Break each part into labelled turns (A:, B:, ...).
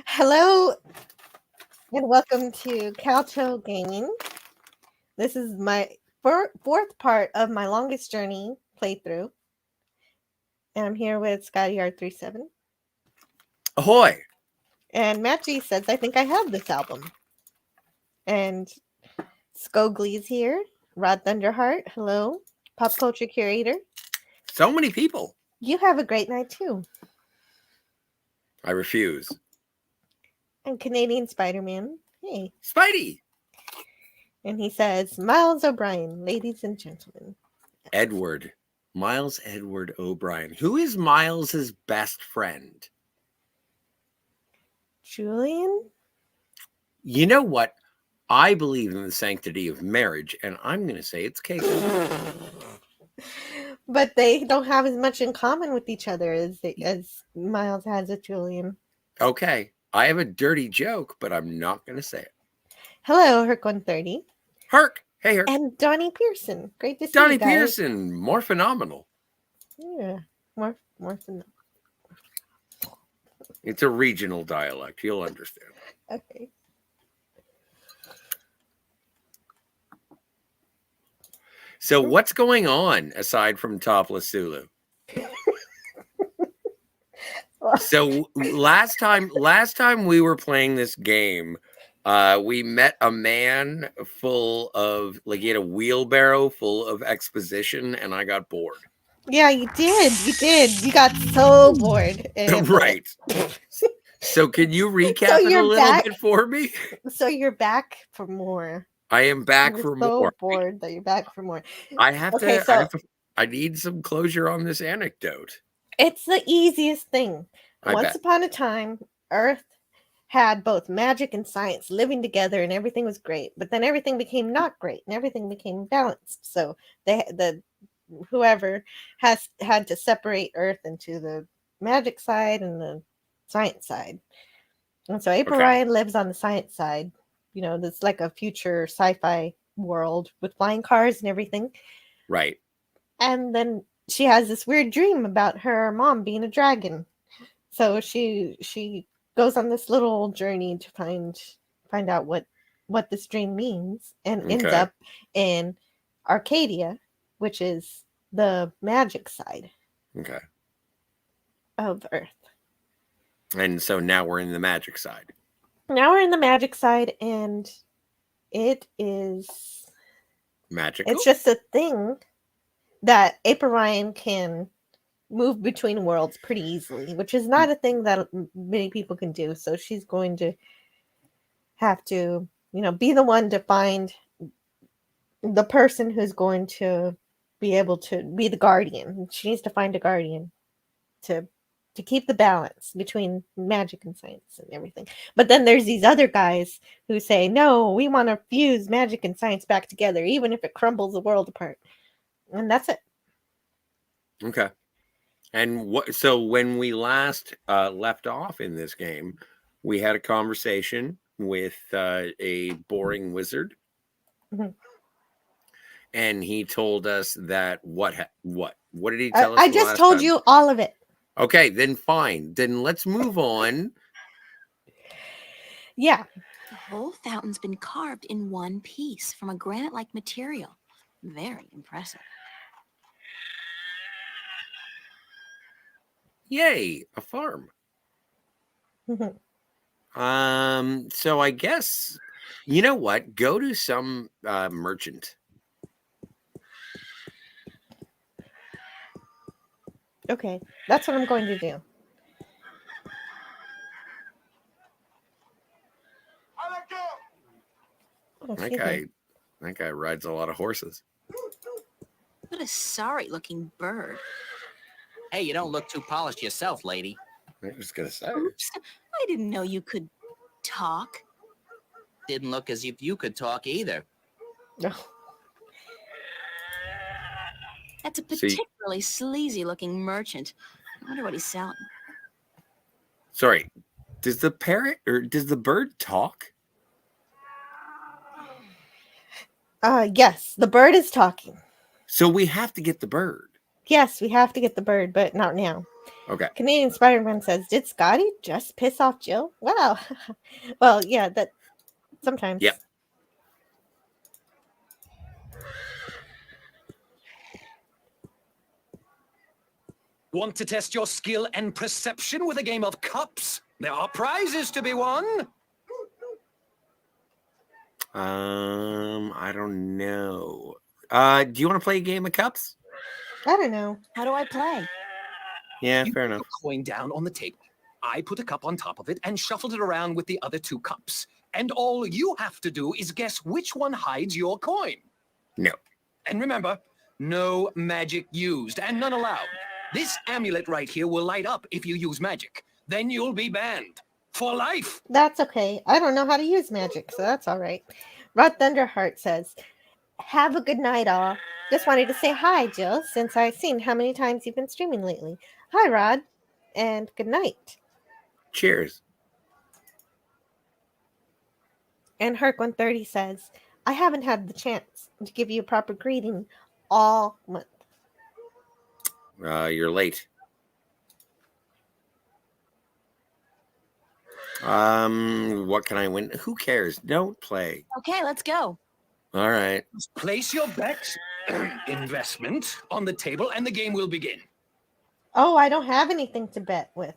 A: Hello and welcome to Kal-toh Gaming. This is my fourth part of my longest journey playthrough. And I'm here with ScottyR37.
B: Ahoy!
A: And Matt G says, I think I have this album. And Skogly's here. Rod Thunderheart, hello. Pop culture curator.
B: So many people.
A: You have a great night too.
B: I refuse.
A: And Canadian Spider-Man, hey.
B: Spidey!
A: And he says, Miles O'Brien, ladies and gentlemen.
B: Edward. Miles Edward O'Brien. Who is Miles's best friend?
A: Julian?
B: You know what? I believe in the sanctity of marriage, and I'm going to say it's Caitlin.
A: But they don't have as much in common with each other as Miles has with Julian.
B: Okay. I have a dirty joke, but I'm not going to say it.
A: Hello, Herc130.
B: Herc. Hey, Herc.
A: And Donnie Pearson. Great to see
B: Donnie
A: you guys.
B: Pearson. More phenomenal.
A: Yeah, more phenomenal.
B: It's a regional dialect. You'll understand.
A: Okay.
B: So what's going on aside from Topless Sulu? So last time we were playing this game, we met a man full of, like, he had a wheelbarrow full of exposition, and I got bored.
A: Yeah, you did. You got so bored.
B: Right. So can you recap it a little bit for me?
A: So you're back for more.
B: I am back for more.
A: So bored that you're back for more.
B: I need some closure on this anecdote.
A: It's the easiest thing. Once upon a time, Earth had both magic and science living together, and everything was great. But then everything became not great, and everything became balanced. So whoever had to separate Earth into the magic side and the science side. And so April Ryan lives on the science side. You know, that's like a future sci-fi world with flying cars and everything.
B: Right.
A: And then she has this weird dream about her mom being a dragon. So she goes on this little journey to find out what this dream means, and ends up in Arcadia, which is the magic side of Earth.
B: And so now we're in the magic side.
A: Now we're in the magic side, and it is
B: magical.
A: It's just a thing that April Ryan can move between worlds pretty easily, which is not a thing that many people can do. So she's going to have to, be the one to find the person who's going to be able to be the guardian. She needs to find a guardian to keep the balance between magic and science and everything. But then there's these other guys who say, no, we want to fuse magic and science back together, even if it crumbles the world apart. And that's it.
B: Okay. And so when we last left off in this game, we had a conversation with a boring wizard.
A: Mm-hmm.
B: And he told us that what did he tell us?
A: I just told you all of it.
B: Okay, then fine. Then let's move on.
A: Yeah.
C: The whole fountain's been carved in one piece from a granite-like material. Very impressive.
B: Yay, a farm. So I guess, you know what? Go to some merchant.
A: Okay, that's what I'm going to do.
B: That guy rides a lot of horses.
C: What a sorry-looking bird.
D: Hey, you don't look too polished yourself, lady.
B: I was gonna say.
C: Oops, I didn't know you could talk.
D: Didn't look as if you could talk either.
A: No.
C: That's a particularly sleazy-looking merchant. I wonder what he's selling.
B: Sorry, does the parrot or does the bird talk?
A: Yes, the bird is talking.
B: So we have to get the bird.
A: Yes, we have to get the bird, but not now.
B: Okay.
A: Canadian Spider-Man says, "Did Scotty just piss off Jill?" Wow. Well, yeah, that sometimes.
B: Yep.
E: Want to test your skill and perception with a game of cups? There are prizes to be won.
B: I don't know. Do you want to play a game of cups?
A: I don't know.
C: How do I play?
B: Yeah,
E: You
B: fair
E: put
B: enough.
E: a coin down on the table. I put a cup on top of it and shuffled it around with the other 2 cups. And all you have to do is guess which one hides your coin.
B: No.
E: And remember, no magic used and none allowed. This amulet right here will light up if you use magic. Then you'll be banned. For life.
A: That's okay. I don't know how to use magic, so that's all right. Rod Thunderheart says, "Have a good night, all. Just wanted to say hi, Jill, since I've seen how many times you've been streaming lately. Hi, Rod, and good night."
B: Cheers.
A: And Herc130 says, "I haven't had the chance to give you a proper greeting all month."
B: You're late. What can I win? Who cares? Don't play.
C: Okay, let's go.
B: All right.
E: Place your bets, investment, on the table and the game will begin.
A: Oh, I don't have anything to bet with.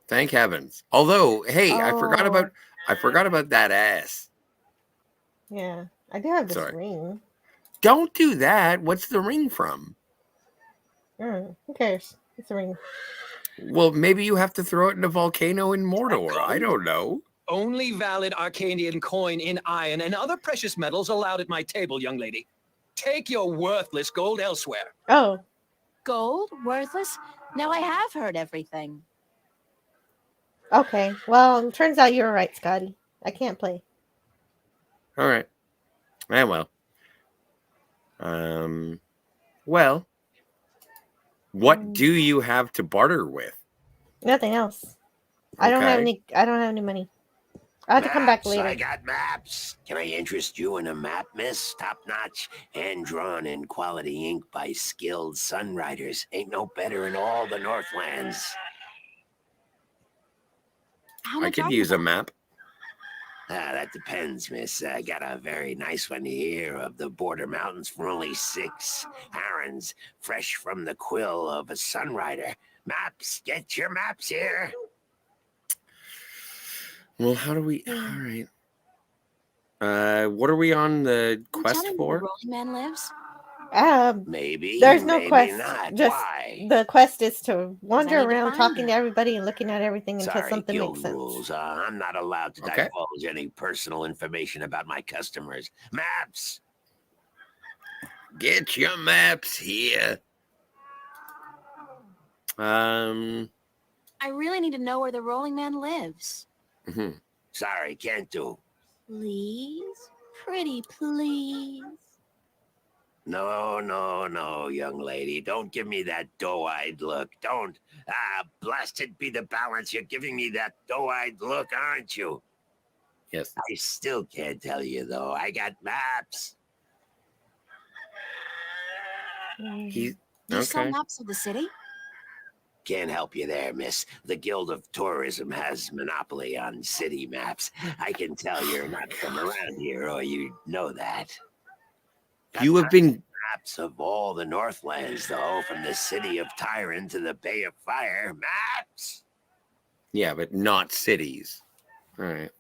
B: Thank heavens. Although, hey, I forgot
A: Oh.
B: about that ass.
A: Yeah, I do have this
B: Sorry.
A: ring.
B: Don't do that. What's the ring from?
A: Who cares? It's a ring.
B: Well, maybe you have to throw it in a volcano in Mordor. I don't know.
E: Only valid Arcadian coin in iron and other precious metals allowed at my table, young lady. Take your worthless gold elsewhere.
A: Oh,
C: Gold? Worthless? Now I have heard everything.
A: okay. Well, it turns out you were right, Scotty. I can't play.
B: All right. Well. Well. What do you have to barter with?
A: Nothing else. I don't have any. I don't have any money. I have to come back
F: Maps,
A: later.
F: I got maps. Can I interest you in a map, miss? Top notch, hand drawn in quality ink by skilled sunwriters. Ain't no better in all the Northlands.
C: How
B: I
C: much
B: could
C: are
B: use
C: you?
B: a map.
F: That depends, miss. I got a very nice one here of the border mountains for only 6 herons, fresh from the quill of a sunwriter. Maps, get your maps here.
B: Well, how do we? All right. What are we on the
C: Can you
B: quest
C: tell me where the
B: for?
C: rolling man lives?
F: Maybe.
A: There's no
F: maybe
A: quest.
F: Not.
A: Just
F: Why?
A: the quest is to wander
C: need to
A: around
C: find
A: talking
C: him.
A: to everybody and looking at everything until
F: Sorry,
A: something
F: guild
A: makes sense.
F: rules. I'm not allowed to
B: Okay.
F: divulge any personal information about my customers. Maps.
B: Get your maps here.
C: I really need to know where the rolling man lives.
B: mhm.
F: Sorry, can't do.
C: Please? Pretty please.
F: No, young lady. Don't give me that doe-eyed look. Don't. Blasted be the balance. You're giving me that doe-eyed look, aren't you?
B: Yes.
F: I still can't tell you, though. I got maps.
B: He,
C: Do you sell
B: okay.
C: maps of the city?
F: Can't help you there, miss. The Guild of Tourism has monopoly on city maps. I can tell you're not from around here, or you'd know that.
B: You have been.
F: Maps of all the Northlands, though, from the city of Tyron to the Bay of Fire. Maps!
B: Yeah, but not cities. All right.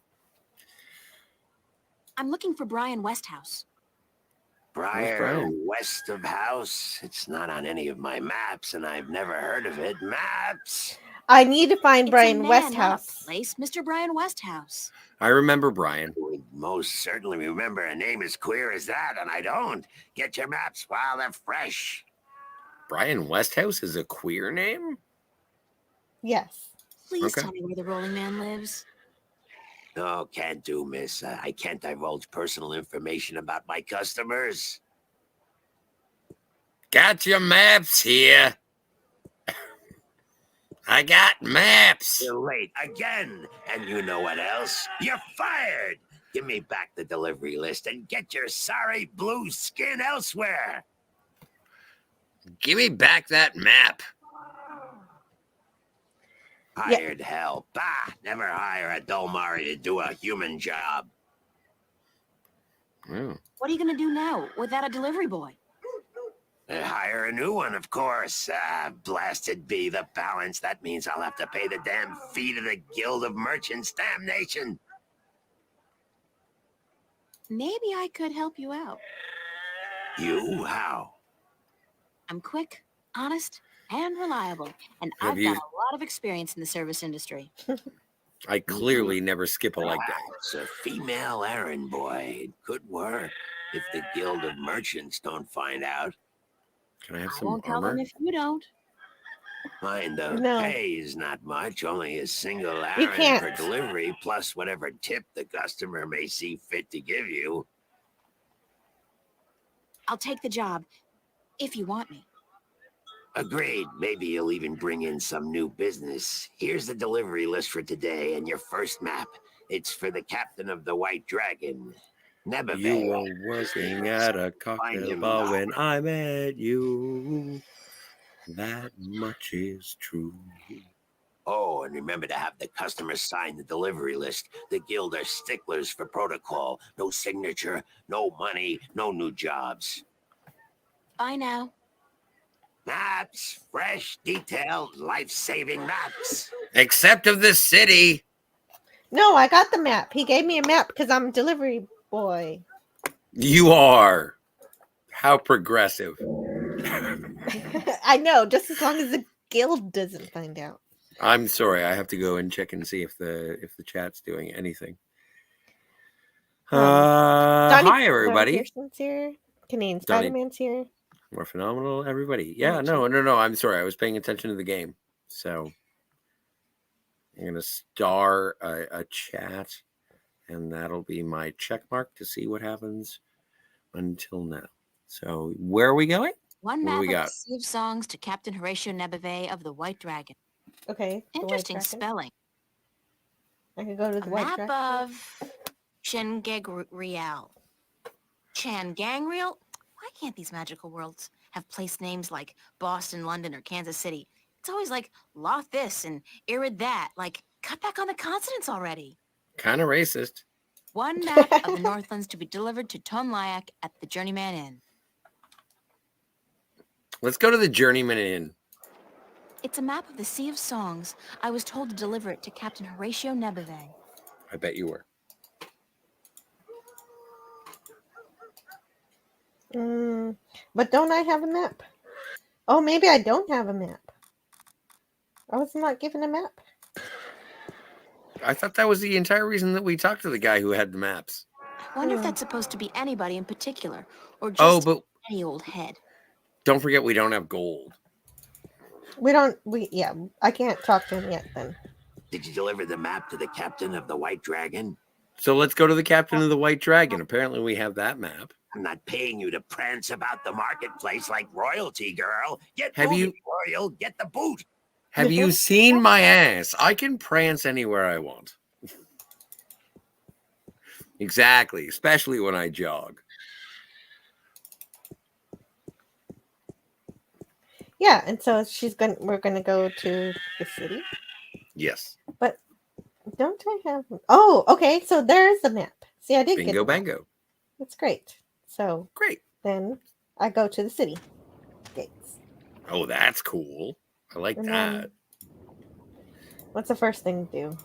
C: I'm looking for Brian Westhouse.
F: Briar
B: Brian?
F: west of house. It's not on any of my maps, and I've never heard of it. Maps!
A: I need to find
C: It's
A: Brian
C: a man, not a
A: Westhouse.
C: place. Mr. Brian Westhouse.
B: I remember Brian.
F: Would most certainly remember a name as queer as that, and I don't. Get your maps while they're fresh.
B: Brian Westhouse is a queer name?
A: Yes.
C: Please
B: Okay.
C: tell me where the rolling man lives.
F: No, can't do, miss. I can't divulge personal information about my customers.
B: Got your maps here. I got maps.
F: You're late again. And you know what else? You're fired. Give me back the delivery list and get your sorry blue skin elsewhere.
B: Give me back that map.
F: Hired help. Bah, never hire a Dolmari to do a human job.
B: Oh.
C: What are you gonna do now without a delivery boy?
F: Hire a new one, of course. Blasted be the balance. That means I'll have to pay the damn fee to the Guild of Merchants. Damnation.
C: Maybe I could help you out.
F: You? How?
C: I'm quick, honest, and reliable, and
B: Have
C: I've
B: you-
C: got a lot of experience in the service industry.
B: I clearly never skip a leg day.
F: It's a female errand boy. It could work if the Guild of Merchants don't find out.
B: Can I have
C: I
B: some
C: won't tell them
B: armor?
C: if you don't.
F: Mind the
A: No.
F: pay is not much, only a single
A: You
F: errand per
A: can't.
F: delivery, plus whatever tip the customer may see fit to give you.
C: I'll take the job, if you want me.
F: Agreed. Maybe you'll even bring in some new business. Here's the delivery list for today and your first map. It's for the captain of the White Dragon, Nebeve.
B: You were working at a cocktail bar when I met you. That much is true.
F: Oh, and remember to have the customer sign the delivery list. The guild are sticklers for protocol. No signature, no money, no new jobs.
C: Bye now.
F: Maps, fresh, detailed, life-saving maps.
B: Except of the city.
A: No, I got the map. He gave me a map because I'm a delivery boy.
B: You are. How progressive.
A: I know, just as long as the guild doesn't find out.
B: I'm sorry. I have to go and check and see if the chat's doing anything.
A: Donnie
B: Hi everybody.
A: Pearson's here. Canadian
B: Donnie-
A: Spider-Man's here.
B: We're phenomenal, everybody. Yeah, no. I'm sorry. I was paying attention to the game. So I'm gonna star a chat, and that'll be my check mark to see what happens until now. So where are we going?
C: One
B: What do
C: map
B: we
C: of
B: got?
C: the Sea of Songs to Captain Horatio Nebeve of the White Dragon.
A: Okay. the White
C: Interesting
A: Dragon.
C: spelling.
A: I could go to
C: A
A: the White
C: map
A: Dragon.
C: of Changangreal. Changangreal? Why can't these magical worlds have place names like Boston, London, or Kansas City? It's always like Loth this and Irid that. Like, cut back on the consonants already.
B: Kind of racist.
C: One map of the Northlands to be delivered to Tonlyak at the Journeyman Inn.
B: Let's go to the Journeyman Inn.
C: It's a map of the Sea of Songs. I was told to deliver it to Captain Horatio Nebeve.
B: I bet you were.
A: But don't I have a map? Oh, maybe I don't have a map. I was not given a map.
B: I thought that was the entire reason that we talked to the guy who had the maps.
C: I wonder if that's supposed to be anybody in particular, or just
B: Oh, but
C: any old head.
B: don't forget we don't have gold.
A: I can't talk to him yet then.
F: Did you deliver the map to the captain of the White Dragon?
B: So let's go to the captain of the White Dragon. Apparently we have that map.
F: I'm not paying you to prance about the marketplace like royalty, girl. Get
B: Have
F: moving,
B: you-
F: Royal. Get the boot.
B: Have you seen my ass? I can prance anywhere I want. Exactly, especially when I jog.
A: Yeah, and so we're gonna go to the city.
B: Yes.
A: But don't I have? Oh, okay. So there's the map. See, I did get
B: Bingo
A: the map.
B: bango.
A: That's great. So
B: Great.
A: then I go to the city gates.
B: Oh, that's cool. I like
A: And
B: that.
A: then what's the first thing to do?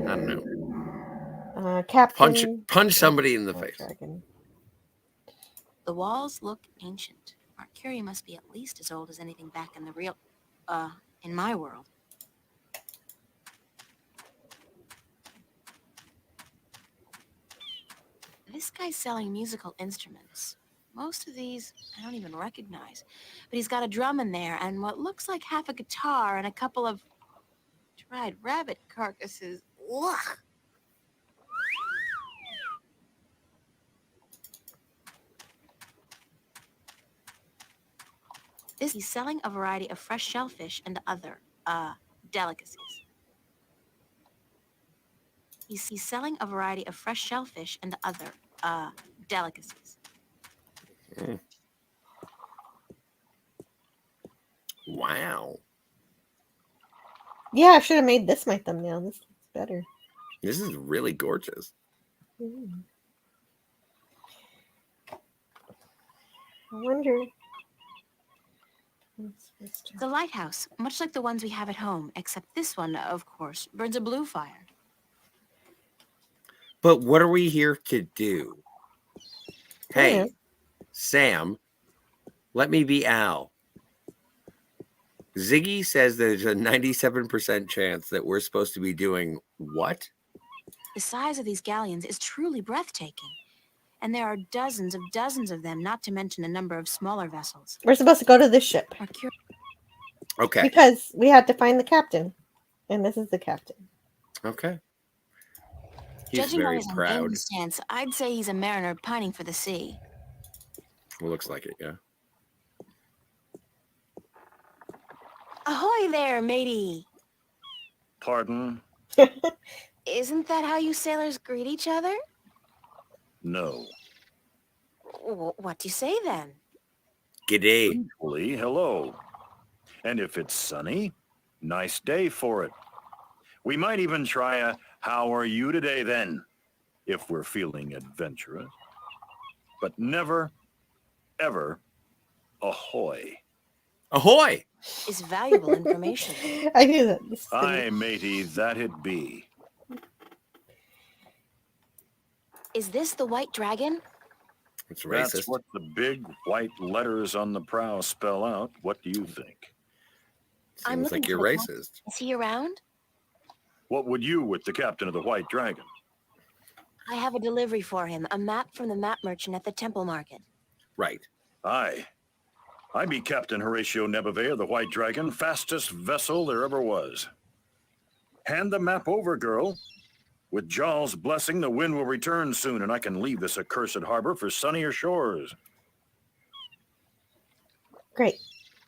B: I don't know.
A: Captain.
B: Punch somebody in the
A: White
B: face.
A: Dragon.
C: The walls look ancient. Our Curie must be at least as old as anything back in the real, in my world. This guy's selling musical instruments. Most of these I don't even recognize. But he's got a drum in there and what looks like half a guitar and a couple of dried rabbit carcasses. Ugh. He's selling a variety of fresh shellfish and other, delicacies. He's selling a variety of fresh shellfish and other, delicacies.
B: Wow.
A: Yeah, I should have made this my thumbnail. This looks better.
B: This is really gorgeous.
A: Mm. I wonder.
C: It's a lighthouse, much like the ones we have at home, except this one, of course, burns a blue fire.
B: But what are we here to do? Hey,
A: Yeah.
B: Sam, let me be Al. Ziggy says there's a 97% chance that we're supposed to be doing what?
C: The size of these galleons is truly breathtaking. And there are dozens of them, not to mention a number of smaller vessels.
A: We're supposed to go to this ship
B: Okay.
A: because we had to find the captain, and this is the captain.
B: Okay. He's
C: Judging by
B: very
C: his
B: proud.
C: ungainly stance, I'd say he's a mariner pining for the sea.
B: Well, looks like it, yeah.
C: Ahoy there, matey!
G: Pardon?
C: Isn't that how you sailors greet each other?
G: No.
C: What do you say then?
B: G'day.
G: Usually, hello. And if it's sunny, nice day for it. We might even try a how are you today then, if we're feeling adventurous. But never, ever, ahoy.
B: Ahoy!
C: Is valuable information.
A: I knew that. This thing-
G: Aye, matey, that it be.
C: Is this the White Dragon?
B: It's racist.
G: That's what the big white letters on the prow spell out. What do you think?
C: I'm
B: Seems
C: looking
B: like you're
C: for the captain.
B: racist.
C: Is he around?
G: What would you with the captain of the White Dragon?
C: I have a delivery for him, a map from the map merchant at the Temple Market.
B: Right.
G: Aye. I be Captain Horatio Nebeve of the White Dragon, fastest vessel there ever was. Hand the map over, girl. With Jarl's blessing, the wind will return soon, and I can leave this accursed harbor for sunnier shores.
A: Great.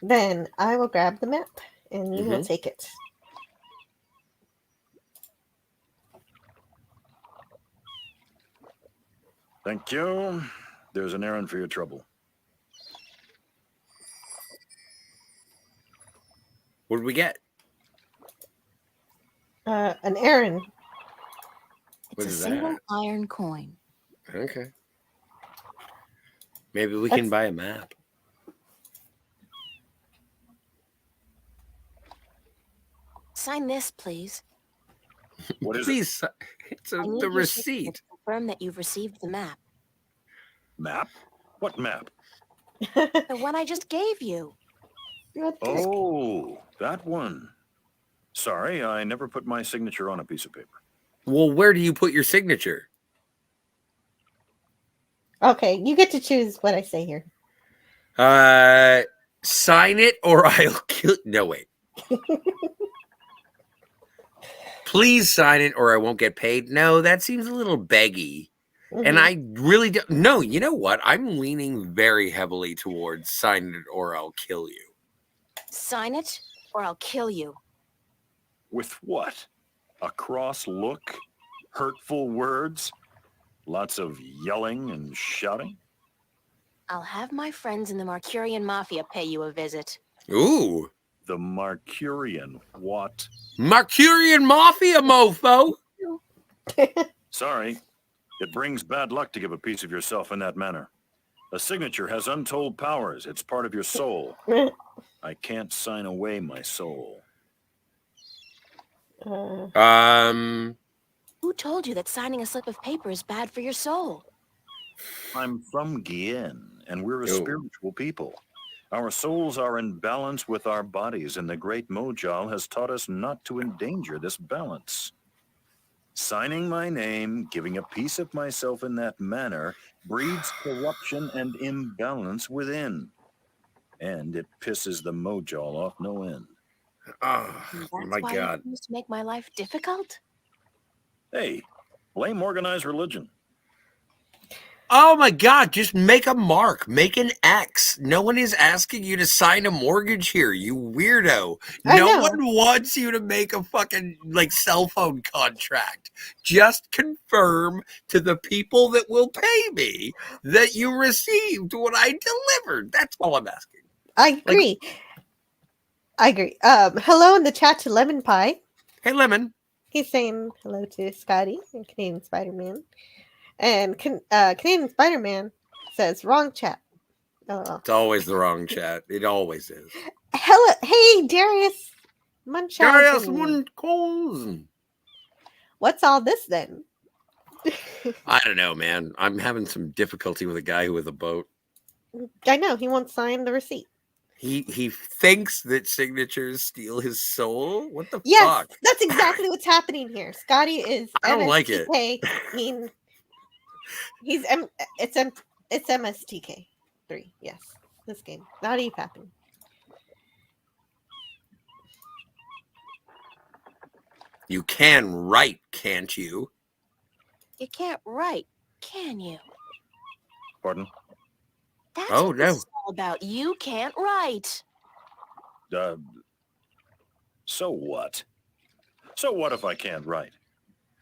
A: Then I will grab the map, and you will take it.
G: Thank you. There's an errand for your trouble.
B: What did we get?
A: An errand.
C: It's
B: What
C: a
B: is
C: single
B: that?
C: iron coin.
B: Okay. Maybe we can buy a map.
C: Sign this, please.
G: What is it?
B: Please, it's
C: I need
B: the
C: your signature
B: receipt.
C: to confirm that you've received the map.
G: Map? What map?
C: The one I just gave you.
A: What the-
G: Oh, that one. Sorry, I never put my signature on a piece of paper.
B: Well, where do you put your signature?
A: Okay, you get to choose what I say here.
B: Sign it or I'll kill. No, wait. Please sign it or I won't get paid. No, that seems a little beggy. And
A: Mhm.
B: I really don't. No, you know what? I'm leaning very heavily towards sign it or I'll kill you.
C: Sign it, or I'll kill you.
G: With what? A cross look? Hurtful words? Lots of yelling and shouting?
C: I'll have my friends in the Marcurian Mafia pay you a visit.
B: Ooh.
G: The Marcurian what?
B: Marcurian Mafia, mofo.
G: Sorry. It brings bad luck to give a piece of yourself in that manner. A signature has untold powers. It's part of your soul. I can't sign away my soul.
C: Who told you that signing a slip of paper is bad for your soul?
G: I'm from Gien, and we're a
B: Oh.
G: spiritual people. Our souls are in balance with our bodies, and the great Mojal has taught us not to endanger this balance. Signing my name, giving a piece of myself in that manner, breeds corruption and imbalance within. And it pisses the Mojal off no end.
B: Oh,
C: That's
B: my
C: why
B: God.
C: you choose to make my life difficult?
G: Hey, blame organized religion.
B: Oh my God, just make a mark, make an X. No one is asking you to sign a mortgage here, you weirdo.
A: I
B: No
A: know.
B: one wants you to make a fucking like cell phone contract. Just confirm to the people that will pay me that you received what I delivered. That's all I'm asking.
A: I agree. I agree. Hello in the chat to Lemon Pie.
B: Hey, Lemon.
A: He's saying hello to Scotty and Canadian Spider-Man. And Canadian Spider-Man says, wrong chat. Oh.
B: It's always the wrong chat. It always is.
A: Hello. Hey, Darius
B: Darius
A: Munchausen.
B: Munchausen.
A: What's all this then?
B: I don't know, man. I'm having some difficulty with a guy who with a boat.
A: I know. He won't sign the receipt.
B: He thinks that signatures steal his soul. What the
A: Yes,
B: fuck?
A: that's exactly what's happening here. Scotty is
B: I don't like it.
A: mean, he's it's MSTK 3. Yes, this game. Not Eve happened.
B: You can write, can't you?
C: You can't write, can you?
G: Pardon?
C: That's
B: Oh,
C: what
B: no.
C: this is all about. You can't write.
G: So what? So what if I can't write?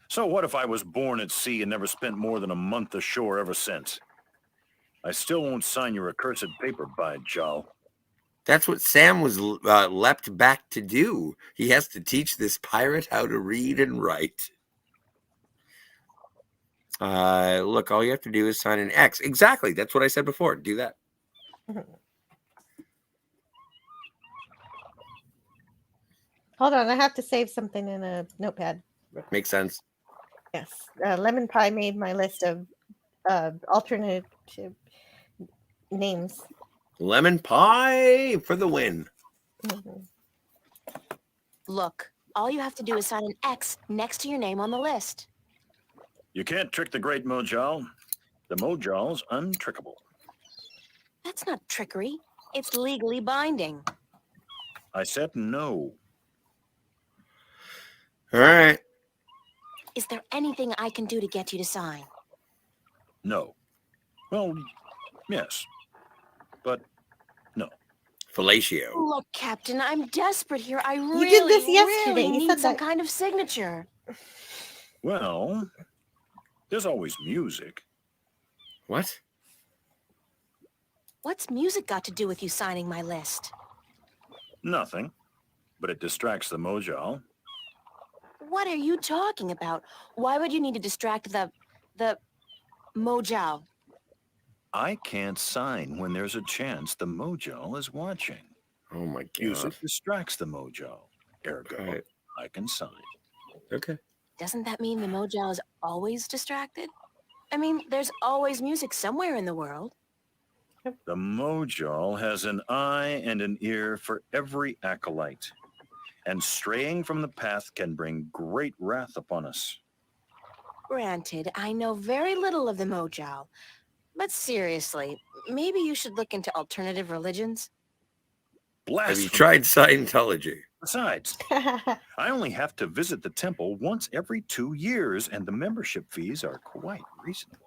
G: So what if I was born at sea and never spent more than a month ashore ever since? I still won't sign your accursed paper, by Jal.
B: That's what Sam was leapt back to do. He has to teach this pirate how to read and write. Look, all you have to do is sign an X. Exactly. That's what I said before. Do that.
A: Hold on, I have to save something in a notepad.
B: Makes sense.
A: Yes, Lemon Pie made my list of alternative names.
B: Lemon pie for the win.
A: Mhm.
C: Look, all you have to do is sign an X next to your name on the list.
G: You can't trick the great Mojal. The Mojal's untrickable.
C: That's not trickery. It's legally binding.
G: I said no.
B: All right.
C: Is there anything I can do to get you to sign?
G: No. Well, yes. But no.
B: Fellatio.
C: Look, Captain, I'm desperate here. I
A: did
C: really,
A: this yesterday.
C: really
A: You
C: need
A: said
C: some
A: that.
C: kind of signature.
G: Well, there's always music.
B: What?
C: What's music got to do with you signing my list?
G: Nothing. But it distracts the Mojal.
C: What are you talking about? Why would you need to distract the Mojal?
G: I can't sign when there's a chance the Mojal is watching.
B: Oh my god.
G: Music distracts the Mojal. Ergo,
B: Right.
G: I can sign.
B: Okay.
C: Doesn't that mean the Mojal is always distracted? I mean, there's always music somewhere in the world.
G: The Mojal has an eye and an ear for every acolyte. And straying from the path can bring great wrath upon us.
C: Granted, I know very little of the Mojal. But seriously, maybe you should look into alternative religions.
B: Have you
G: Blasphemy.
B: tried Scientology?
G: Besides, I only have to visit the temple once every 2 years, and the membership fees are quite reasonable.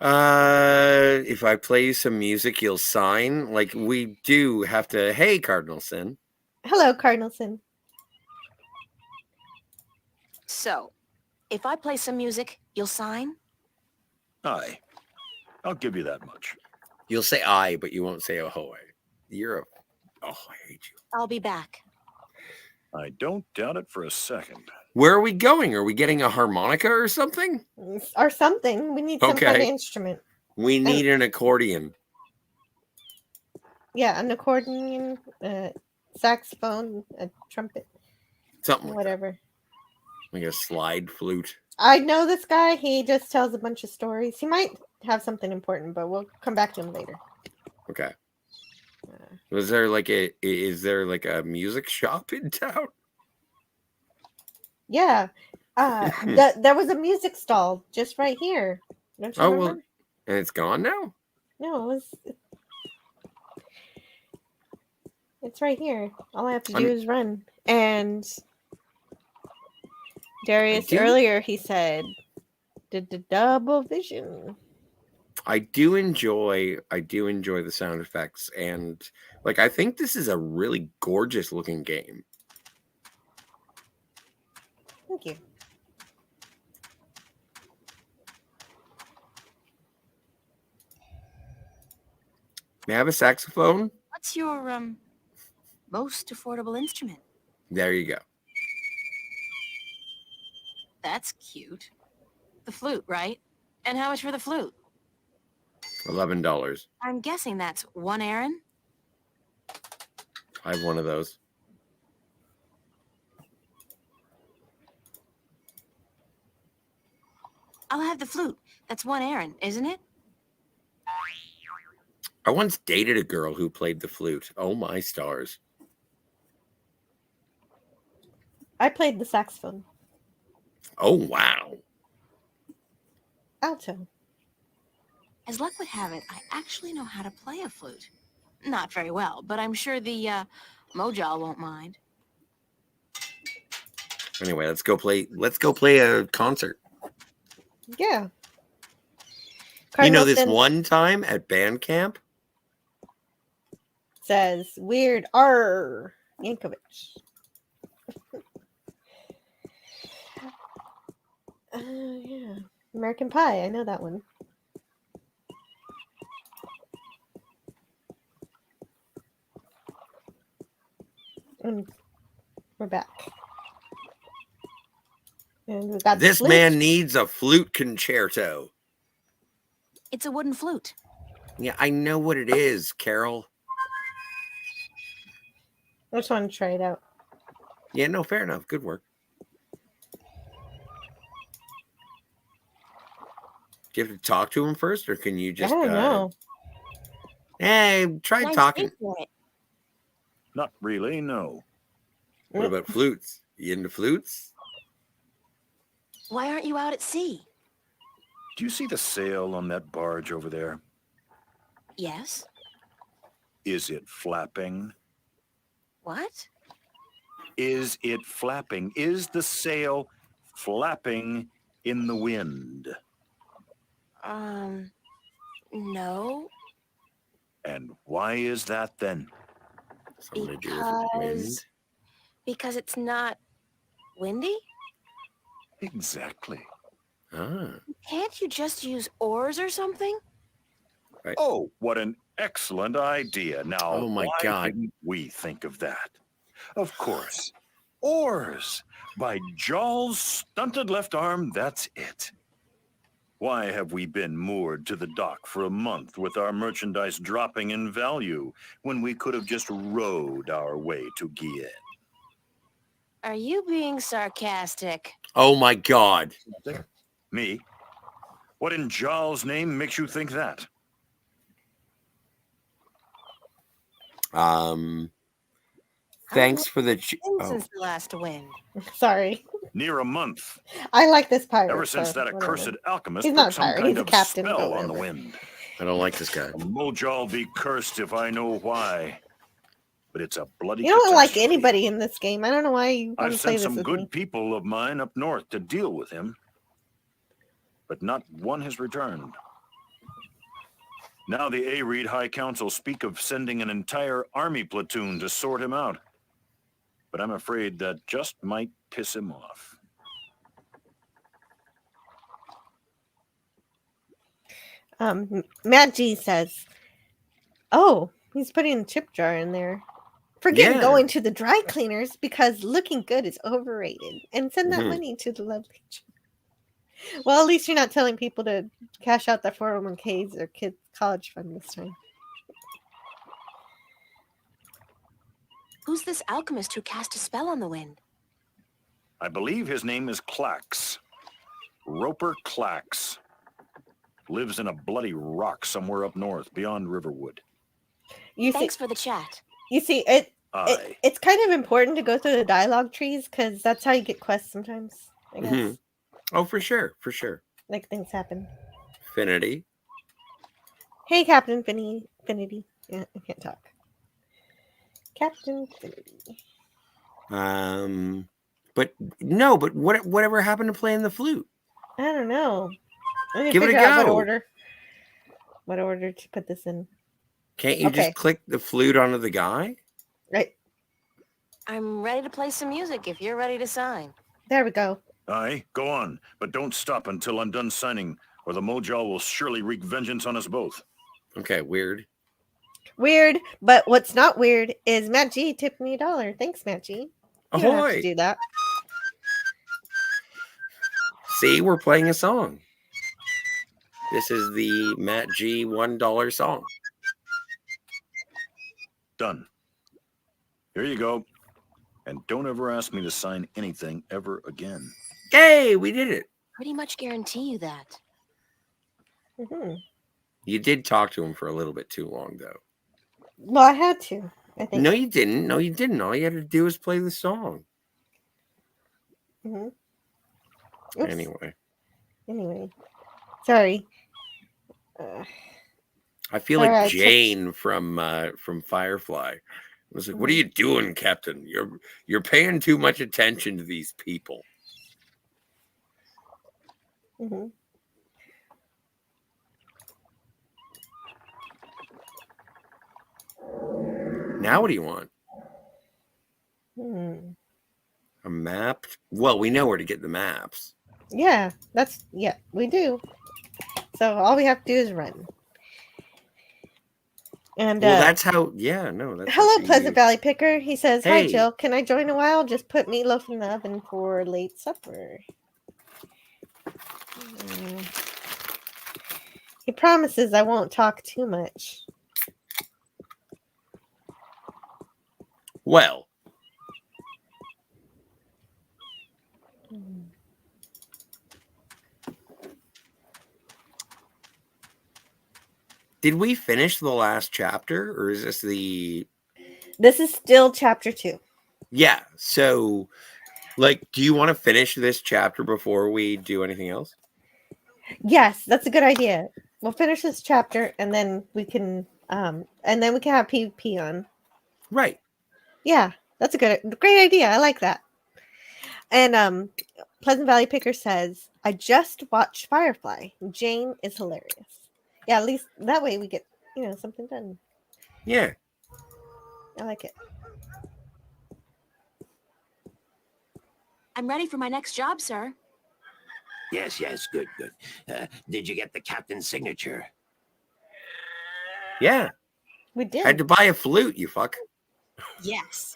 B: If I play you some music, you'll sign. Like we do have to. Hey, Cardinal Sin.
A: Hello, Cardinalson.
C: So, if I play some music, you'll sign?
G: Aye, I'll give you that much.
B: You'll say I, but you won't say ahoy. You're a. Oh, I hate you.
C: I'll be back.
G: I don't doubt it for a second.
B: Where are we going? Are we getting a harmonica or something?
A: Or something. We need some kind of
B: Okay.
A: instrument.
B: We need an accordion.
A: Yeah, an accordion, saxophone, a trumpet,
B: Something like,
A: whatever.
B: like a slide flute.
A: I know this guy. He just tells a bunch of stories. He might have something important, but we'll come back to him later.
B: Okay. Is there like a music shop in town?
A: Yeah. There was a music stall just right here. Don't you
B: Oh,
A: remember?
B: well, and it's gone now?
A: No, it's right here. All I have to do is run. And Darius earlier he said the double vision.
B: I do enjoy the sound effects, and like I think this is a really gorgeous looking game.
A: Thank you.
B: May I have a saxophone?
C: What's your, most affordable instrument?
B: There you go.
C: That's cute. The flute, right? And how much for the flute?
B: $11.
C: I'm guessing that's 1 Aaron?
B: I have one of those.
C: I'll have the flute. That's 1 Aaron, isn't it?
B: I once dated a girl who played the flute. Oh my stars.
A: I played the saxophone.
B: Oh wow.
A: Alto.
C: As luck would have it, I actually know how to play a flute. Not very well, but I'm sure the, Mojal won't mind.
B: Anyway, let's go play a concert.
A: Yeah.
B: You know, this
A: Carlton
B: one time at band camp,
A: says weird R Yankovic. Yeah. American Pie. I know that one. And we're back. And we got the
B: this
A: flute.
B: man needs a flute concerto.
C: It's a wooden flute.
B: Yeah, I know what it is, Carol.
A: I just want to try it out.
B: Yeah, no, fair enough. Good work. Do you have to talk to him first, or can you just?
A: I don't know.
B: Hey, try
C: Nice
B: talking.
C: shape for it.
G: Not really, no.
B: What about flutes? You into flutes?
C: Why aren't you out at sea?
G: Do you see the sail on that barge over there?
C: Yes.
G: Is it flapping?
C: What?
G: Is it flapping? Is the sail flapping in the wind?
C: No.
G: And why is that then?
B: Something to do with the wind?
C: Because it's not windy?
G: Exactly.
B: Ah,
C: Can't you just use oars or something?
B: right.
G: Oh, what an excellent idea. Now,
B: Oh my
G: why
B: God.
G: didn't we think of that? Of course. Oars. By Jaw's stunted left arm, that's it. Why have we been moored to the dock for a month with our merchandise dropping in value when we could have just rowed our way to Gien?
C: Are you being sarcastic?
B: Oh my God.
G: Me? What in Jaw's name makes you think that?
B: Thanks for the.
C: Since the last wind.
A: Sorry.
G: Near a month.
A: I like this pirate.
G: Ever since
A: so
G: that
A: whatever.
G: accursed alchemist
A: He's
G: put
A: not a
G: some
A: pirate,
G: kind
A: he's a
G: of
A: captain,
G: spell
A: but
G: on the
A: whatever.
G: wind.
B: I don't like this guy.
G: Mojal be cursed if I know why. But it's a bloody
A: You don't like
G: catastrophe.
A: anybody in this game. I don't know why you want
G: I've
A: to play
G: sent
A: this
G: some
A: with
G: good
A: me.
G: people of mine up north to deal with him. But not one has returned. Now the A-Reed High Council speak of sending an entire army platoon to sort him out. But I'm afraid that just might piss him off.
A: Matt G says, "Oh, he's putting a tip jar in there. Forget
B: Yeah.
A: going to the dry cleaners because looking good is overrated. And send that
B: Mhm.
A: money to the lovely." Well, at least you're not telling people to cash out their 401ks or kids' college fund this time.
C: Who's this alchemist who cast a spell on the wind?
G: I believe his name is Clax. Roper Clax. Lives in a bloody rock somewhere up north beyond Riverwood.
C: Thanks for the chat.
A: You see,
G: Aye.
A: it's kind of important to go through the dialogue trees because that's how you get quests sometimes, I guess.
B: Mhm. Oh, for sure. For sure.
A: Like things happen.
B: Finity.
A: Hey, Captain Finity. Yeah, I can't talk. Captain Finity.
B: But whatever happened to playing the flute?
A: I don't know. I need to
B: Give it a
A: figure out
B: go.
A: what order to put this in.
B: Can't you
A: Okay.
B: just click the flute onto the guy?
A: Right.
C: I'm ready to play some music if you're ready to sign.
A: There we go.
G: Aye, go on, but don't stop until I'm done signing, or the Mojal will surely wreak vengeance on us both.
B: Okay, weird.
A: Weird, but what's not weird is Matt G tipped me $1. Thanks, Matt G. You don't have to
B: Ahoy!
A: do that.
B: See, we're playing a song. This is the Matt G $1 song.
G: Done. Here you go. And don't ever ask me to sign anything ever again.
B: Yay, we did it.
C: Pretty much guarantee you that.
A: Mm-hmm.
B: You did talk to him for a little bit too long, though.
A: Well, I had to. I think.
B: No, you didn't. No, you didn't. All you had to do was play the song.
A: Mm-hmm. Anyway. Sorry.
B: I feel
A: All
B: like
A: right,
B: Jane from Firefly. I was like, "What are you doing, Captain? You're paying too much attention to these people."
A: Mm-hmm.
B: Now, what do you want?
A: Hmm.
B: A map? Well, we know where to get the maps.
A: Yeah, we do. So all we have to do is run. And
B: Well, that's how. Yeah, no. That's
A: hello,
B: how
A: Pleasant Valley Picker. He says, "Hi,
B: Hey.
A: Jill. Can I join a while? Just put meatloaf in the oven for late supper." He promises I won't talk too much.
B: Well, did we finish the last chapter, or is this the?
A: This is still chapter 2.
B: Yeah. So, like, do you want to finish this chapter before we do anything else?
A: Yes, that's a good idea. We'll finish this chapter and then we can have PvP on.
B: Right.
A: Yeah, that's a great idea. I like that. And Pleasant Valley Picker says, "I just watched Firefly. Jane is hilarious." Yeah, at least that way we get, something done.
B: Yeah.
A: I like it.
C: I'm ready for my next job, sir.
F: Yes, good. Did you get the captain's signature?
B: Yeah.
A: We did.
B: Had to buy a flute, you fuck.
C: Yes.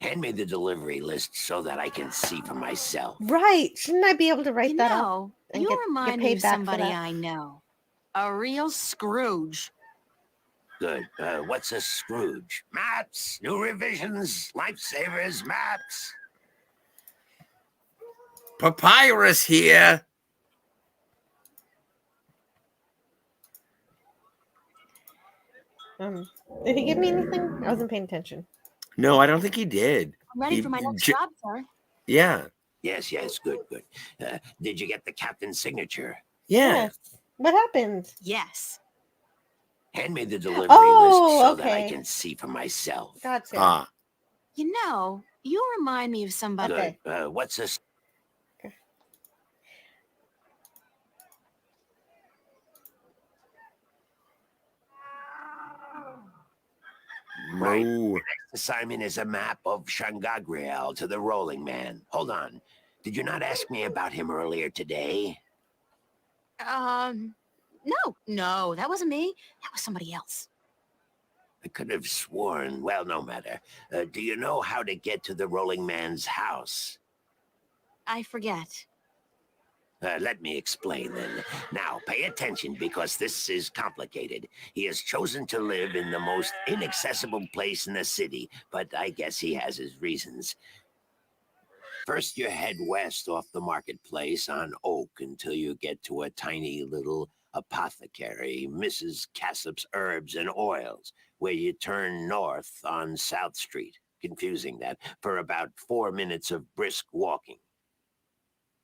F: Hand me the delivery list so that I can see for myself.
A: Right. Shouldn't I be able to write that up? And
C: You
A: get
C: remind me
A: paid
C: of
A: back for
C: somebody
A: that?
C: I know. A real Scrooge.
F: Good. What's a Scrooge? Maps, new revisions, lifesavers, maps.
B: Papyrus here.
A: Did he give me anything? I wasn't paying attention.
B: No, I don't think he did.
C: I'm ready for my next job, sir.
B: Yeah.
F: Yes, good. Did you get the captain's signature?
B: Yeah.
A: Yes. What happened?
C: Yes.
F: Hand me the delivery list so that I
A: okay.
F: can see for myself.
A: Gotcha.
B: Ah.
C: You remind me of somebody.
A: Okay.
F: Good. What's this?
A: Okay.
F: Right.
B: No.
F: Next assignment is a map of Shangagriel to the Rolling Man. Hold on. Did you not ask me about him earlier today?
C: No, that wasn't me. That was somebody else.
F: I could have sworn. Well, no matter. Do you know how to get to the Rolling Man's house?
C: I forget.
F: Let me explain then. Now, pay attention because this is complicated. He has chosen to live in the most inaccessible place in the city, but I guess he has his reasons. First, you head west off the marketplace on Oak until you get to a tiny little apothecary, Mrs. Cassop's Herbs and Oils, where you turn north on South Street. Confusing that, for about 4 minutes of brisk walking.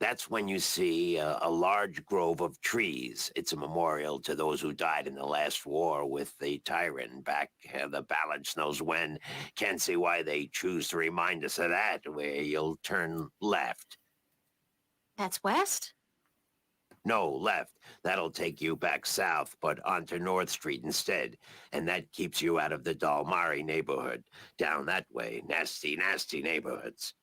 F: That's when you see a large grove of trees. It's a memorial to those who died in the last war with the tyrant back the balance knows when. Can't see why they choose to remind us of that, where you'll turn left.
C: That's west?
F: No, left. That'll take you back south, but onto North Street instead. And that keeps you out of the Dalmari neighborhood. Down that way, nasty, nasty neighborhoods.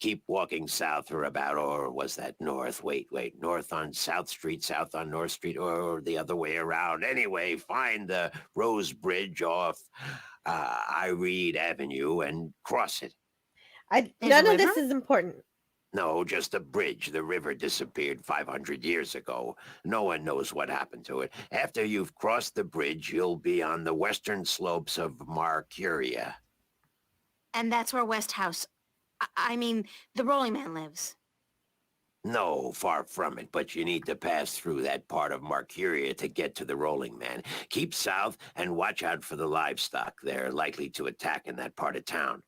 F: Keep walking south for about, or was that north? Wait, north on South Street, south on North Street, or the other way around. Anyway, find the Rose Bridge off Reed Avenue and cross it.
A: None of this is important.
F: No, just a bridge. The river disappeared 500 years ago. No one knows what happened to it. After you've crossed the bridge, you'll be on the western slopes of Marcuria.
C: And that's where I mean, the Rolling Man lives.
F: No, far from it, but you need to pass through that part of Marcuria to get to the Rolling Man. Keep south and watch out for the livestock. They're likely to attack in that part of town.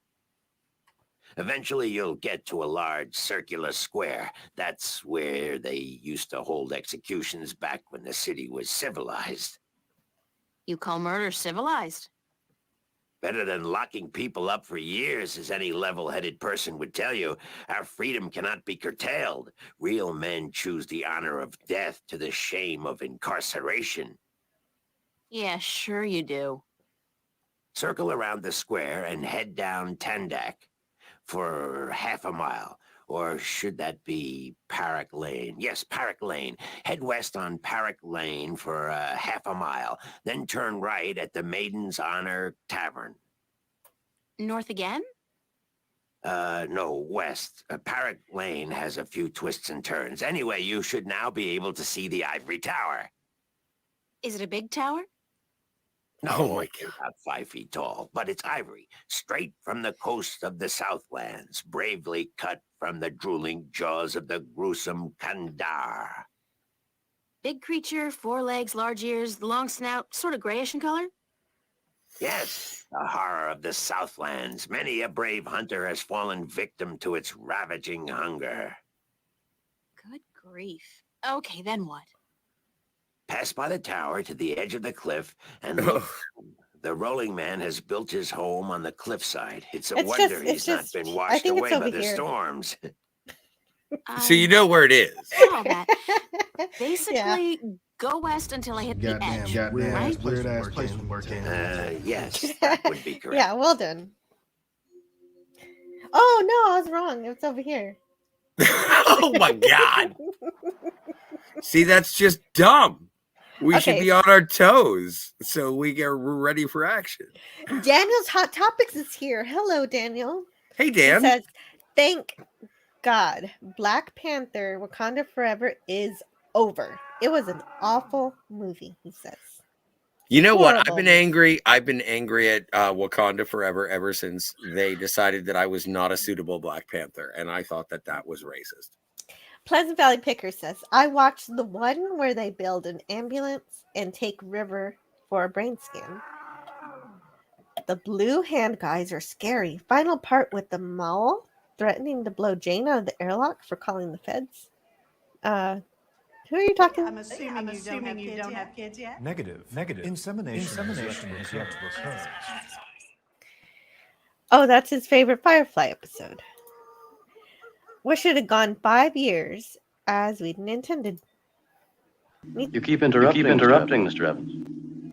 F: Eventually, you'll get to a large circular square. That's where they used to hold executions back when the city was civilized.
C: You call murder civilized?
F: Better than locking people up for years, as any level-headed person would tell you. Our freedom cannot be curtailed. Real men choose the honor of death to the shame of incarceration.
C: Yeah, sure you do.
F: Circle around the square and head down Tandak for half a mile. Or should that be Parrot Lane? Yes, Parrot Lane. Head west on Parrot Lane for half a mile. Then turn right at the Maiden's Honor Tavern.
C: North again?
F: No, west. Parrot Lane has a few twists and turns. Anyway, you should now be able to see the Ivory Tower.
C: Is it a big tower?
F: No,
B: Oh my God.
F: about 5 feet tall, but it's ivory, straight from the coast of the Southlands, bravely cut from the drooling jaws of the gruesome Kandar.
C: Big creature, 4 legs, large ears, the long snout, sort of grayish in color?
F: Yes, the horror of the Southlands. Many a brave hunter has fallen victim to its ravaging hunger.
C: Good grief. Okay, then what?
F: Pass by the tower to the edge of the cliff and look. The Rolling Man has built his home on the cliffside. It's a wonder he's not been washed away by the storms.
B: So you know where it is.
C: All that. Basically, go west until I hit the edge, right?
H: Weird ass place to work in.
F: Yes, that would be correct.
A: Yeah, well done. Oh no, I was wrong. It's over here.
B: Oh my God. See, that's just dumb. We should
A: Okay.
B: be on our toes so we get ready for action.
A: Daniel's Hot Topics is here. Hello, Daniel.
B: Hey,
A: He
B: Dan.
A: says, thank God Black Panther Wakanda Forever is over. It was an awful movie, he says.
B: You know what?
A: Horrible
B: I've been angry. I've been angry at Wakanda Forever ever since they decided that I was not a suitable Black Panther, and I thought that that was racist.
A: Pleasant Valley Picker says, I watched the one where they build an ambulance and take River for a brain scan. The blue hand guys are scary. Final part with the Maul threatening to blow Jane out of the airlock for calling the feds. Who are you talking?
I: I'm assuming you don't have kids yet.
H: Negative. Insemination has yet to occur.
A: Oh, that's his favorite Firefly episode. Wish it had gone 5 years as we'd intended.
J: You keep interrupting, Mr. Evans.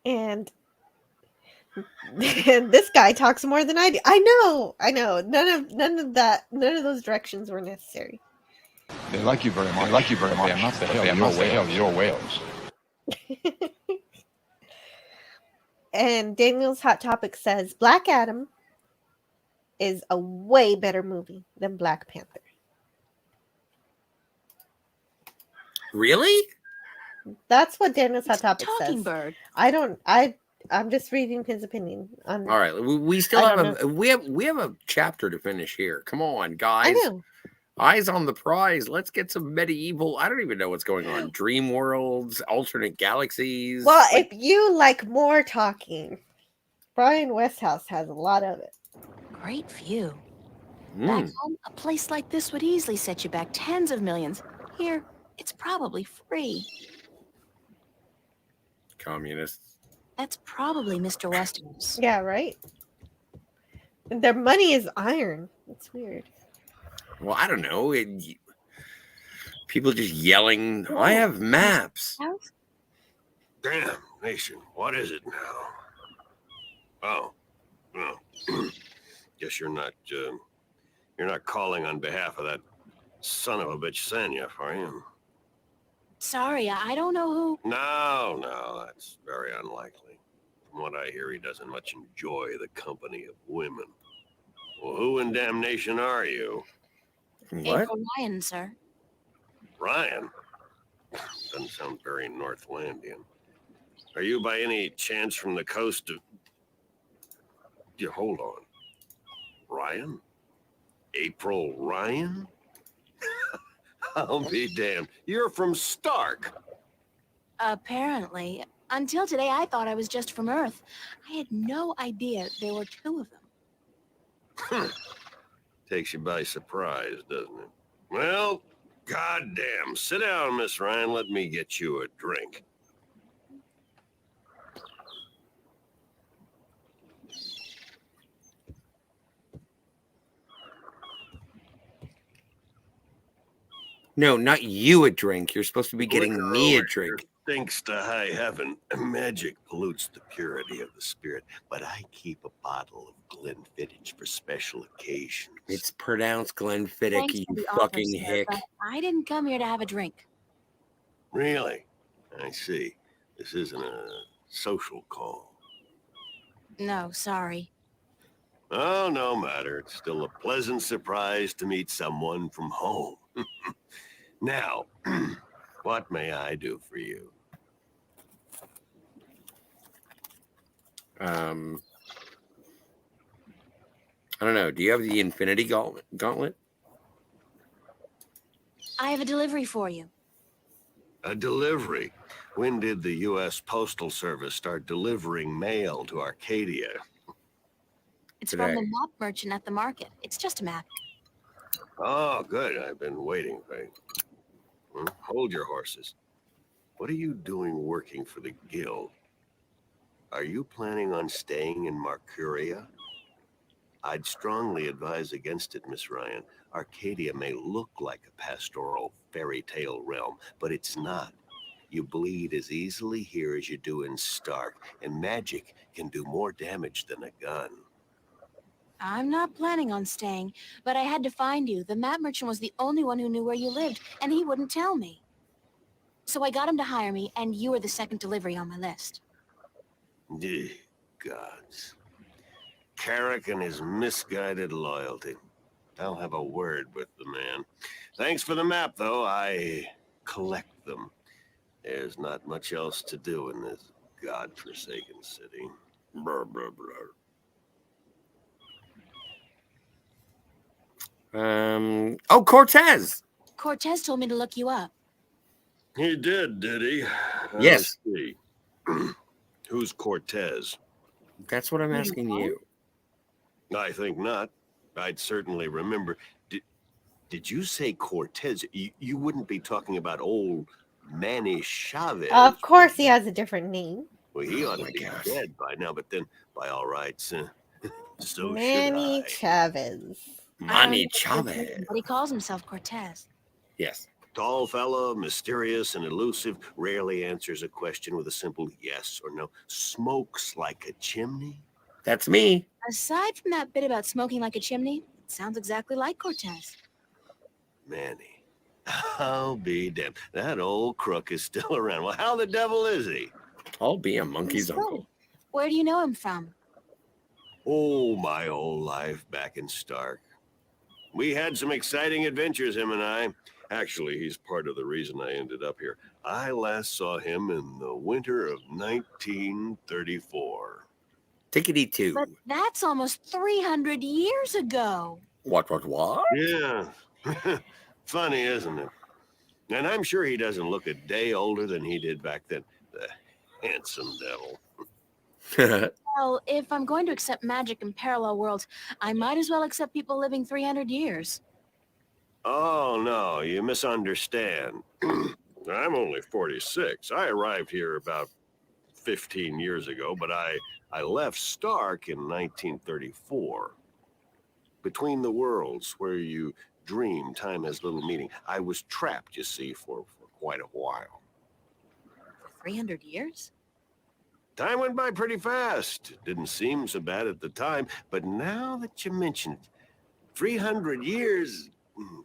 A: And this guy talks more than I do. I know. None of those directions were necessary.
K: They like you very much. They like you very much. They're not the hell you're whales.
A: And Daniel's Hot Topic says Black Adam is a way better movie than Black Panther.
B: Really?
A: That's what Daniel's Hot Topic
C: Talking
A: says.
C: bird.
A: I'm just reading his opinion on.
B: All right, we still have we have a chapter to finish here. Come on, guys.
A: I know.
B: Eyes on the prize. Let's get some medieval. I don't even know what's going on. Dream worlds, alternate galaxies.
A: Well, if you like more talking, Brian Westhouse has a lot of it.
C: Great view. Back home, a place like this would easily set you back tens of millions. Here, it's probably free.
B: Communists.
C: That's probably Mr. Weston's.
A: Yeah, right? Their money is iron. It's weird.
B: Well, I don't know. People just yelling. I have maps.
F: Damn, nation, what is it now? Oh,
L: Guess you're not calling on behalf of that son of a bitch Sanya, are you?
C: Sorry, I don't know who...
L: No, that's very unlikely. From what I hear, he doesn't much enjoy the company of women. Well, who in damnation are you?
B: What?
C: April Ryan, sir.
L: Ryan? Doesn't sound very Northlandian. Are you by any chance from the coast of... Yeah, hold on. Ryan? April Ryan? I'll be damned. You're from Stark.
C: Apparently. Until today, I thought I was just from Earth. I had no idea there were two of them.
L: Takes you by surprise, doesn't it? Well, goddamn. Sit down, Miss Ryan. Let me get you a drink.
B: No, not you a drink. You're supposed to be getting
L: Liquor
B: me a
L: over
B: drink.
L: here stinks to high heaven. Magic pollutes the purity of the spirit, but I keep a bottle of Glenfiddich for special occasions.
B: It's pronounced Glenfiddich,
C: Thanks
B: you
C: for the offer,
B: fucking
C: sir,
B: hick.
C: but I didn't come here to have a drink.
L: Really? I see. This isn't a social call.
C: No, sorry.
L: Oh, no matter. It's still a pleasant surprise to meet someone from home. Now, what may I do for you?
B: I don't know. Do you have the Infinity Gauntlet?
C: I have a delivery for you.
L: A delivery? When did the U.S. Postal Service start delivering mail to Arcadia?
C: It's
B: Today.
C: from the map merchant at the market. It's just a map.
L: Oh, good. I've been waiting, Faye. Hold your horses. What are you doing working for the Guild? Are you planning on staying in Marcuria? I'd strongly advise against it, Miss Ryan. Arcadia may look like a pastoral fairy tale realm, but it's not. You bleed as easily here as you do in Stark, and magic can do more damage than a gun.
C: I'm not planning on staying, but I had to find you. The map merchant was the only one who knew where you lived, and he wouldn't tell me. So I got him to hire me, and you were the second delivery on my list.
L: Gods. Carrick and his misguided loyalty. I'll have a word with the man. Thanks for the map, though. I collect them. There's not much else to do in this godforsaken city. Brr, brr, brr.
B: Oh, Cortez.
C: Cortez told me to look you up.
L: He did he?
B: Yes.
L: I see. Who's Cortez?
B: That's what I'm asking you.
L: I think not. I'd certainly remember. Did you say Cortez? You wouldn't be talking about old Manny Chavez.
A: Of course, he has a different name.
L: Well, he ought to
B: my
L: be
B: God.
L: dead by now, but then, by all rights, so
A: Manny
L: should I.
A: Chavez.
B: Manny
C: But
B: Chavez.
C: he calls himself Cortez.
B: Yes.
L: Tall fella, mysterious and elusive, rarely answers a question with a simple yes or no. Smokes like a chimney.
B: That's me.
C: Aside from that bit about smoking like a chimney, it sounds exactly like Cortez.
L: Manny. I'll be damned. That old crook is still around. Well, how the devil is he?
B: I'll be a monkey's
C: He's
B: uncle.
C: good. Where do you know him from?
L: Oh, my old life back in Stark. We had some exciting adventures, him and I. Actually, he's part of the reason I ended up here. I last saw him in the winter of 1934.
B: Tickety two.
C: But that's almost 300 years ago.
B: What?
L: Yeah. Funny, isn't it? And I'm sure he doesn't look a day older than he did back then. The handsome devil.
C: Well, if I'm going to accept magic in parallel worlds, I might as well accept people living 300 years.
L: Oh, no, you misunderstand. I'm only 46. I arrived here about 15 years ago, but I left Stark in 1934. Between the worlds, where you dream time has little meaning, I was trapped, you see, for quite a while.
C: 300 years?
L: Time went by pretty fast. It didn't seem so bad at the time, but now that you mention it, 300 years,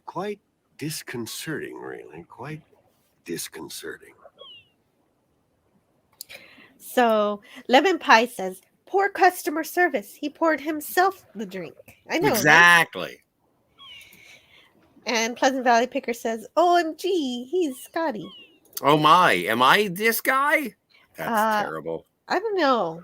L: quite disconcerting, really. Quite disconcerting.
A: So Lemon Pie says, poor customer service. He poured himself the drink. I know, right?
B: Exactly.
A: And Pleasant Valley Picker says, OMG, he's Scotty.
B: Oh my, am I this guy? That's terrible.
A: I don't know.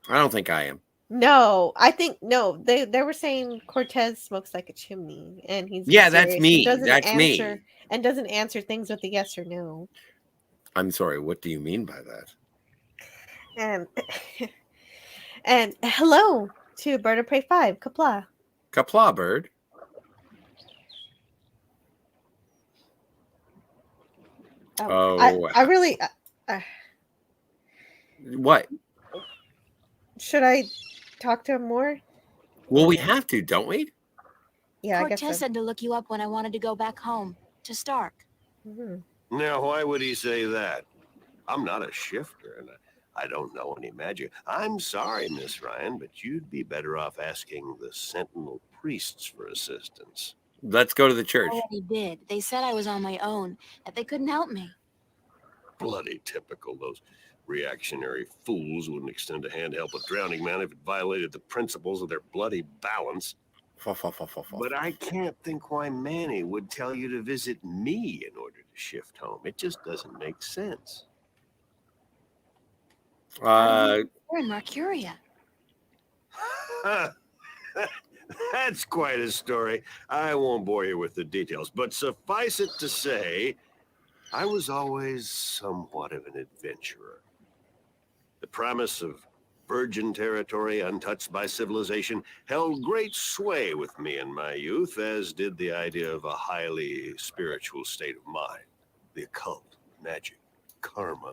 B: I don't think I am.
A: No, I think no. They were saying Cortez smokes like a chimney, and he's
B: Yeah, that's
A: mysterious
B: me.
A: and doesn't
B: That's
A: answer
B: me.
A: and doesn't answer things with a yes or no.
B: I'm sorry, what do you mean by that?
A: And and hello to Bird of Prey 5, Kapla.
B: Kapla, bird.
A: I really
B: what?
A: Should I talk to him more?
B: Well, we have to, don't we?
A: Yeah, I guess
C: Cortez
A: so.
C: said to look you up when I wanted to go back home to Stark.
A: Mm-hmm.
L: Now, why would he say that? I'm not a shifter, and I don't know any magic. I'm sorry, Miss Ryan, but you'd be better off asking the Sentinel priests for assistance.
B: Let's go to the church.
C: I already did. They said I was on my own, that they couldn't help me.
L: Bloody typical. Those reactionary fools wouldn't extend a hand to help a drowning man if it violated the principles of their bloody balance. But I can't think why Manny would tell you to visit me in order to shift home. It just doesn't make sense.
C: We're in Mercuria.
L: That's quite a story. I won't bore you with the details, but suffice it to say, I was always somewhat of an adventurer. The promise of virgin territory untouched by civilization held great sway with me in my youth, as did the idea of a highly spiritual state of mind, the occult, magic, karma.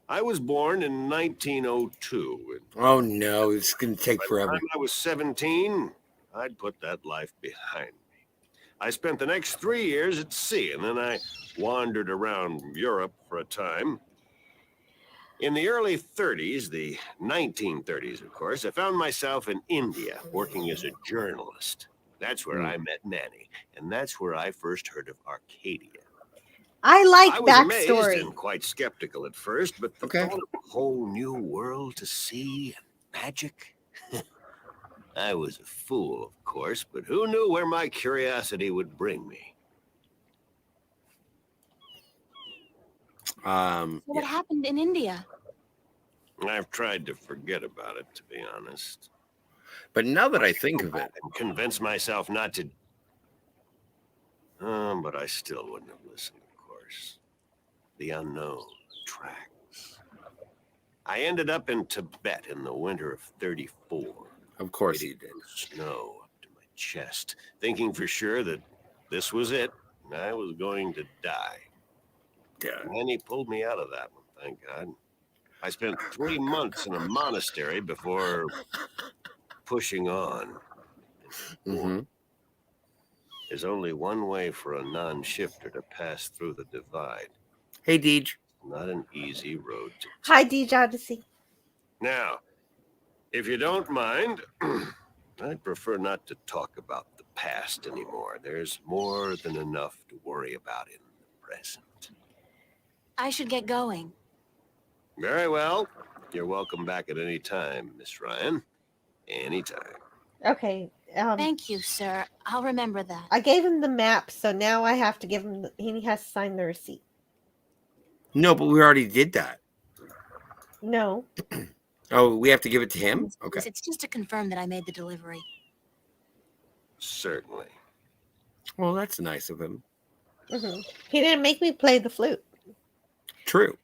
L: I was born in 1902.
B: Oh no, it's going to take
L: By the
B: forever.
L: time I was 17, I'd put that life behind me. I spent the next 3 years at sea, and then I wandered around Europe for a time. In the early 30s, the 1930s, of course, I found myself in India working as a journalist. That's where I met Manny, and that's where I first heard of Arcadia.
A: I like
L: I was amazed
A: backstory.
L: and quite skeptical at first, but the thought of a whole new world to see and magic. I was a fool, of course, but who knew where my curiosity would bring me?
C: So what happened in India?
L: I've tried to forget about it, to be honest.
B: But now that I think of it,
L: and convince myself not to. But I still wouldn't have listened, of course. The unknown attracts. I ended up in Tibet in the winter of 34.
B: Of course you did.
L: Snow up to my chest, thinking for sure that this was it, and I was going to die. And then he pulled me out of that one, thank God. I spent 3 months in a monastery before pushing on.
B: Mm-hmm.
L: There's only one way for a non-shifter to pass through the divide.
B: Hey, Deej.
L: Not an easy road to.
A: Hi, Deej Odyssey.
L: Now, if you don't mind, I'd prefer not to talk about the past anymore. There's more than enough to worry about in the present.
C: I should get going.
L: Very well. You're welcome back at any time, Miss Ryan. Anytime.
A: Okay.
C: Thank you, sir. I'll remember that.
A: I gave him the map, so now I have to give him. He has to sign the receipt.
B: No, but we already did that.
A: No.
B: Oh, we have to give it to him? Okay.
C: It's just to confirm that I made the delivery.
L: Certainly.
B: Well, that's nice of him.
A: Mm-hmm. He didn't make me play the flute.
B: True.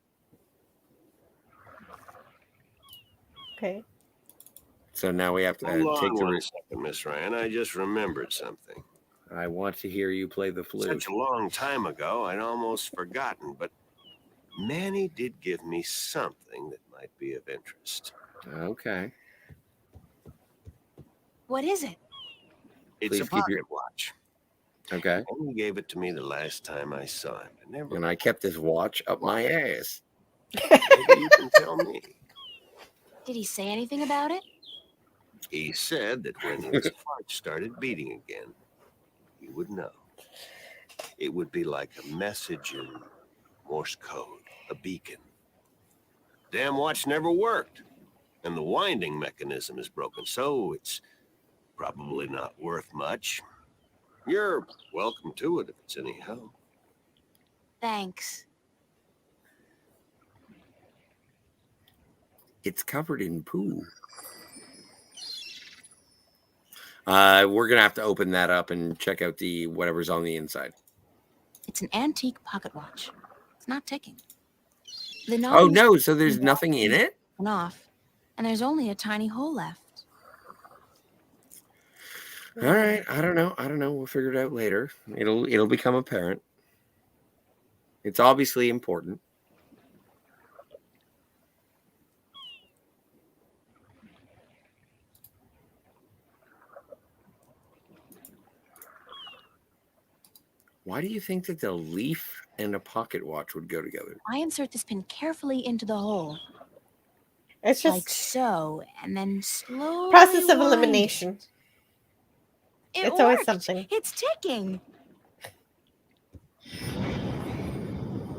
A: Okay.
B: So now we have to
L: Hold
B: take
L: on
B: the.
L: one second, Miss Ryan. I just remembered something.
B: I want to hear you play the flute.
L: Such a long time ago, I'd almost forgotten, but Manny did give me something that might be of interest.
B: Okay.
C: What is it?
L: It's
B: Please
L: a
B: keep
L: pocket
B: your-
L: watch.
B: Okay.
L: And he gave it to me the last time I saw him.
B: And I kept this watch up my ass.
L: Maybe you can tell me.
C: Did he say anything about it?
L: He said that when his heart started beating again, he would know. It would be like a message in Morse code, a beacon. Damn watch never worked, and the winding mechanism is broken, so it's probably not worth much. You're welcome to it if it's any help.
C: Thanks.
B: It's covered in poo. We're gonna have to open that up and check out the whatever's on the inside.
C: It's an antique pocket watch. It's not ticking. The
B: Oh
C: knob
B: no, so there's nothing in it?
C: went off, and there's only a tiny hole left.
B: All right, I don't know. We'll figure it out later. It'll become apparent. It's obviously important. Why do you think that the leaf and a pocket watch would go together?
C: I insert this pin carefully into the hole.
A: It's just
C: like so, and then slowly
A: process of
C: wind
A: elimination.
C: it.
A: It's always
C: Worked.
A: something.
C: It's ticking.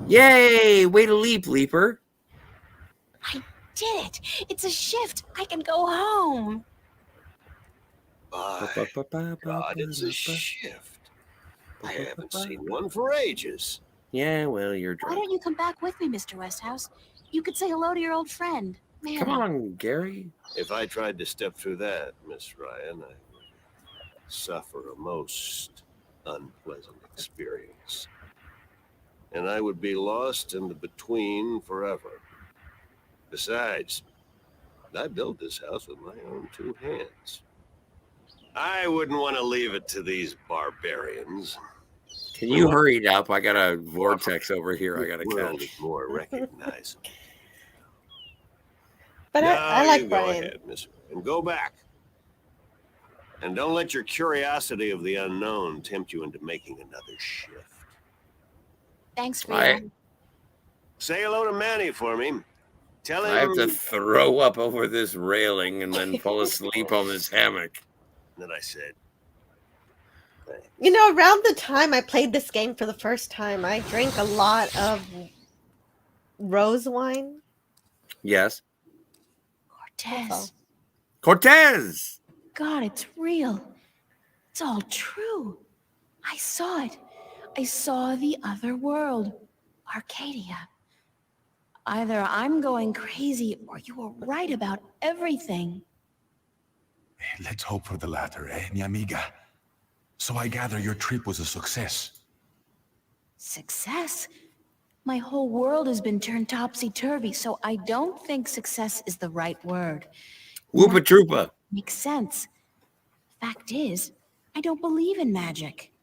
B: Yay! Way to leap, Leaper.
C: I did it. It's a shift. I can go home.
L: My God, it's a shift. I haven't seen one for ages.
B: Yeah, well, you're
C: Why
B: drunk.
C: don't you come back with me, Mr. Westhouse? You could say hello to your old friend, Manny.
B: Come on, Gary.
L: If I tried to step through that, Miss Ryan, I would suffer a most unpleasant experience. And I would be lost in the between forever. Besides, I built this house with my own two hands. I wouldn't want to leave it to these barbarians.
B: Can you hurry it up? I got a vortex over here I got to
L: World
B: catch.
L: is more recognizable.
A: But
L: No,
A: I like
L: you
A: Brian.
L: go ahead, Miss, and go back. And don't let your curiosity of the unknown tempt you into making another shift.
C: Thanks for your...
L: Say hello to Manny for me. Tell him
B: I have to throw up over this railing and then fall asleep on this hammock.
L: that I said. Thanks.
A: You know, around the time I played this game for the first time, I drank a lot of rose wine.
B: Yes.
C: Cortez.
B: Cortez!
C: God, it's real. It's all true. I saw it. I saw the other world. Arcadia. Either I'm going crazy or you were right about everything.
K: Let's hope for the latter, mi amiga? So I gather your trip was a success.
C: Success? My whole world has been turned topsy-turvy, so I don't think success is the right word.
B: Whoopa troopa.
C: Makes sense. Fact is, I don't believe in magic.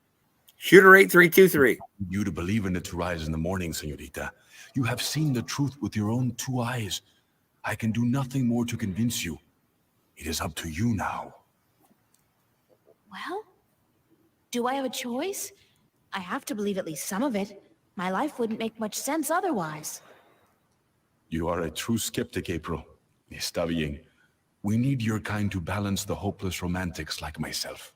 B: Shooter 8323.
K: You to believe in it to rise in the morning, señorita. You have seen the truth with your own two eyes. I can do nothing more to convince you. It is up to you now.
C: Well, do I have a choice? I have to believe at least some of it. My life wouldn't make much sense otherwise.
K: You are a true skeptic, April. Está bien. We need your kind to balance the hopeless romantics like myself.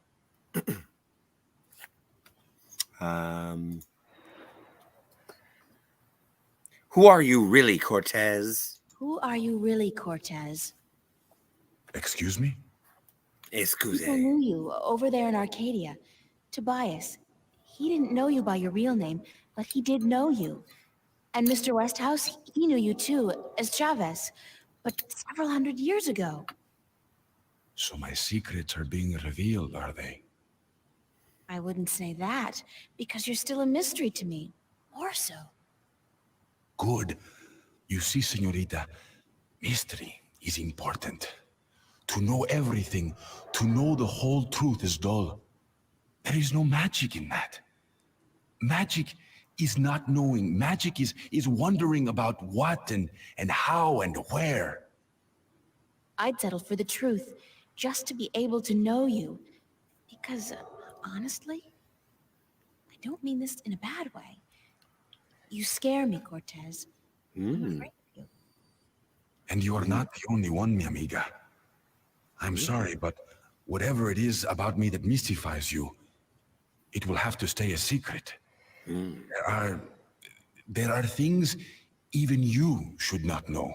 B: Who are you really, Cortez?
C: Who are you really, Cortez?
K: Excuse me?
B: Excuse.
C: People knew you over there in Arcadia. Tobias. He didn't know you by your real name, but he did know you. And Mr. Westhouse, he knew you too, as Chavez, but several hundred years ago.
K: So my secrets are being revealed, are they?
C: I wouldn't say that, because you're still a mystery to me. More so.
K: Good. You see, señorita, mystery is important. To know everything, to know the whole truth is dull. There is no magic in that. Magic is not knowing. Magic is wondering about what and how and where.
C: I'd settle for the truth, just to be able to know you. Because, honestly, I don't mean this in a bad way. You scare me, Cortez. I'm afraid
K: And you are not the only one, mi amiga. I'm sorry, but whatever it is about me that mystifies you, it will have to stay a secret. There are things even you should not know.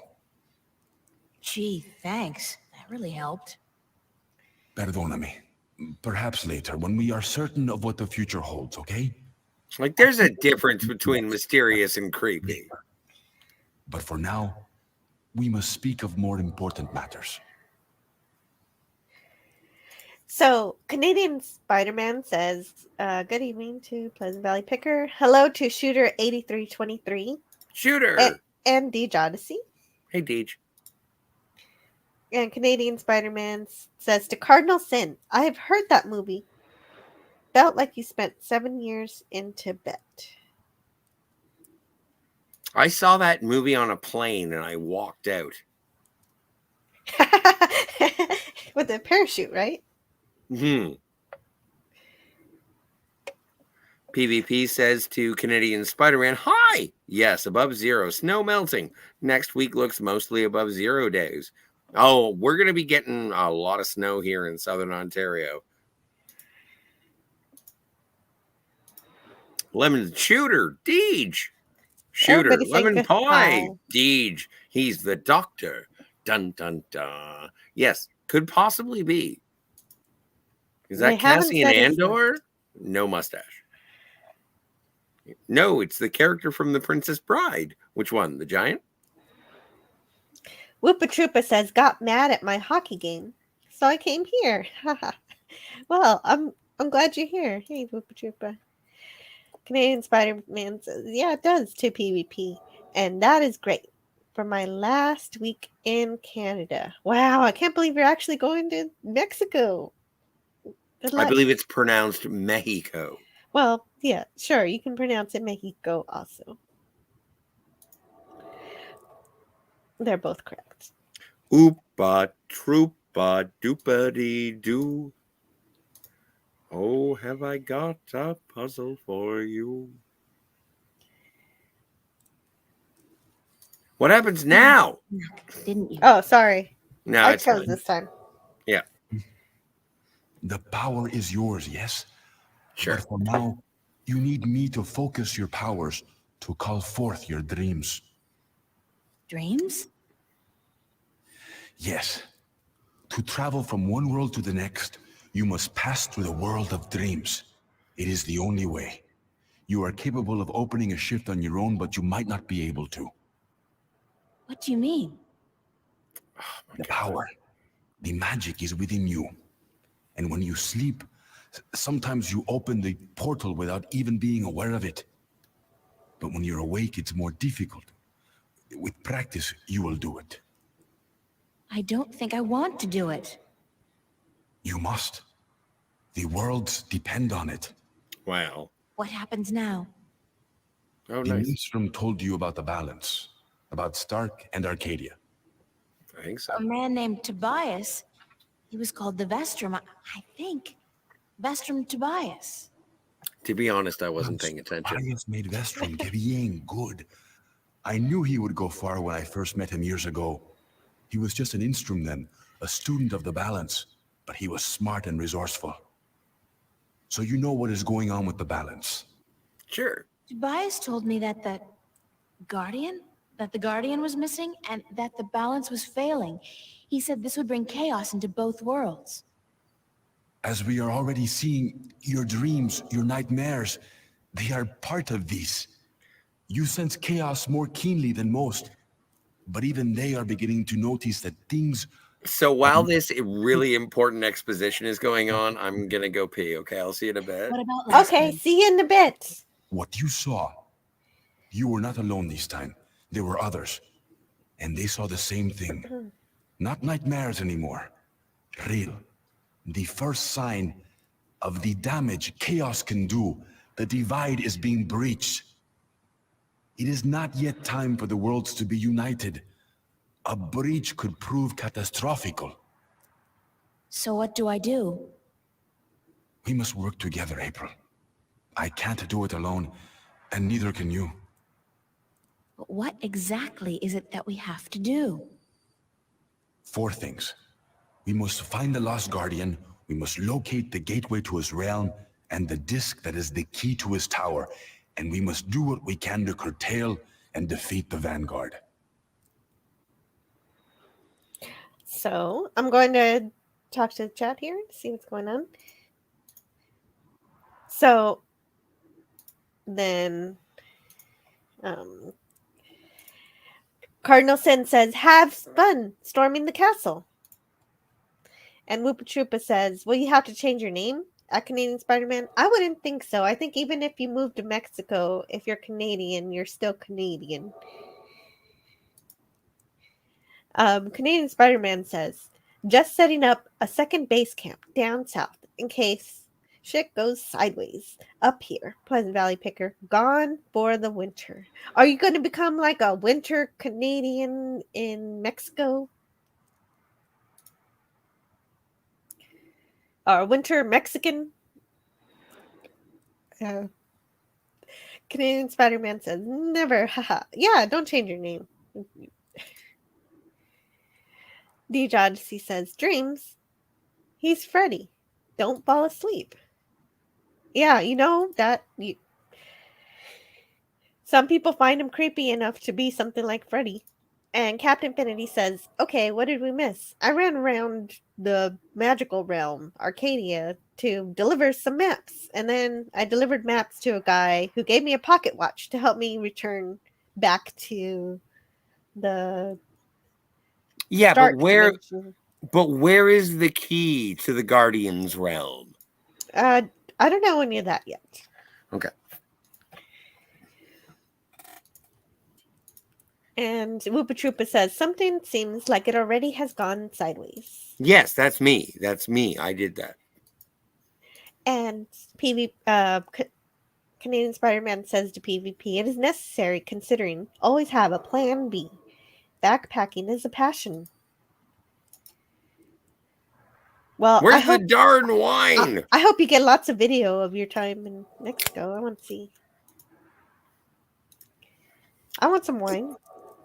C: Gee, thanks. That really helped.
K: Perdóname. Perhaps later, when we are certain of what the future holds, okay?
B: Like, there's a difference between mysterious and creepy.
K: But for now, we must speak of more important matters.
A: So, Canadian Spider-Man says, good evening to Pleasant Valley Picker. Hello to Shooter8323.
B: Shooter!
A: And Deej Odyssey.
B: Hey, Deej.
A: And Canadian Spider-Man says to Cardinal Sin, I have heard that movie. Felt like you spent 7 years in Tibet.
B: I saw that movie on a plane and I walked out.
A: With a parachute, right?
B: PvP says to Canadian Spider-Man, hi! Yes, above zero. Snow melting. Next week looks mostly above 0 days. Oh, we're going to be getting a lot of snow here in southern Ontario. Lemon Shooter, Deej. Shooter,
A: Everybody
B: Lemon Pie,
A: hi.
B: Deej. He's the doctor. Dun, dun, dun. Yes, could possibly be. Is that Cassian Andor? No mustache. No, it's the character from The Princess Bride. Which one? The giant?
A: Whoopa Troopa says, got mad at my hockey game, so I came here. Well, I'm glad you're here. Hey, Whoopa Troopa. Canadian Spider-Man says, yeah, it does to PvP, and that is great for my last week in Canada. Wow, I can't believe you're actually going to Mexico. Good luck.
B: I believe it's pronounced Mexico.
A: Well, yeah, sure, you can pronounce it Mexico also. They're both correct.
B: Oopa troopa doopity doo. Oh, have I got a puzzle for you? What happens now?
C: Didn't you?
A: Oh, sorry.
B: No,
A: I
B: it's
A: chose
B: fine.
A: this time.
B: Yeah.
K: The power is yours, yes?
B: Sure.
K: But for now, you need me to focus your powers to call forth your dreams.
C: Dreams?
K: Yes. To travel from one world to the next, you must pass through the world of dreams. It is the only way. You are capable of opening a shift on your own, but you might not be able to.
C: What do you mean?
K: The power, the magic is within you. And when you sleep, sometimes you open the portal without even being aware of it. But when you're awake, it's more difficult. With practice, you will do it.
C: I don't think I want to do it.
K: You must. The worlds depend on it.
B: Wow.
C: What happens now?
B: Oh,
K: the
B: nice.
K: Newsroom told you about the balance, about Stark and Arcadia.
B: I think so.
C: A man named Tobias. He was called the Vestrum, I think. Vestrum Tobias.
B: To be honest, I wasn't paying attention.
K: Tobias made Vestrum bien good. I knew he would go far when I first met him years ago. He was just an instrument then, a student of the balance, but he was smart and resourceful. So you know what is going on with the balance.
B: Sure.
C: Tobias told me that the Guardian was missing and that the balance was failing. He said this would bring chaos into both worlds.
K: As we are already seeing, your dreams, your nightmares, they are part of these. You sense chaos more keenly than most, but even they are beginning to notice that things...
B: So while this really important exposition is going on, I'm going to go pee, okay? I'll see you in a bit.
C: What about last
A: Okay,
C: time?
A: see you in a bit.
K: What you saw, you were not alone this time. There were others, and they saw the same thing. Not nightmares anymore. Real. The first sign of the damage chaos can do. The divide is being breached. It is not yet time for the worlds to be united. A breach could prove catastrophical.
C: So what do I do?
K: We must work together, April. I can't do it alone, and neither can you.
C: But what exactly is it that we have to do?
K: 4 things. We must find the lost guardian, we must locate the gateway to his realm, and the disc that is the key to his tower, and we must do what we can to curtail and defeat the Vanguard.
A: So I'm going to talk to the chat here, see what's going on. So then Cardinal Sin says, have fun storming the castle. And Woopa Troopa says, will you have to change your name at Canadian Spider-Man? I wouldn't think so. I think even if you move to Mexico, if you're Canadian, you're still Canadian. Canadian Spider-Man says, just setting up a second base camp down south in case shit goes sideways. Up here, Pleasant Valley Picker, gone for the winter. Are you going to become like a winter Canadian in Mexico? Or winter Mexican? Canadian Spider-Man says, never, haha. Yeah, don't change your name. DJ Odyssey says, dreams. He's Freddy. Don't fall asleep. Yeah, you know that some people find him creepy enough to be something like Freddy. And Captain Infinity says, okay, what did we miss? I ran around the magical realm, Arcadia, to deliver some maps. And then I delivered maps to a guy who gave me a pocket watch to help me return back to the
B: But
A: dimension.
B: where is the key to the Guardian's realm?
A: I don't know any of that yet.
B: Okay.
A: And Woopa Troopa says, something seems like it already has gone sideways.
B: Yes, that's me. That's me. I did that.
A: And Canadian Spider-Man says to PvP, it is necessary considering always have a plan B. Backpacking is a passion. Well,
B: where's the darn wine?
A: I hope you get lots of video of your time in Mexico. I want to see. I want some wine.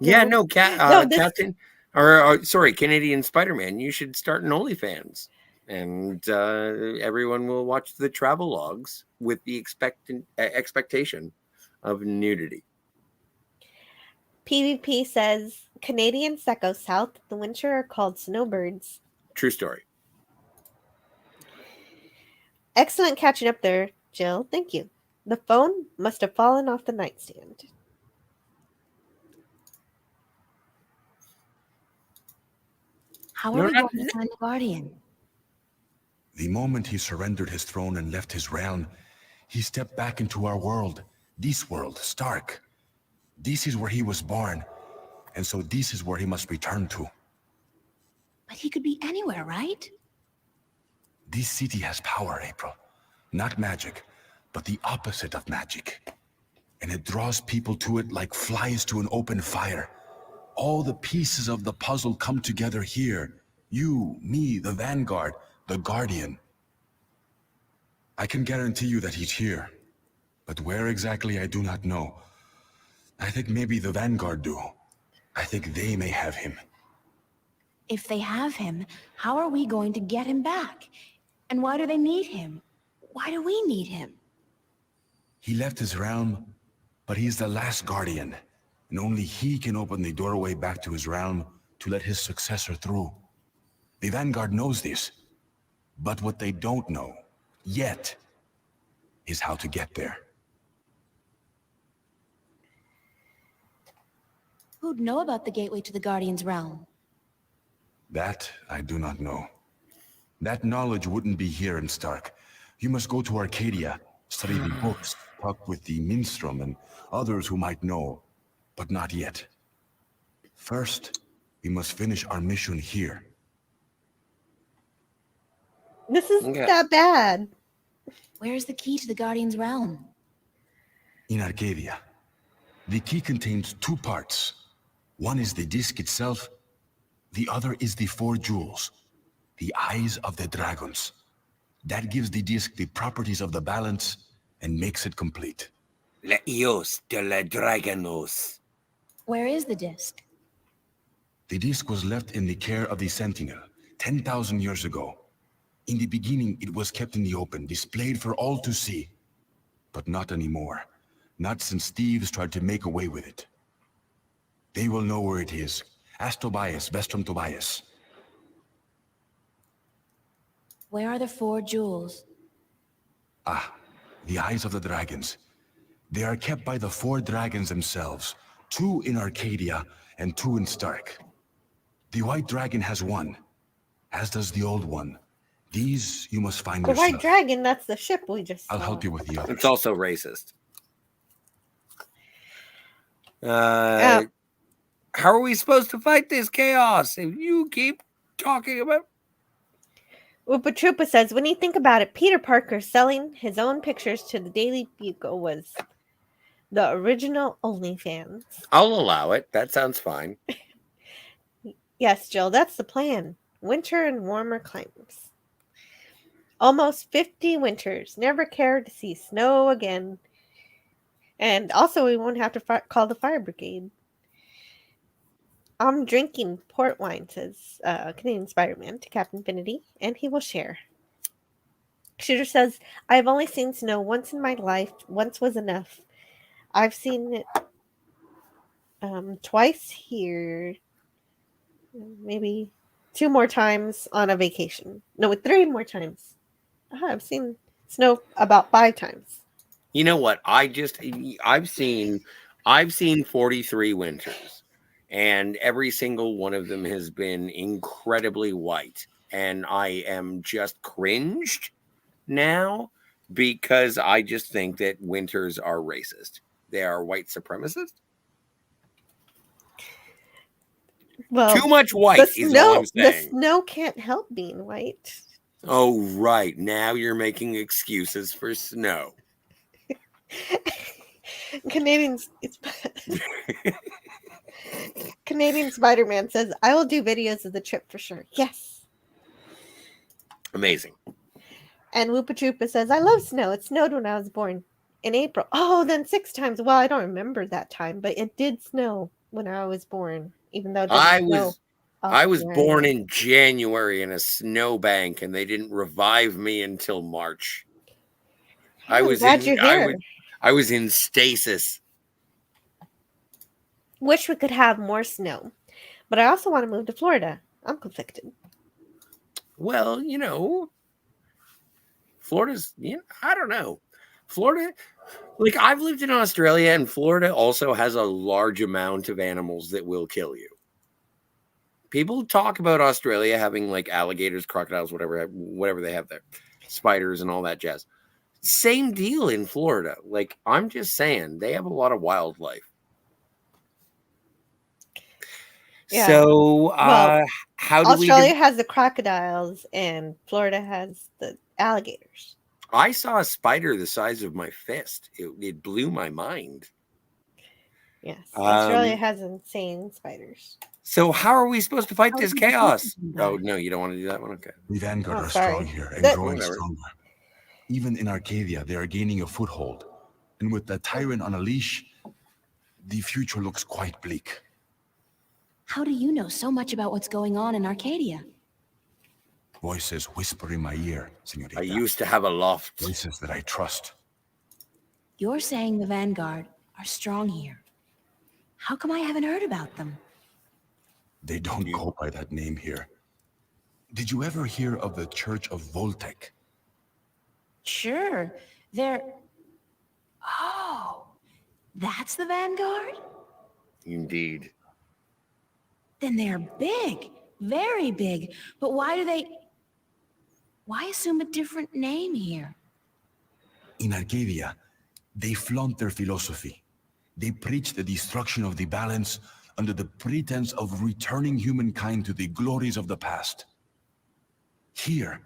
B: Yeah, no, Captain, or sorry, Canadian Spider-Man. You should start an OnlyFans, and everyone will watch the travel logs with the expectation of nudity.
A: PvP says Canadians that go south in the winter are called snowbirds.
B: True story.
A: Excellent catching up there, Jill. Thank you. The phone must have fallen off the nightstand.
C: How are we going to find the Guardian?
K: The moment he surrendered his throne and left his realm, he stepped back into our world. This world, Stark. This is where he was born, and so this is where he must return to.
C: But he could be anywhere, right?
K: This city has power, April. Not magic, but the opposite of magic. And it draws people to it like flies to an open fire. All the pieces of the puzzle come together here. You, me, the Vanguard, the Guardian. I can guarantee you that he's here. But where exactly, I do not know. I think maybe the Vanguard do. I think they may have him.
C: If they have him, how are we going to get him back? And why do they need him? Why do we need him?
K: He left his realm, but he's the last Guardian. And only he can open the doorway back to his realm to let his successor through. The Vanguard knows this. But what they don't know, yet, is how to get there.
C: Who'd know about the gateway to the Guardian's realm?
K: That I do not know. That knowledge wouldn't be here in Stark. You must go to Arcadia, study the books, talk with the minstrel and others who might know, but not yet. First, we must finish our mission here.
A: This isn't that bad.
C: Where's the key to the Guardian's realm?
K: In Arcadia. The key contains 2 parts. One is the disc itself. The other is the 4 jewels. The eyes of the dragons. That gives the disc the properties of the balance and makes it complete.
B: Leos de la Draganos.
C: Where is the disc?
K: The disc was left in the care of the Sentinel 10,000 years ago. In the beginning, it was kept in the open, displayed for all to see. But not anymore. Not since thieves tried to make away with it. They will know where it is. Ask Tobias, Vestrum Tobias.
C: Where are the 4 jewels?
K: Ah, the eyes of the dragons. They are kept by the 4 dragons themselves. 2 in Arcadia and 2 in Stark. The white dragon has 1, as does the old one. These you must find
A: The
K: yourself.
A: White Dragon, that's the ship we just saw.
K: I'll help you with the others.
B: It's also racist. How are we supposed to fight this chaos if you keep talking about...
A: Oopa Troopa says, when you think about it, Peter Parker selling his own pictures to the Daily Bugle was the original OnlyFans.
B: I'll allow it. That sounds fine.
A: Yes, Jill, that's the plan. Winter and warmer climates. Almost 50 winters. Never care to see snow again. And also, we won't have to call the fire brigade. I'm drinking port wine, says Canadian Spider-Man to Captain Infinity, and he will share. Shooter says, I've only seen snow once in my life. Once was enough. I've seen it twice here. Maybe 2 more times on a vacation. No, 3 more times. I've seen snow about 5 times.
B: You know what? I've seen 43 winters, and every single one of them has been incredibly white. And I am just cringed now because I just think that winters are racist. They are white supremacist.
A: Well,
B: too much white is all I'm
A: The
B: saying.
A: snow can't help being white.
B: Oh, right. Now you're making excuses for snow.
A: Canadian Spider-Man says, I will do videos of the trip for sure. Yes.
B: Amazing.
A: And Woopa Troopa says, I love snow. It snowed when I was born in April. Oh, then 6 times. Well, I don't remember that time, but it did snow when I was born, even though it didn't snow.
B: I was born in January in a snowbank, and they didn't revive me until March. I was in stasis.
A: Wish we could have more snow, but I also want to move to Florida. I'm conflicted.
B: Well, Florida's, I don't know. Florida, like I've lived in Australia, and Florida also has a large amount of animals that will kill you. People talk about Australia having like alligators, crocodiles, whatever they have there, spiders and all that jazz. Same deal in Florida. Like, I'm just saying, they have a lot of wildlife.
A: Yeah.
B: So, how do
A: Australia has the crocodiles and Florida has the alligators.
B: I saw a spider the size of my fist. It blew my mind.
A: Yes. Australia has insane spiders.
B: So how are we supposed to fight this chaos? Oh, no, you don't want to do that one? Okay.
K: The Vanguard are strong here and growing stronger. Even in Arcadia, they are gaining a foothold. And with the tyrant on a leash, the future looks quite bleak.
C: How do you know so much about what's going on in Arcadia?
K: Voices whisper in my ear, señorita.
B: I used to have a loft.
K: Voices that I trust.
C: You're saying the Vanguard are strong here. How come I haven't heard about them?
K: They don't go by that name here. Did you ever hear of the Church of Voltec?
C: Sure. They're... Oh, that's the Vanguard?
B: Indeed.
C: Then they're big. Very big. But why assume a different name here?
K: In Arcadia, they flaunt their philosophy. They preach the destruction of the balance under the pretense of returning humankind to the glories of the past. Here,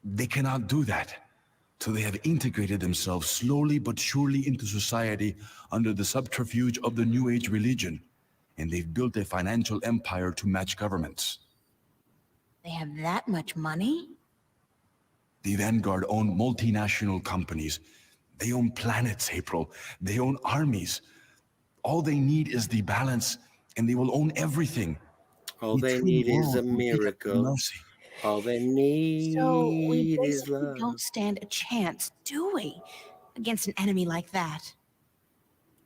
K: they cannot do that, so they have integrated themselves slowly but surely into society under the subterfuge of the New Age religion, and they've built a financial empire to match governments.
C: They have that much money?
K: The Vanguard own multinational companies. They own planets, April. They own armies. All they need is the balance, and they will own everything.
B: All
K: The
B: they
K: true
B: need is a
K: world will be at their
B: miracle.
K: mercy.
B: All they
C: So we
B: need is
C: basically
B: love.
C: don't stand a chance, do we? Against an enemy like that.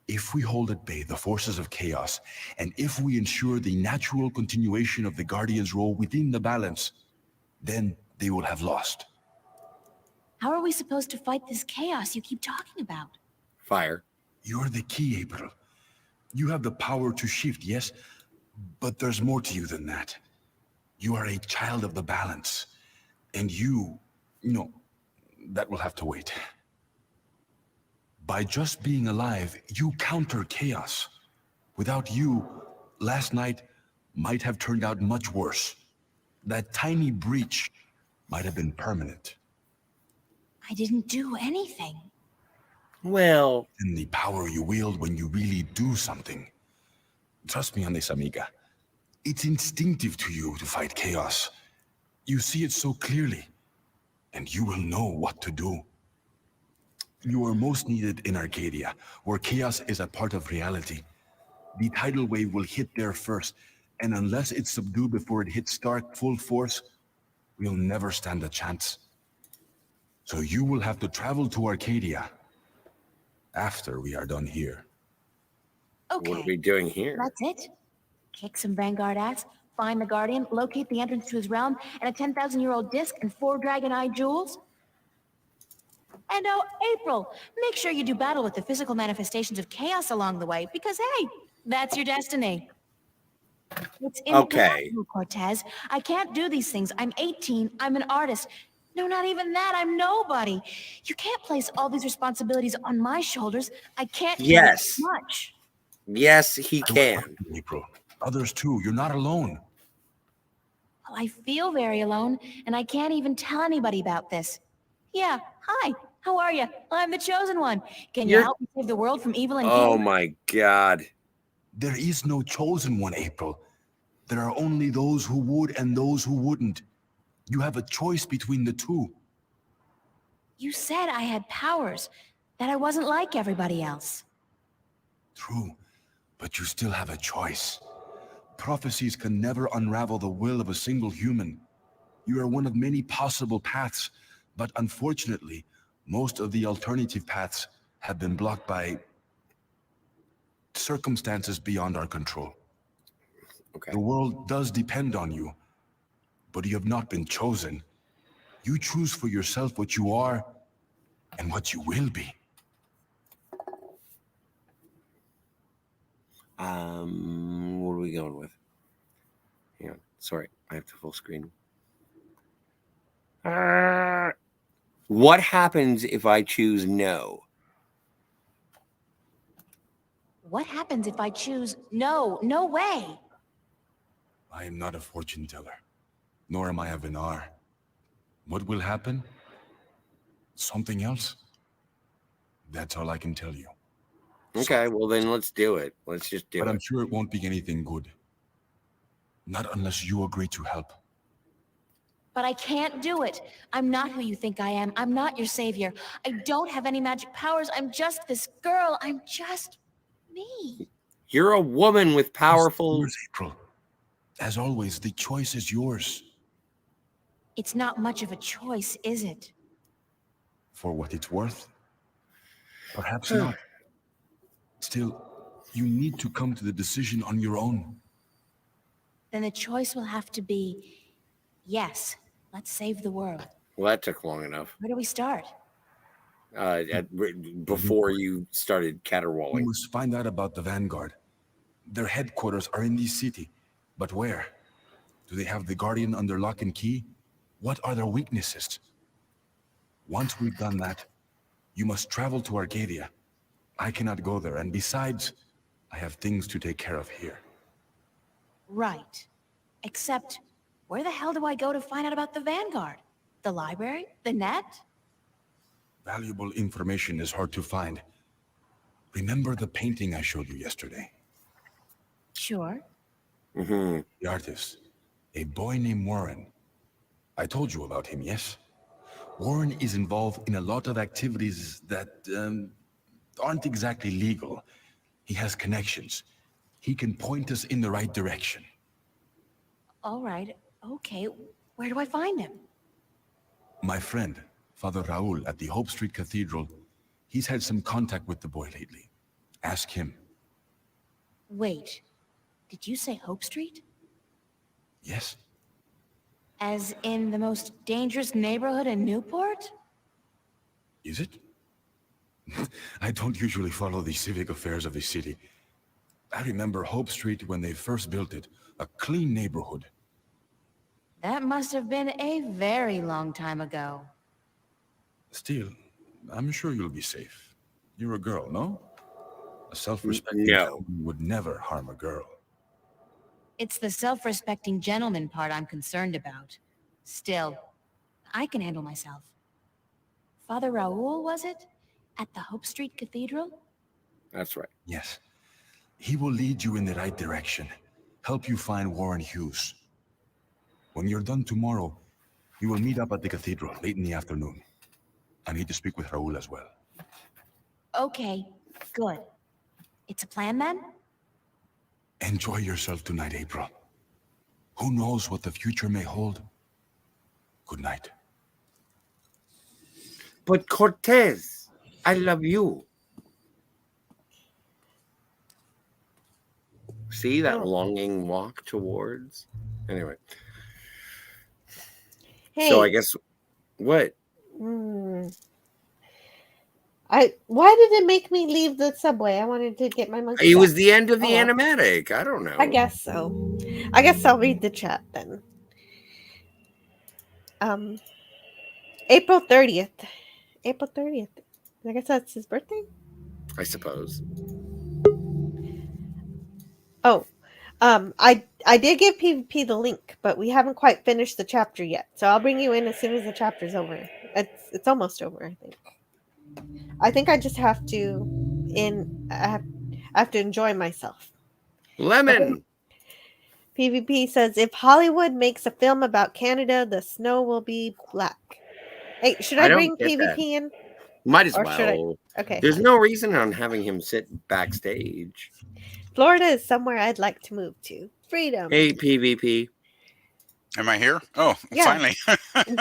K: If we hold at bay the forces of chaos, and if we ensure the natural continuation of the Guardian's role within the balance, then they will have lost.
C: How are we supposed to fight this chaos you keep talking about?
B: Fire.
K: You're the key, April. You have the power to shift, yes, but there's more to you than that. You are a child of the balance, and that will have to wait. By just being alive, you counter chaos. Without you, last night might have turned out much worse. That tiny breach might have been permanent.
C: I didn't do anything.
B: Well,
K: And the power you wield when you really do something. Trust me on this, amiga. It's instinctive to you to fight chaos. You see it so clearly, and you will know what to do. You are most needed in Arcadia, where chaos is a part of reality. The tidal wave will hit there first, and unless it's subdued before it hits Stark full force, we'll never stand a chance. So you will have to travel to Arcadia after we are done here.
C: Okay.
B: What are we doing here?
C: That's it? Kick some Vanguard ass, find the Guardian, locate the entrance to his realm, and a 10,000-year-old disc and 4 Dragon Eye jewels? And oh, April, make sure you do battle with the physical manifestations of chaos along the way, because hey, that's your destiny. It's impossible, Cortez. I can't do these things. I'm 18, I'm an artist. No, not even that, I'm nobody. You can't place all these responsibilities on my shoulders. I can't carry too much.
B: Yes, he can.
K: April. Others too, you're not alone.
C: Well, I feel very alone, and I can't even tell anybody about this. Yeah, hi, how are you? I'm the chosen one. Can you help me save the world from evil and
B: Oh
C: chaos?
B: my God.
K: There is no chosen one, April. There are only those who would and those who wouldn't. You have a choice between the two.
C: You said I had powers, that I wasn't like everybody else.
K: True, but you still have a choice. Prophecies can never unravel the will of a single human. You are one of many possible paths, but unfortunately, most of the alternative paths have been blocked by circumstances beyond our control.
B: Okay.
K: The world does depend on you, but you have not been chosen. You choose for yourself what you are and what you will be.
B: What are we going with? Hang on. Sorry, I have to full screen. What happens if I choose no?
C: What happens if I choose no? No way!
K: I am not a fortune teller, nor am I a Vinar. What will happen? Something else? That's all I can tell you.
B: Okay, well then let's do it. Let's just do it.
K: But I'm sure it won't be anything good. Not unless you agree to help.
C: But I can't do it. I'm not who you think I am. I'm not your savior. I don't have any magic powers. I'm just this girl. I'm just me.
B: You're a woman with powerful...
K: Yours, April. As always, the choice is yours.
C: It's not much of a choice, is it?
K: For what it's worth? Perhaps not. Still, you need to come to the decision on your own.
C: Then the choice will have to be, yes, let's save the world.
B: Well, that took long enough.
C: Where do we start?
B: Before you started
K: We
B: caterwauling.
K: must find out about the Vanguard. Their headquarters are in this city. But where? Do they have the Guardian under lock and key? What are their weaknesses? Once we've done that, you must travel to Arcadia. I cannot go there, and besides, I have things to take care of here.
C: Right. Except, where the hell do I go to find out about the Vanguard? The library? The net?
K: Valuable information is hard to find. Remember the painting I showed you yesterday?
C: Sure.
K: The artist, a boy named Warren. I told you about him, yes? Warren is involved in a lot of activities that aren't exactly legal. He has connections. He can point us in the right direction.
C: All right. Okay. Where do I find him?
K: My friend, Father Raul at the Hope Street Cathedral, he's had some contact with the boy lately. Ask him.
C: Wait. Did you say Hope Street?
K: Yes?
C: As in the most dangerous neighborhood in Newport?
K: Is it? I don't usually follow the civic affairs of the city. I remember Hope Street when they first built it, a clean neighborhood.
C: That must have been a very long time ago.
K: Still, I'm sure you'll be safe. You're a girl, no? A self-respecting
B: No.
K: gentleman would never harm a girl.
C: It's the self-respecting gentleman part I'm concerned about. Still, I can handle myself. Father Raul, was it? At the Hope Street Cathedral?
B: That's right.
K: Yes. He will lead you in the right direction, help you find Warren Hughes. When you're done tomorrow, we will meet up at the cathedral late in the afternoon. I need to speak with Raul as well.
C: Okay, good. It's a plan then?
K: Enjoy yourself tonight, April. Who knows what the future may hold? Good night.
B: But Cortez, I love you. See that longing walk towards? Anyway.
A: Hey.
B: So I guess what?
A: Why did it make me leave the subway? I wanted to get my monkey.
B: It
A: back.
B: was the end of the
A: well.
B: animatic. I don't know.
A: I guess so. I guess I'll read the chat then. April 30th. April 30th. I guess that's his birthday?
B: I suppose.
A: Oh. I did give PvP the link, but we haven't quite finished the chapter yet. So I'll bring you in as soon as the chapter's over. It's almost over, I think. I think I just have to I have to enjoy myself.
B: Lemon.
A: PvP says if Hollywood makes a film about Canada, the snow will be black. Hey, should I bring PvP in?
B: Might as
A: Or should I?
B: well.
A: Okay.
B: There's
A: fine.
B: no reason on having him sit backstage.
A: Florida is somewhere I'd like to move to. Freedom.
B: Hey, PvP.
M: Am I here? Oh,
A: Yeah.
M: finally.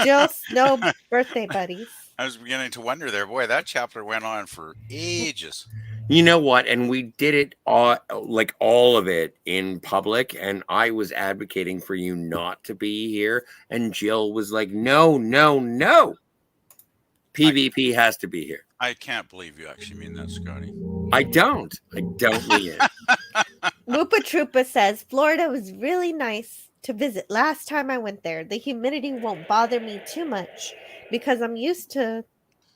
A: Jill Snow birthday buddies.
M: I was beginning to wonder there. Boy, that chapter went on for ages.
B: You know what? And we did it all of it in public. And I was advocating for you not to be here. And Jill was like, no, no, no. PvP has to be here.
M: I can't believe you actually mean that, Scotty.
B: I don't mean it.
A: Whoopa Troopa says Florida was really nice to visit last time I went there. The humidity won't bother me too much because I'm used to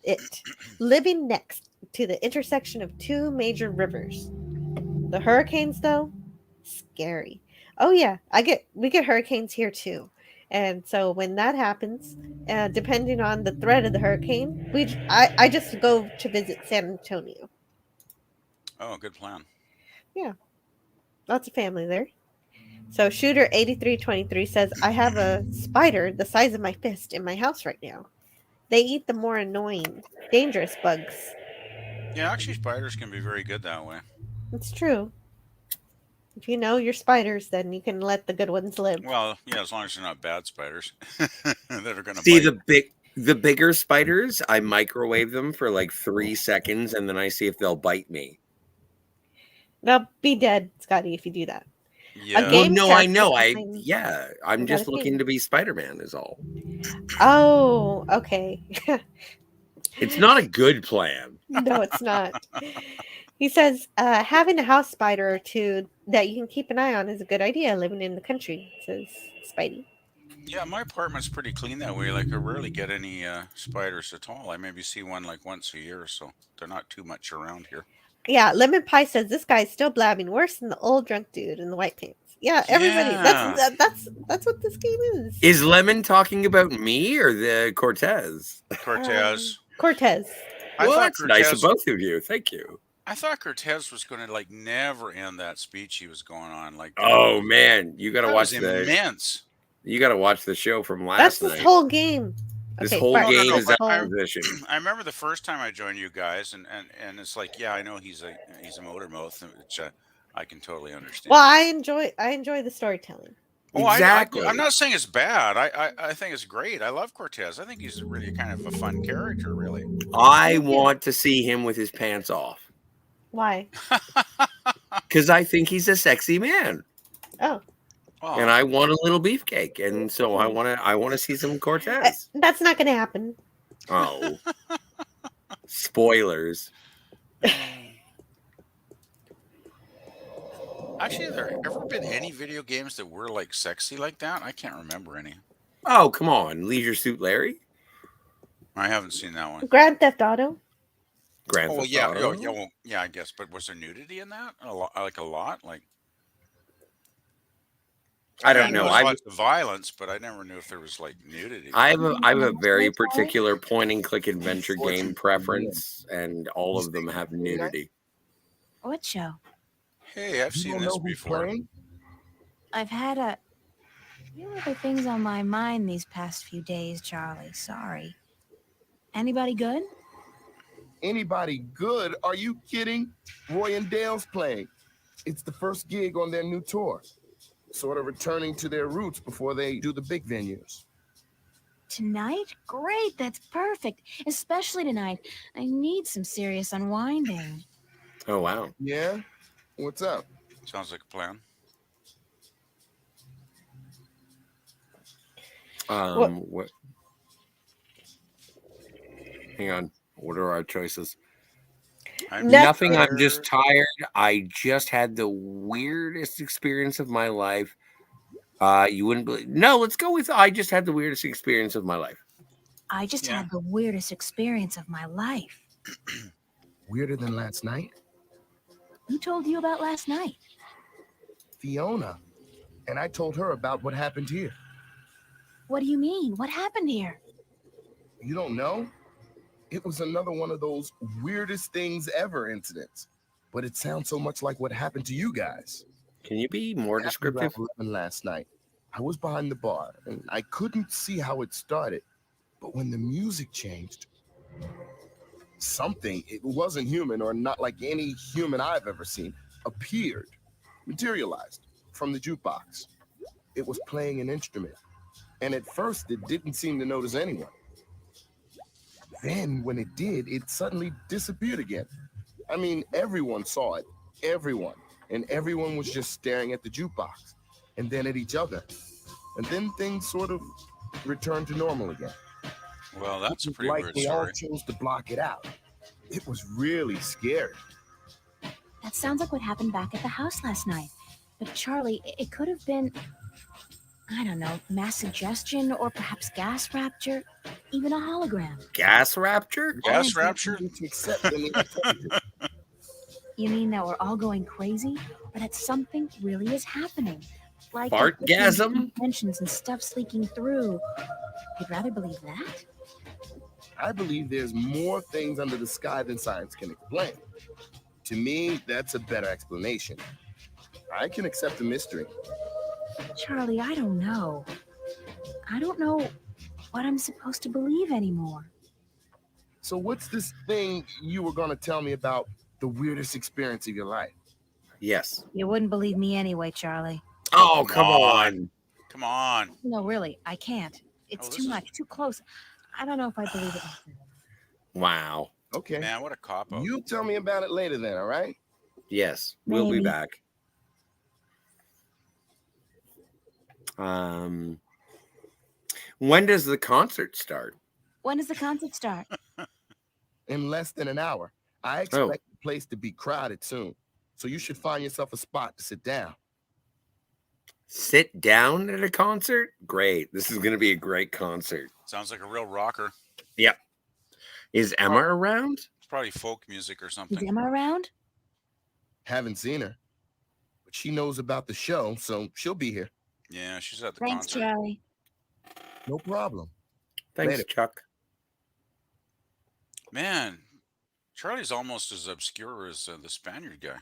A: it. Living next to the intersection of two major rivers. The hurricanes, though, scary. Oh yeah, we get hurricanes here too. And so when that happens, depending on the threat of the hurricane, I just go to visit San Antonio.
M: Oh, good plan.
A: Yeah, lots of family there. So Shooter 8323 says I have a spider the size of my fist in my house right now. They eat the more annoying, dangerous bugs.
M: Yeah, actually, spiders can be very good that way.
A: It's true. If you know your spiders, then you can let the good ones live.
M: Well, yeah, as long as they're not bad spiders that are going to
B: See
M: bite.
B: the bigger spiders, I microwave them for like 3 seconds, and then I see if they'll bite me.
A: They'll be dead, Scotty, if you do that.
M: Yeah.
B: Well, no, I know.
A: You
B: I'm just
A: gotta
B: looking
A: think.
B: to be Spider-Man is all.
A: Oh, okay.
B: It's not a good plan.
A: No, it's not. He says having a house spider or two that you can keep an eye on is a good idea living in the country, says Spidey.
M: Yeah, my apartment's pretty clean that way. Like, I rarely get any spiders at all. I maybe see one like once a year, so they're not too much around here.
A: Yeah, Lemon Pie says this guy's still blabbing worse than the old drunk dude in the white pants. Yeah, everybody.
M: Yeah.
A: That's what this game is.
B: Is Lemon talking about me or the Cortez?
M: Cortez.
A: Cortez.
B: Well, that's nice of both of you. Thank you.
M: I thought Cortez was going to like never end that speech he was going on. Like,
B: Oh man, you got to
M: that
B: watch
M: was
B: the
M: immense.
B: You got to watch the show from last
A: That's
B: night.
A: this whole game.
B: This
A: Okay,
B: whole
A: Bart,
B: game
A: this
B: is that
A: whole-
B: position.
M: I remember the first time I joined you guys, and it's like, yeah, I know he's a motor mouth, which I can totally understand.
A: Well, I enjoy the storytelling.
M: Oh,
B: Exactly.
M: I'm not saying it's bad. I think it's great. I love Cortez. I think he's really kind of a fun character, really.
B: I want to see him with his pants off
A: Why?
B: because I think he's a sexy man,
A: Oh,
B: and I want a little beefcake, and so I want to see some Cortez.
A: that's not going to happen.
B: Oh, spoilers.
M: Actually, have there ever been any video games that were like sexy like that? I can't remember any.
B: Oh, come on, Leisure Suit Larry.
M: I haven't seen that one.
A: Grand Theft Auto.
B: Grand
M: Oh,
B: Theft
M: yeah,
B: Auto.
M: yeah, I guess. But was there nudity in that? A lot, like a lot, like.
B: I don't
M: knew
B: know.
M: there was
B: I
M: lots of violence, but I never knew if there was like nudity.
B: I have a very particular point and click adventure game preference, and all of them have nudity.
C: What show?
M: Hey, I've seen this before.
C: I've had a few other things on my mind these past few days, Charlie. Sorry. Anybody good?
N: Anybody good? Are you kidding? Roy and Dale's playing. It's the first gig on their new tour. Sort of returning to their roots before they do the big venues.
C: Tonight? Great, that's perfect. Especially tonight. I need some serious unwinding.
B: Oh, wow.
N: Yeah? What's up?
M: Sounds like a plan.
B: What? Hang on. What are our choices? Nothing. I'm just tired. I just had the weirdest experience of my life. You wouldn't believe. No, let's go with I just had the weirdest experience of my life.
C: I just had the weirdest experience of my life.
N: Weirder than last night?
C: Who told you about last night?
N: Fiona. And I told her about what happened here.
C: What do you mean? What happened here?
N: You don't know? It was another one of those weirdest things ever incidents. But it sounds so much like what happened to you guys.
B: Can you be more descriptive?
N: Last night, I was behind the bar, and I couldn't see how it started. But when the music changed, something, it wasn't human or not like any human I've ever seen, appeared, materialized from the jukebox. It was playing an instrument. And at first, it didn't seem to notice anyone. Then, when it did, it suddenly disappeared again. I mean, everyone saw it. Everyone. And everyone was just staring at the jukebox. And then at each other. And then things sort of returned to normal again.
M: Well, that's a pretty
N: like
M: weird
N: they all
M: story.
N: chose to block it out. It was really scary.
C: That sounds like what happened back at the house last night. But Charlie, it could have been, I don't know, mass suggestion or perhaps gas rapture, even a hologram.
B: Gas rapture?
M: Gas rapture?
C: You mean that we're all going crazy, or that something really is happening? Like
B: Fartgasm?
C: tensions and stuff's leaking through. You'd rather believe that?
N: I believe there's more things under the sky than science can explain. To me, that's a better explanation. I can accept the mystery.
C: Charlie, I don't know. I don't know what I'm supposed to believe anymore.
N: So what's this thing you were going to tell me about the weirdest experience of your life?
B: Yes.
C: You wouldn't believe me anyway, Charlie.
B: Oh, come on.
M: Come on.
C: No, really, I can't. It's too much, too close. I don't know if I believe it.
B: Wow.
N: Okay.
M: Man, what a cop-out.
N: You tell me about it later then, all right?
B: Yes, we'll be
C: Maybe.
B: back. When does the concert start?
C: When does the concert start?
N: In less than an hour. I expect the place to be crowded soon. So you should find yourself a spot to sit down.
B: Sit down at a concert? Great. This is going to be a great concert.
M: Sounds like a real rocker.
B: Yep. Is Emma around?
M: It's probably folk music or something.
C: Is Emma around?
N: Haven't seen her. But she knows about the show, so she'll be here.
M: Yeah, she's at the
C: Thanks,
M: concert.
C: Charlie.
N: No problem.
B: Thanks,
N: Later.
B: Chuck.
M: Man, Charlie's almost as obscure as the Spaniard guy.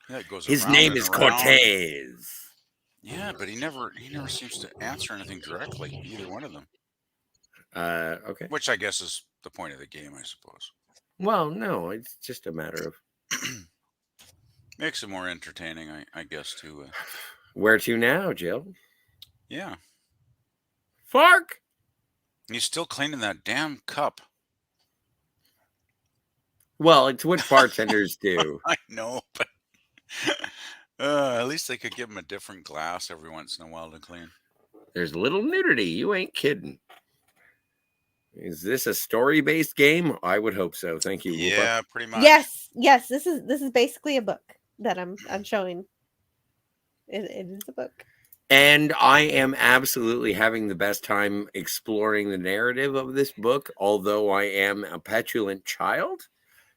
M: Yeah, it goes
B: His
M: around
B: name
M: and
B: is
M: around.
B: Cortez.
M: Yeah, but he never seems to answer anything directly, either one of them.
B: Okay.
M: Which I guess is the point of the game, I suppose.
B: Well, no, it's just a matter of...
M: Makes it more entertaining, I guess, to
B: Where to now, Jill?
M: Yeah.
B: Fark!
M: He's still cleaning that damn cup.
B: Well, it's what bartenders do.
M: I know, but at least they could give him a different glass every once in a while to clean.
B: There's a little nudity. You ain't kidding. Is this a story-based game? I would hope so. Thank you.
M: Yeah, pretty much.
A: Yes. This is basically a book that I'm showing. It is a book.
B: And I am absolutely having the best time exploring the narrative of this book, although I am a petulant child.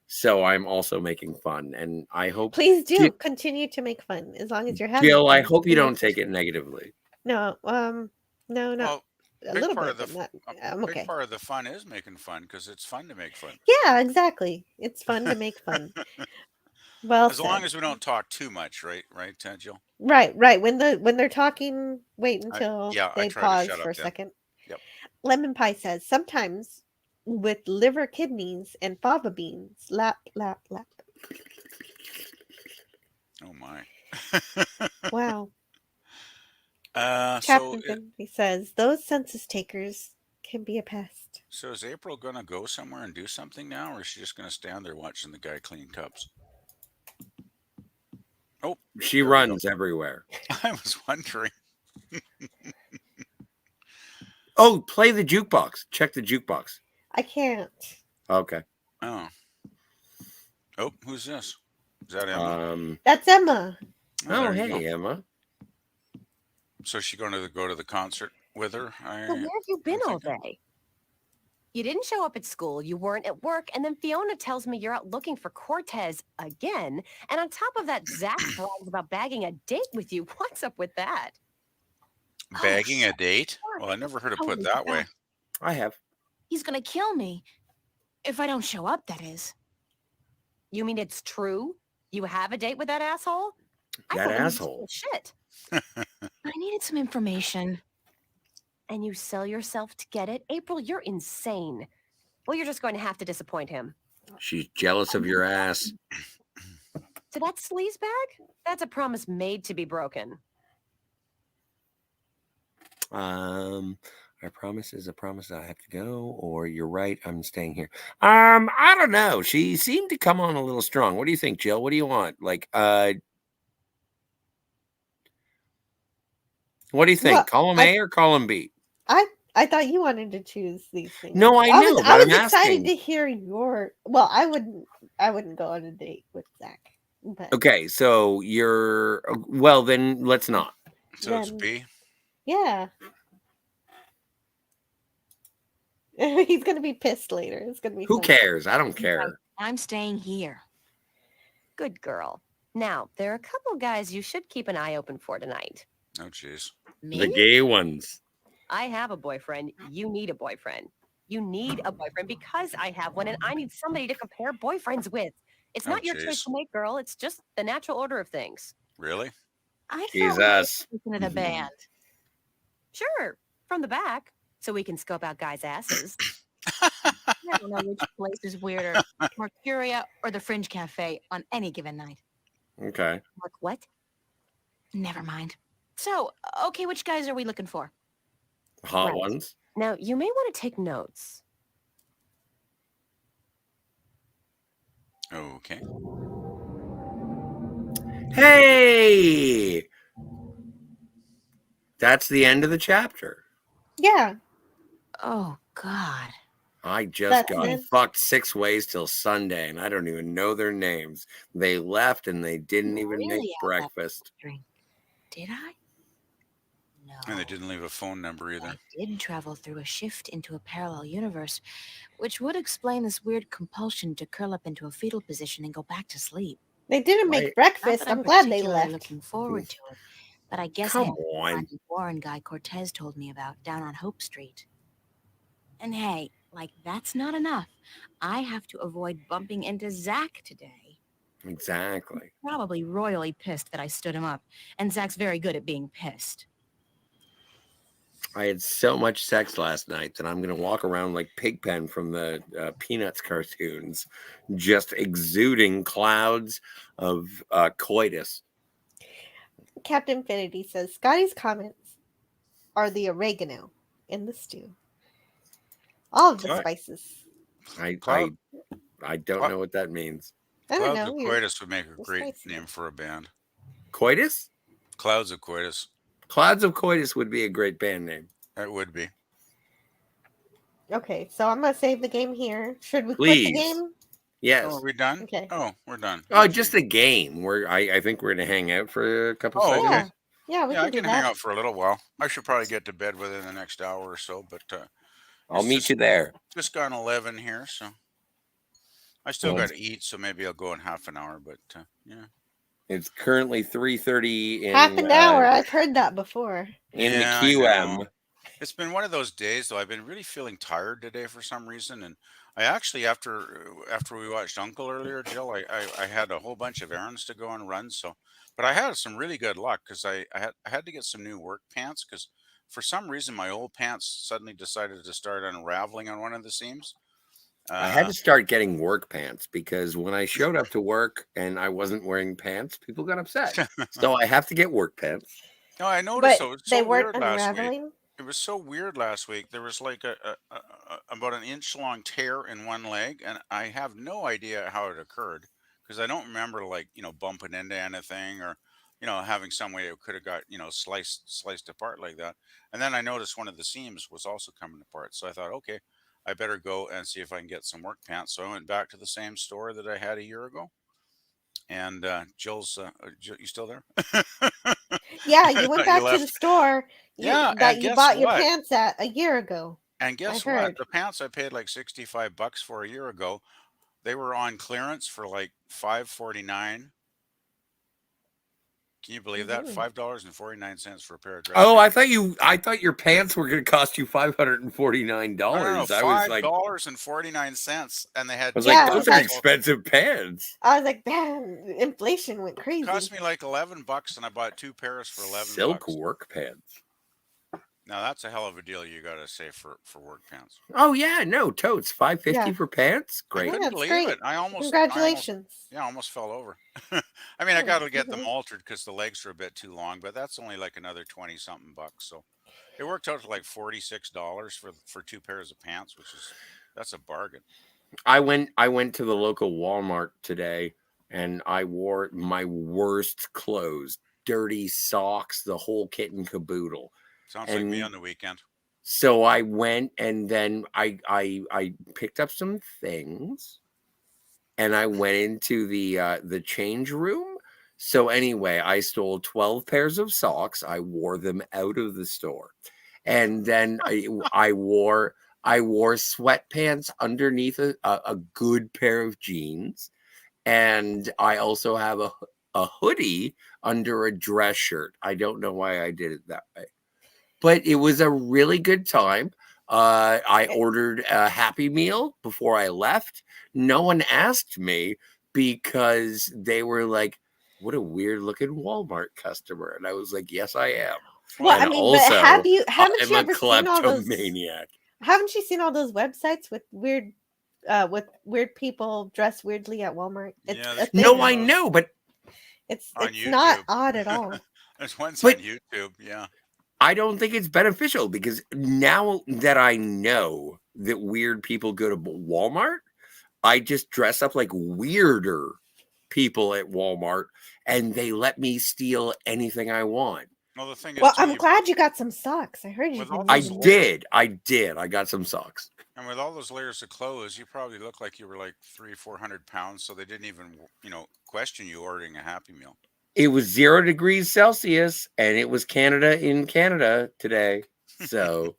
B: So I'm also making fun, and I hope.
A: Please do continue to make fun as long as you're having
B: Jill,
A: fun.
B: I hope you don't take it negatively.
A: No, no, not
M: Well,
A: a little bit. But not, I'm okay.
M: Big part of the fun is making fun because it's fun to make fun.
A: Yeah, exactly. It's fun to make fun. Well,
M: as long as we don't talk too much, right, Jill?
A: Right. When they're talking, wait until they pause for a second.
M: Yep.
A: Lemon Pie says sometimes with liver, kidneys, and fava beans. Lap, lap, lap.
M: Oh my!
A: Wow.
M: So
A: he says those census takers can be a pest.
M: So is April gonna go somewhere and do something now, or is she just gonna stand there watching the guy clean cups? Oh,
B: she runs everywhere.
M: I was wondering.
B: Oh, play the jukebox. Check the jukebox.
A: I can't.
B: Okay.
M: Oh, who's this? Is that Emma?
A: That's Emma.
B: Oh, hey, Emma.
M: So is she going to go to the concert with her?
O: So where have you been all day? You didn't show up at school, you weren't at work, and then Fiona tells me you're out looking for Cortez again. And on top of that, Zach brags about bagging a date with you. What's up with that?
M: Bagging a date? Well, I never heard it put that way.
B: I have.
C: He's gonna kill me. If I don't show up, that is.
O: You mean it's true? You have a date with that asshole?
B: That asshole.
O: Shit.
C: I needed some information.
O: And you sell yourself to get it? April, you're insane. Well, you're just going to have to disappoint him.
B: She's jealous of your ass.
O: To that sleaze bag? That's a promise made to be broken.
B: Our promise is a promise that I have to go, or you're right, I'm staying here. I don't know. She seemed to come on a little strong. What do you think, Jill? What do you want? Like, what do you think?
A: Well,
B: column A or column B?
A: I thought you wanted to choose these things.
B: No, I know.
A: I was
B: I'm
A: excited
B: asking.
A: to hear your. Well, I wouldn't go on a date with Zach. But
B: Okay, so you're well. Then let's not.
M: So it's B.
A: Yeah. He's gonna be pissed later. It's gonna be.
B: Who
A: fun.
B: cares? I don't care.
C: I'm staying here.
O: Good girl. Now, there are a couple guys you should keep an eye open for tonight.
M: Oh, jeez.
B: The gay ones.
O: I have a boyfriend. You need a boyfriend. You need a boyfriend because I have one, and I need somebody to compare boyfriends with. It's not your choice to make, girl. It's just the natural order of things.
M: Really?
C: I
B: Jesus.
C: Into the band.
O: Sure, from the back, so we can scope out guys' asses.
C: I don't know which place is weirder, Mercuria or the Fringe Cafe on any given night.
B: Okay.
O: Like what?
C: Never mind. So, okay, which guys are we looking for?
B: Hot ones.
O: Now, you may want to take notes.
M: Okay.
B: Hey! That's the end of the chapter.
A: Yeah.
C: Oh, God.
B: I just
A: That's
B: got
A: it.
B: fucked 6 ways till Sunday, and I don't even know their names. They left, and they didn't even
C: Really
B: make
C: had that
B: breakfast.
C: drink. Did I? No.
M: And they didn't leave a phone number either.
C: I did travel through a shift into a parallel universe, which would explain this weird compulsion to curl up into a fetal position and go back to sleep.
A: They didn't make
B: Right.
A: breakfast.
C: Not that
A: I'm glad they
C: particularly
A: left.
C: Looking forward to it, but I guess
B: Come
C: I
B: on.
C: had the Warren guy Cortez told me about down on Hope Street. And hey, like that's not enough. I have to avoid bumping into Zach today.
B: Exactly.
C: Probably royally pissed that I stood him up, and Zach's very good at being pissed.
B: I had so much sex last night that I'm going to walk around like Pigpen from the Peanuts cartoons, just exuding clouds of coitus.
A: Captain Infinity says Scotty's comments are the oregano in the stew. All of the
M: Cloud,
A: spices.
B: I
M: Cloud,
B: don't know what that means.
A: I don't
M: Clouds of
A: know.
M: Coitus would make a
A: You're
M: great
A: spicy.
M: name for a band.
B: Coitus?
M: Clouds of Coitus.
B: Clouds of Coitus would be a great band name.
M: It would be.
A: Okay, so I'm gonna save the game here. Should we quit the
B: Please.
A: game?
B: Yes.
M: Oh, are we done?
A: Okay.
M: Oh, we're done.
B: Oh, just a game. I think we're gonna hang out for a couple
M: Oh,
B: seconds.
M: okay.
A: Yeah, we
M: Yeah,
A: can
M: I
A: do
M: can
A: that.
M: hang out for a little while. I should probably get to bed within the next hour or so, but
B: I'll
M: it's
B: meet you there.
M: Just gone 11 here, so I still
B: Well,
M: got to eat, so maybe I'll go in half an hour. But yeah,
B: It's currently 3:30 in
A: Half an hour. I've heard that before.
B: in
M: yeah,
B: the
M: I
B: QM.
M: know. It's been one of those days, though. I've been really feeling tired today for some reason, and I actually after we watched Uncle earlier, Jill, I had a whole bunch of errands to go and run. So, but I had some really good luck because I had to get some new work pants because for some reason my old pants suddenly decided to start unraveling on one of the seams.
B: I had to start getting work pants because when I showed up to work and I wasn't wearing pants, people got upset. So I have to get work pants.
M: No, I noticed
A: But
M: though, it was
A: they
M: so
A: weren't
M: weird last week.
A: unraveling.
M: It was so weird last week. There was like about an inch long tear in one leg, and I have no idea how it occurred because I don't remember like bumping into anything or having some way it could have got sliced apart like that. And then I noticed one of the seams was also coming apart. So I thought, okay, I better go and see if I can get some work pants. So I went back to the same store that I had a year ago. And Jill's, Jill, you still there?
A: Yeah, you went
M: You
A: back to the
M: left.
A: store
M: Yeah,
A: that
M: and
A: you
M: guess
A: bought your
M: what?
A: pants at a year ago.
M: And guess what?
A: heard.
M: The pants I paid like $65 for a year ago, they were on clearance for like $5.49. Can you believe that?
A: Mhm.
M: $5.49 for a pair of dress
B: Oh,
M: pants.
B: I thought your pants were going to cost you $549.
M: No,
B: I was like,
M: $5.49, and they had
A: Yeah,
B: those are expensive pants.
A: I was like, man, inflation went crazy.
M: Cost me like $11, and I bought 2 pairs for $11.
B: Silk work pants.
M: Now that's a hell of a deal, you got to say, for work pants.
B: Oh yeah, no totes. $5.50
A: Yeah.
B: for pants.
M: I
B: Great.
M: couldn't believe it. I almost
A: Congratulations.
M: I almost fell over. I mean, I got to get them altered because the legs are a bit too long, but that's only like another 20 something bucks. So it worked out to like $46 for 2 pairs of pants, that's a bargain.
B: I went to the local Walmart today and I wore my worst clothes, dirty socks, the whole kit and caboodle.
M: Sounds like me on the weekend.
B: So I went and then I picked up some things and I went into the change room. So anyway, I stole 12 pairs of socks. I wore them out of the store. And then I wore sweatpants underneath a good pair of jeans. And I also have a hoodie under a dress shirt. I don't know why I did it that way. But it was a really good time. I ordered a Happy Meal before I left. No one asked me because they were like, what a weird looking Walmart customer. And I was like, yes, I am.
A: Well,
B: and
A: I mean,
B: also,
A: but haven't you
B: I'm
A: ever
B: a
A: seen all those?
B: kleptomaniac.
A: Haven't you seen all those websites with weird people dressed weirdly at Walmart? It's a thing.
B: No, I know, but
A: it's
M: On
A: not
M: YouTube.
A: odd at all.
M: There's ones
B: But-
M: on YouTube, yeah.
B: I don't think it's beneficial because now that I know that weird people go to Walmart, I just dress up like weirder people at Walmart and they let me steal anything I want.
M: Well, the thing is,
A: Well,
M: too,
A: I'm glad you got some socks. I heard you.
M: With all
B: I
M: those
B: did. I got some socks.
M: And with all those layers of clothes, you probably look like you were like 300-400 pounds, so they didn't even, question you ordering a Happy Meal.
B: It was 0 degrees Celsius and it was Canada in Canada today. So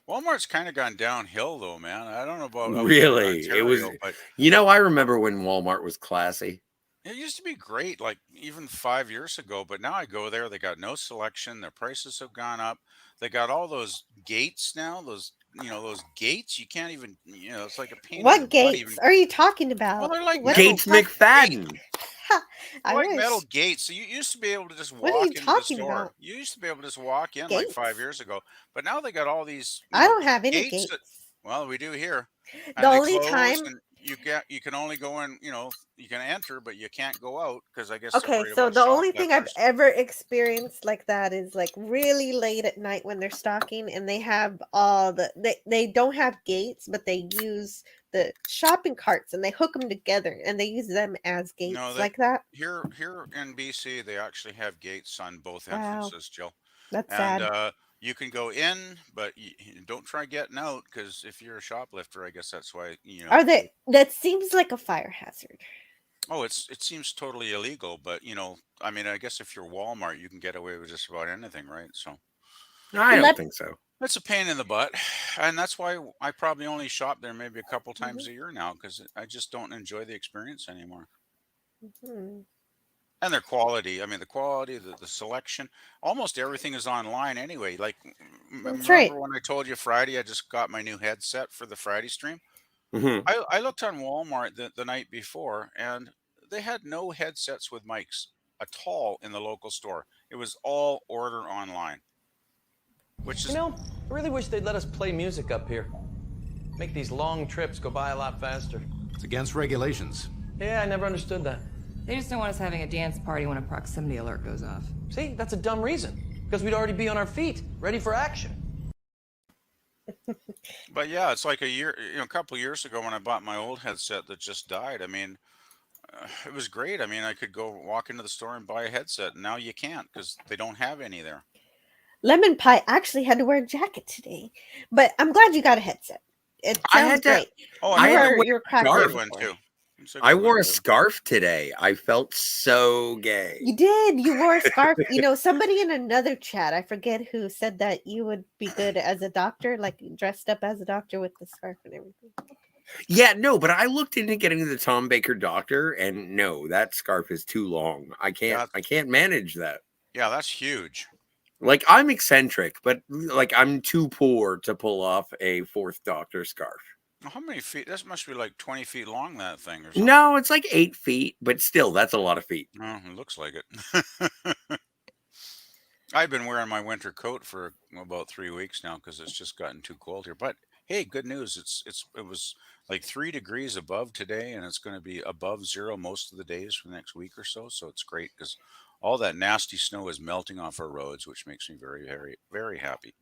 M: Walmart's kind of gone downhill, though, man. I don't know about out there in
B: really, it was,
M: Ontario, but
B: I remember when Walmart was classy.
M: it used to be great, like even 5 years ago. But now I go there, they got no selection. Their prices have gone up. They got all those gates now. Those gates you can't even. It's like a pain. in the
A: What
M: butt
A: gates
M: even.
A: are you talking about?
M: Well, they're like
A: What-
B: Gates McFadden.
A: I
M: like
A: wish.
M: metal gates. So you used to be able to just
A: What are
M: walk
A: you
M: into the
A: talking
M: store.
A: about?
M: You used to be able to just walk in like 5
A: Gates?
M: years ago. But now they got all these.
A: I don't have any
M: gates.
A: gates.
M: Well, we do here.
A: The
M: And they
A: only
M: close
A: time
M: and you can only go in, you can enter, but you can't go out because I guess they're
A: Okay,
M: worried
A: so
M: about
A: the only thing I've
M: shoplifters.
A: ever experienced like that is like really late at night when they're stalking and they have all they don't have gates, but they use the shopping carts and they hook them together and they use them as
M: No,
A: gates
M: they
A: like that.
M: here in BC they actually have gates on both
A: Wow,
M: entrances, Jill,
A: that's
M: and
A: sad.
M: you can go in, but don't try getting out because if you're a shoplifter, I guess that's why
A: Are they that seems like a fire hazard.
M: Oh, it seems totally illegal, but I mean, I guess if you're Walmart, you can get away with just about anything, right? So
B: I don't think so.
M: it's a pain in the butt, and that's why I probably only shop there maybe a couple times a
A: Mhm.
M: year now because I just don't enjoy the experience anymore.
A: Mhm.
M: And their quality, I mean, the quality, the selection, almost everything is online anyway. Like,
A: That's right.
M: remember when I told you Friday I just got my new headset for the Friday stream?
B: Hmm.
M: I looked on Walmart the night before, and they had no headsets with mics at all in the local store. It was all order online, which is
P: I really wish they'd let us play music up here. Make these long trips go by a lot faster.
Q: It's against regulations.
P: Yeah, I never understood that.
R: They just don't want us having a dance party when a proximity alert goes off.
P: See, that's a dumb reason. Because we'd already be on our feet, ready for action.
M: But yeah, it's like a couple of years ago when I bought my old headset that just died. I mean, it was great. I mean, I could go walk into the store and buy a headset. And now you can't because they don't have any there.
A: Lemon Pie actually had to wear a jacket today, but I'm glad you got a headset. It
B: I
A: sounds
B: had to.
A: great.
M: Oh,
B: I had to wear
A: You're
B: a
A: cracked
B: scarf.
M: One too.
B: I wore a scarf today. I felt so gay.
A: You did. You wore a scarf. Somebody in another chat, I forget who, said that you would be good as a doctor, like dressed up as a doctor with the scarf and everything.
B: Yeah, no, but I looked into getting the Tom Baker doctor, and no, that scarf is too long. I can't manage that.
M: Yeah, that's huge.
B: Like, I'm eccentric, but like I'm too poor to pull off a fourth doctor scarf.
M: How many feet? This must be like 20 feet long, that thing, or something.
B: No, it's like 8 feet, but still, that's a lot of feet.
M: Oh, it looks like it. I've been wearing my winter coat for about 3 weeks now because it's just gotten too cold here. But hey, good news! It was like 3 degrees above today, and it's going to be above zero most of the days for the next week or so. So it's great because all that nasty snow is melting off our roads, which makes me very, very, very happy.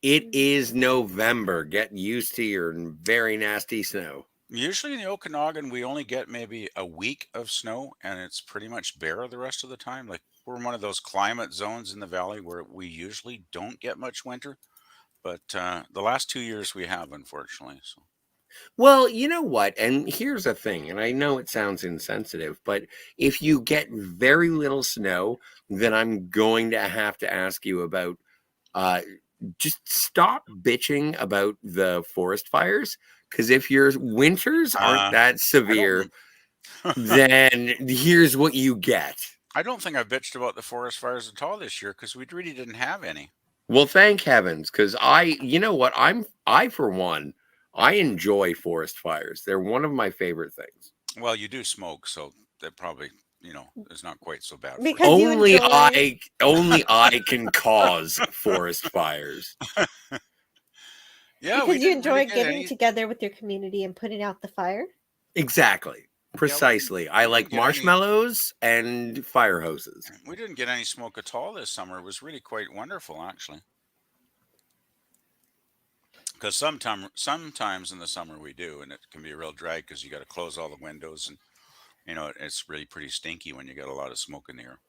B: It is November. Get used to your very nasty snow.
M: Usually in the Okanagan, we only get maybe a week of snow, and it's pretty much bare the rest of the time. Like, we're in one of those climate zones in the valley where we usually don't get much winter, but the last 2 years we have, unfortunately. So.
B: Well, you know what? And here's the thing, and I know it sounds insensitive, but if you get very little snow, then I'm going to have to ask you about just stop bitching about the forest fires. Because if your winters aren't that severe, then here's what you get.
M: I don't think I bitched about the forest fires at all this year because we really didn't have any.
B: Well, thank heavens, because you know what? I for one, I enjoy forest fires. They're one of my favorite things.
M: Well, you do smoke, so that probably, is not quite so bad.
A: Because
B: only I can cause forest fires.
M: Yeah,
A: because you enjoy getting together with your community and putting out the fire.
B: Exactly. Precisely. I like marshmallows and fire hoses.
M: We didn't get any smoke at all this summer. It was really quite wonderful, actually. Because sometimes in the summer we do, and it can be a real drag because you got to close all the windows, and it's really pretty stinky when you got a lot of smoke in the air.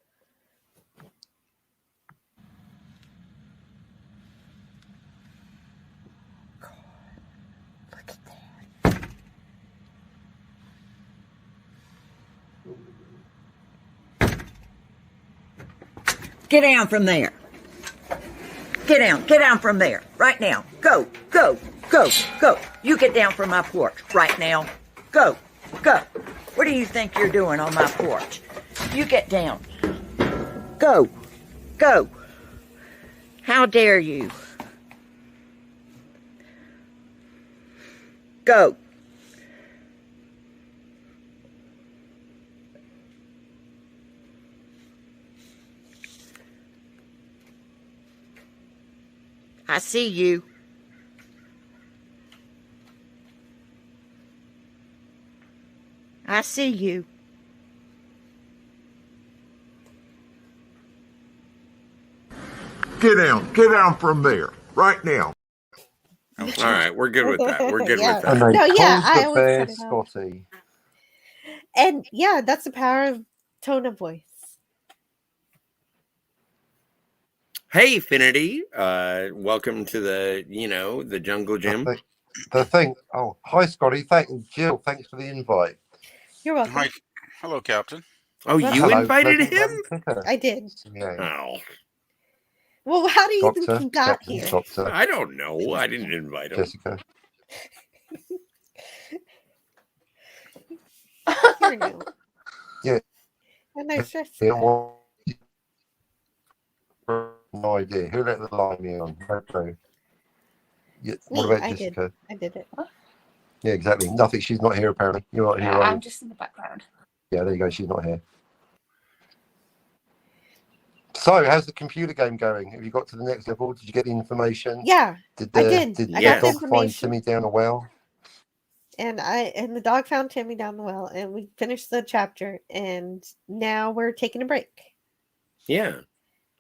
S: Get down from there. Get down from there, right now. Go. You get down from my porch, right now. Go. What do you think you're doing on my porch? You get down. Go. How dare you? Go. I see you. I see you.
Q: Get down from there, right now.
B: All right, we're good with that. We're good
A: Yeah.
B: with that.
T: And they
A: No, yeah,
T: called
A: I
T: the
A: always
T: bear
A: set it off.
T: Scotty.
A: And yeah, that's the power of tone of voice.
B: Hey, Finity. Welcome to the jungle gym.
T: The thing. Oh, hi, Scotty. Jill. Thanks for the invite.
A: You're welcome.
M: Hi. Hello, Captain.
B: Oh, you
T: Hello,
B: invited
T: pleasant
B: him?
T: ticker.
A: I did.
T: Yeah.
B: Oh,
A: Well, how do you think
T: Doctor,
A: he got
T: Captain,
A: here?
T: Doctor,
B: I don't know. I didn't invite him.
T: Jessica.
A: You're new.
T: Yeah.
A: And there's
T: Yeah,
A: Jessica.
T: well, no idea. Who let the line me on? No clue. Yeah, what
A: Me,
T: about
A: I
T: Jessica?
A: did. I did it.
T: Yeah, exactly. Nothing. She's not here, apparently. You're not here, are you?
I: I'm just in the background.
T: Yeah, there you go. She's not here. So, how's the computer game going? Have you got to the next level? Did you get the information?
A: Yeah,
T: Did
A: I did.
T: Did
A: I
T: the
A: got the
T: dog find
A: information.
T: Timmy down a well?
A: And the dog found Timmy down the well, and we finished the chapter, and now we're taking a break.
B: Yeah.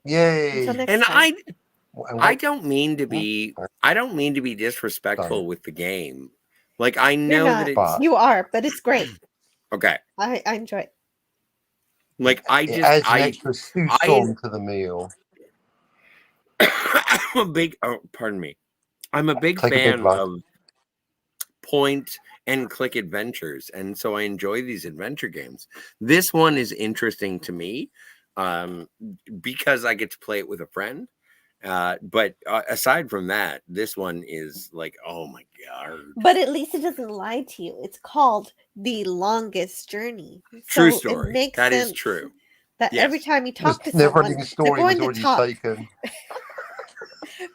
T: Yay!
A: Until next
B: And
A: time.
B: I don't mean to be disrespectful with the game. Like, I
A: You're
B: know
A: not.
B: that it's
A: You are, but it's great.
B: okay.
A: I enjoy it.
B: Like,
T: It adds an extra soup to the meal.
B: I'm a big pardon me. I'm a big
T: Take a big
B: fan
T: bite.
B: of point and click adventures, and so I enjoy these adventure games. This one is interesting to me because I get to play it with a friend. But aside from that, this one is like, oh my god.
A: But at least it doesn't lie to you. It's called The Longest Journey.
B: True
A: So
B: story.
A: It makes
B: That is
A: sense
B: true.
A: that
B: Yes.
A: every time you
T: The
A: talk to someone,
T: never-ending
A: they're
T: story was
A: going to
T: already
A: talk
T: taken.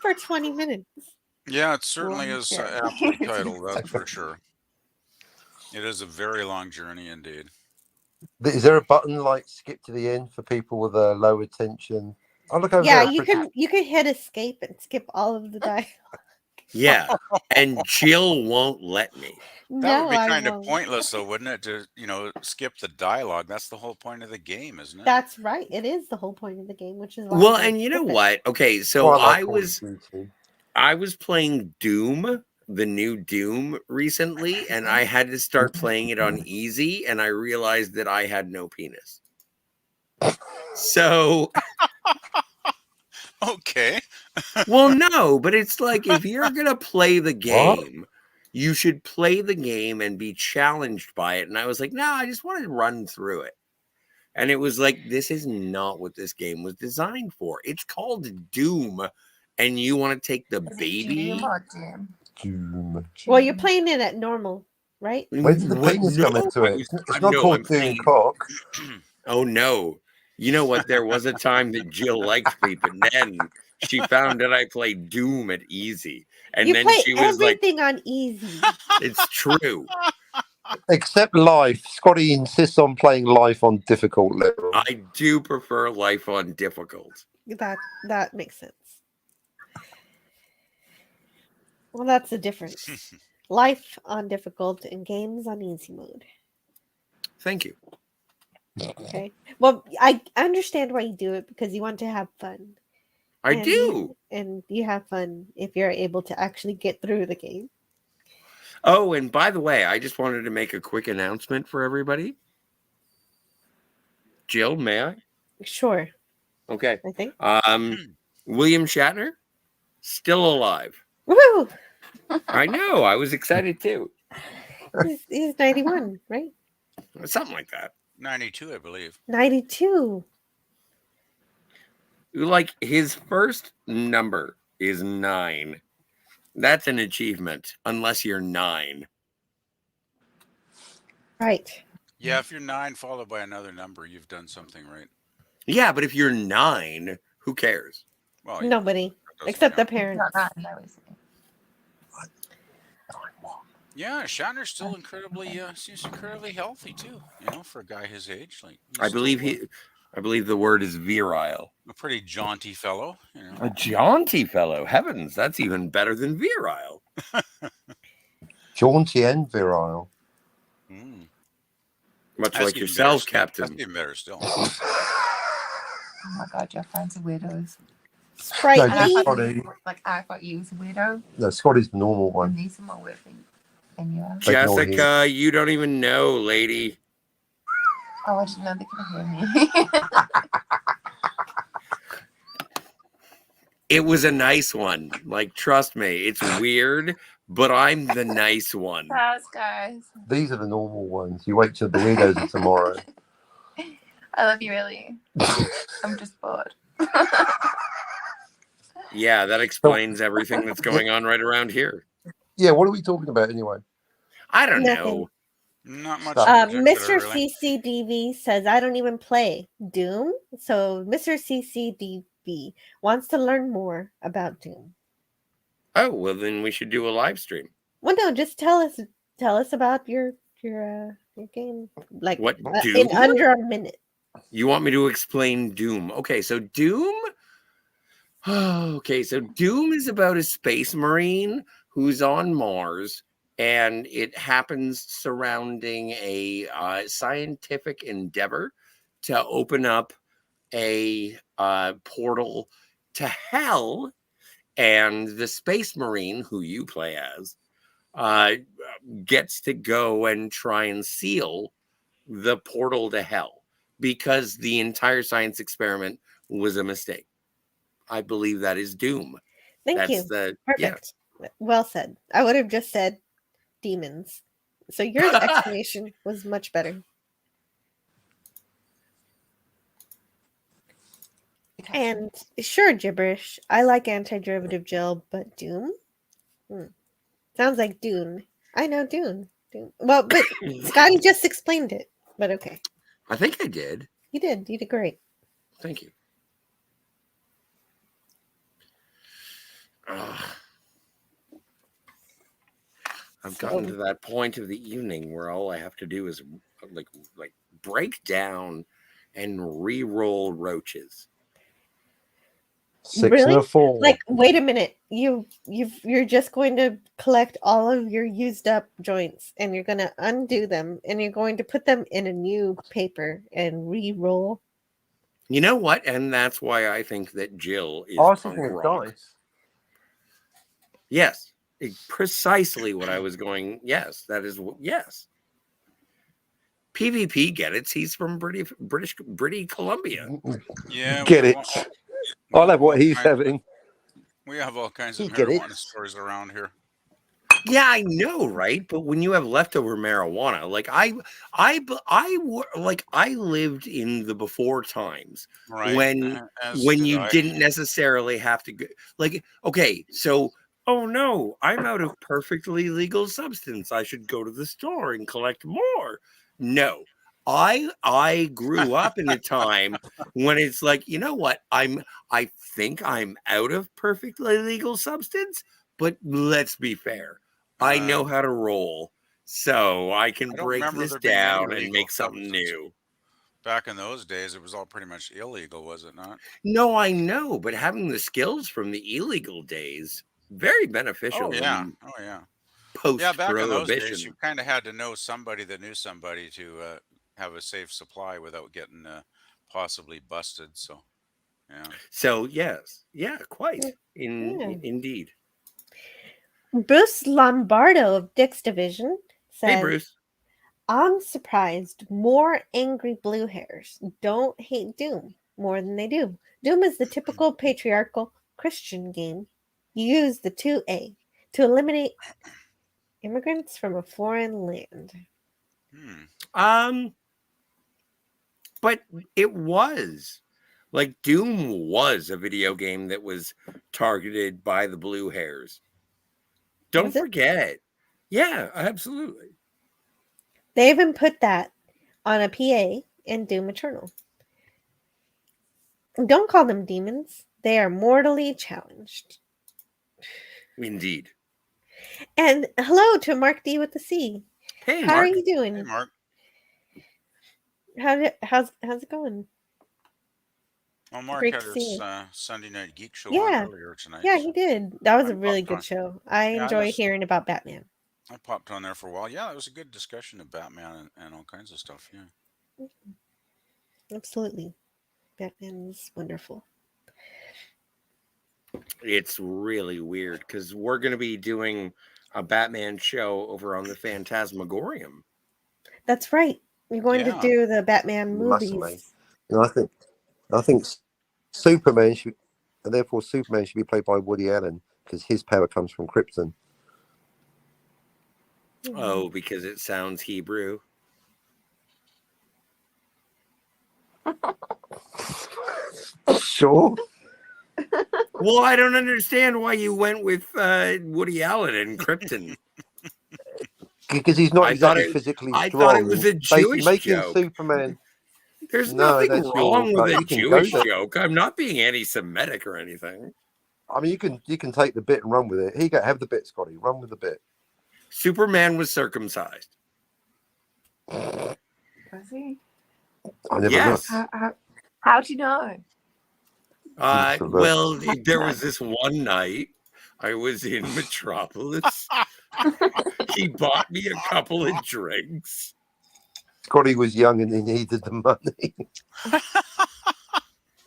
A: for 20 minutes.
M: Yeah, it certainly
A: Long
M: is
A: journey.
M: aptly titled, that's for sure. It is a very long journey indeed.
T: Is there a button like skip to the end for people with a low attention? Oh, look over
A: Yeah,
T: there.
A: you can hit escape and skip all of the dialogue.
B: Yeah. And Jill won't let me.
M: That would be
A: I
M: kind of
A: won't.
M: pointless, though, wouldn't it? To skip the dialogue. That's the whole point of the game, isn't it?
A: That's right. It is the whole point of the game, which is why.
B: Well,
A: I don't
B: and you know
A: skip it.
B: what? Okay, so
T: Oh, I like
B: I
T: Call of
B: was
T: Duty.
B: playing Doom, the new Doom recently, and I had to start playing it on easy, and I realized that I had no penis. So
M: Okay.
B: well, no, but it's like if you're gonna play the game, you should play the game and be challenged by it. And I was like, no, I just wanted to run through it. And it was like, this is not what this game was designed for. It's called Doom, and you want to take the baby.
T: Doom.
A: Well, you're playing it at normal, right?
T: Where did the
B: What?
T: penis
B: No,
T: come into it? It's not
B: no,
T: called
B: I'm
T: Doom
B: playing.
T: Cock.
B: Oh no! You know what? There was a time that Jill liked me, but then she found that I played Doom at easy, and
A: You
B: then
A: play
B: she was like,
A: everything on easy.
B: "It's true."
T: Except life. Scotty insists on playing life on difficult level.
B: I do prefer life on difficult.
A: That makes sense. Well, that's the difference. Life on difficult and games on easy mode.
B: Thank you.
A: Okay. Well, I understand why you do it because you want to have fun.
B: I
A: And
B: do.
A: And you have fun if you're able to actually get through the game.
B: Oh, and by the way, I just wanted to make a quick announcement for everybody. Jill, may I?
A: Sure.
B: Okay.
A: I think.
B: William Shatner, still alive.
A: Woohoo!
B: I know. I was excited too.
A: He's 91, right?
B: Something like that.
M: 92, I believe.
A: 92.
B: Like his first number is 9. That's an achievement, unless you're 9.
A: Right.
M: Yeah, if you're 9 followed by another number, you've done something right.
B: Yeah, but if you're 9, who cares?
M: Well,
A: nobody except the parents.
M: Yeah, Shatner's still incredibly seems incredibly healthy too. You know, for a guy his age, like he's
B: I believe
M: still,
B: I believe the word is virile.
M: a pretty jaunty fellow. You know.
B: A jaunty fellow. Heavens, that's even better than virile.
T: Jaunty and virile.
B: Much
M: That's
B: like
M: even
B: yourself,
M: better. That's
B: Captain.
M: even better still.
R: Oh my god, your friends are weirdos.
A: Sprightly.
R: And I thought
T: Scotty.
R: you, I thought you was a weirdo.
T: No, Scotty's the normal one.
R: And these are more weird than you are.
T: Ignore him.
B: Jessica, you don't even know, lady.
R: Oh, I didn't know they could hear me.
B: It was a nice one. Like, trust me, it's weird, but I'm the nice one.
R: Thanks, guys.
T: These are the normal ones. You wait till the weirdos are tomorrow.
R: I love you, really. I'm just bored.
B: Yeah, that explains everything that's going on right around here.
T: Yeah, what are we talking about anyway?
B: I don't
A: Nothing.
B: know.
M: Not much.
A: Mr. CCDV says, I don't even play Doom. So Mr. CCDV wants to learn more about Doom.
B: Oh, well, then we should do a live stream.
A: Well, no, just tell us about your game. Like
B: What,
A: in
B: Doom?
A: under a minute.
B: You want me to explain Doom? Okay, so Doom. Okay, so Doom is about a space marine who's on Mars, and it happens surrounding a scientific endeavor to open up a portal to hell, and the space marine who you play as gets to go and try and seal the portal to hell because the entire science experiment was a mistake. I believe that is Doom.
A: Thank you. Perfect. Well said. I would have just said demons. So your explanation was much better. And sure, gibberish. I like anti-derivative gel, but Doom? Sounds like Dune. I know Dune. Well, but Scotty just explained it. But okay.
B: I think I did.
A: You did. You did great.
B: Thank you. I've gotten to that point of the evening where all I have to do is like break down and re-roll roaches.
T: 6
A: really?
T: and a 4.
A: Like, wait a minute. You're just going to collect all of your used up joints, and you're going to undo them, and you're going to put them in a new paper and re-roll.
B: You know what? And that's why I think that Jill is punk rock.
T: Dice.
B: Yes, precisely what I was going. Yes, that is. Yes. PvP, get it? He's from British Columbia.
M: Yeah,
T: Get it? I'll have what he's having.
M: We have all kinds of
T: You get it?
M: marijuana stores around here.
B: Yeah, I know, right? But when you have leftover marijuana, like I lived in the before times,
M: Right,
B: when
M: as
B: when
M: did
B: you
M: I.
B: didn't necessarily have to go. Like, okay, so oh no, I'm out of perfectly legal substance. I should go to the store and collect more. No. I grew up in a time when it's like, you know what? I think I'm out of perfectly legal substance, but let's be fair. I know how to roll, so I can
M: I don't
B: break
M: remember
B: this
M: there being any
B: down and
M: legal
B: make something
M: substance.
B: new.
M: Back in those days, it was all pretty much illegal, was it not?
B: No, I know, but having the skills from the illegal days, very beneficial.
M: Oh yeah,
B: in
M: oh yeah.
B: Post
M: Yeah, back in those days,
B: prohibition.
M: you kind of had to know somebody that knew somebody to have a safe supply without getting possibly busted. So, yeah.
B: So yes, yeah, quite indeed.
A: Bruce Lombardo of Dick's Division said,
B: Hey, Bruce.
A: I'm surprised more angry blue hairs don't hate Doom more than they do. Doom is the typical patriarchal Christian game. You use the 2A to eliminate immigrants from a foreign land.
B: But it was like Doom was a video game that was targeted by the blue hairs. Don't forget. Yeah, absolutely.
A: They even put that on a PA in Doom Eternal. Don't call them demons. They are mortally challenged.
B: Indeed.
A: And hello to Mark D with the C.
B: Hey,
A: how
B: Mark.
A: are you doing?
M: Hey, Mark.
A: How's it going?
M: Well, Mark
A: Great
M: had
A: to see
M: his
A: you.
M: Sunday Night Geek show on
A: Yeah,
M: earlier tonight.
A: yeah,
M: so
A: he did. That was a
M: I'm
A: really
M: up
A: good
M: on-
A: show. I
M: Yeah,
A: enjoy
M: was-
A: hearing about Batman.
M: I popped on there for a while. Yeah, it was a good discussion of Batman and all kinds of stuff. Yeah.
A: Absolutely. Batman is wonderful.
B: It's really weird because we're going to be doing a Batman show over on the Phantasmagorium.
A: That's right. You're going to do the Batman
T: Muscle,
A: movies.
T: mate. And I think Superman should, and therefore Superman should be played by Woody Allen because his power comes from Krypton.
B: Oh, because it sounds Hebrew.
T: Sure.
B: Well, I don't understand why you went with Woody Allen and Krypton.
T: Because he's not exactly physically strong.
B: I thought it was a Jewish
T: making
B: joke.
T: Superman.
B: There's
T: No,
B: nothing
T: that's
B: wrong
T: your,
B: with a
T: you can go
B: Jewish
T: there.
B: joke. I'm not being anti-Semitic or anything.
T: I mean, you can take the bit and run with it. Here you go. Have the bit, Scotty. Run with the bit.
B: Superman was circumcised.
U: Was he?
T: I never
B: Yes.
U: How'd you know?
B: Well, there was this one night I was in Metropolis. He bought me a couple of drinks.
T: Scotty was young and he needed the money.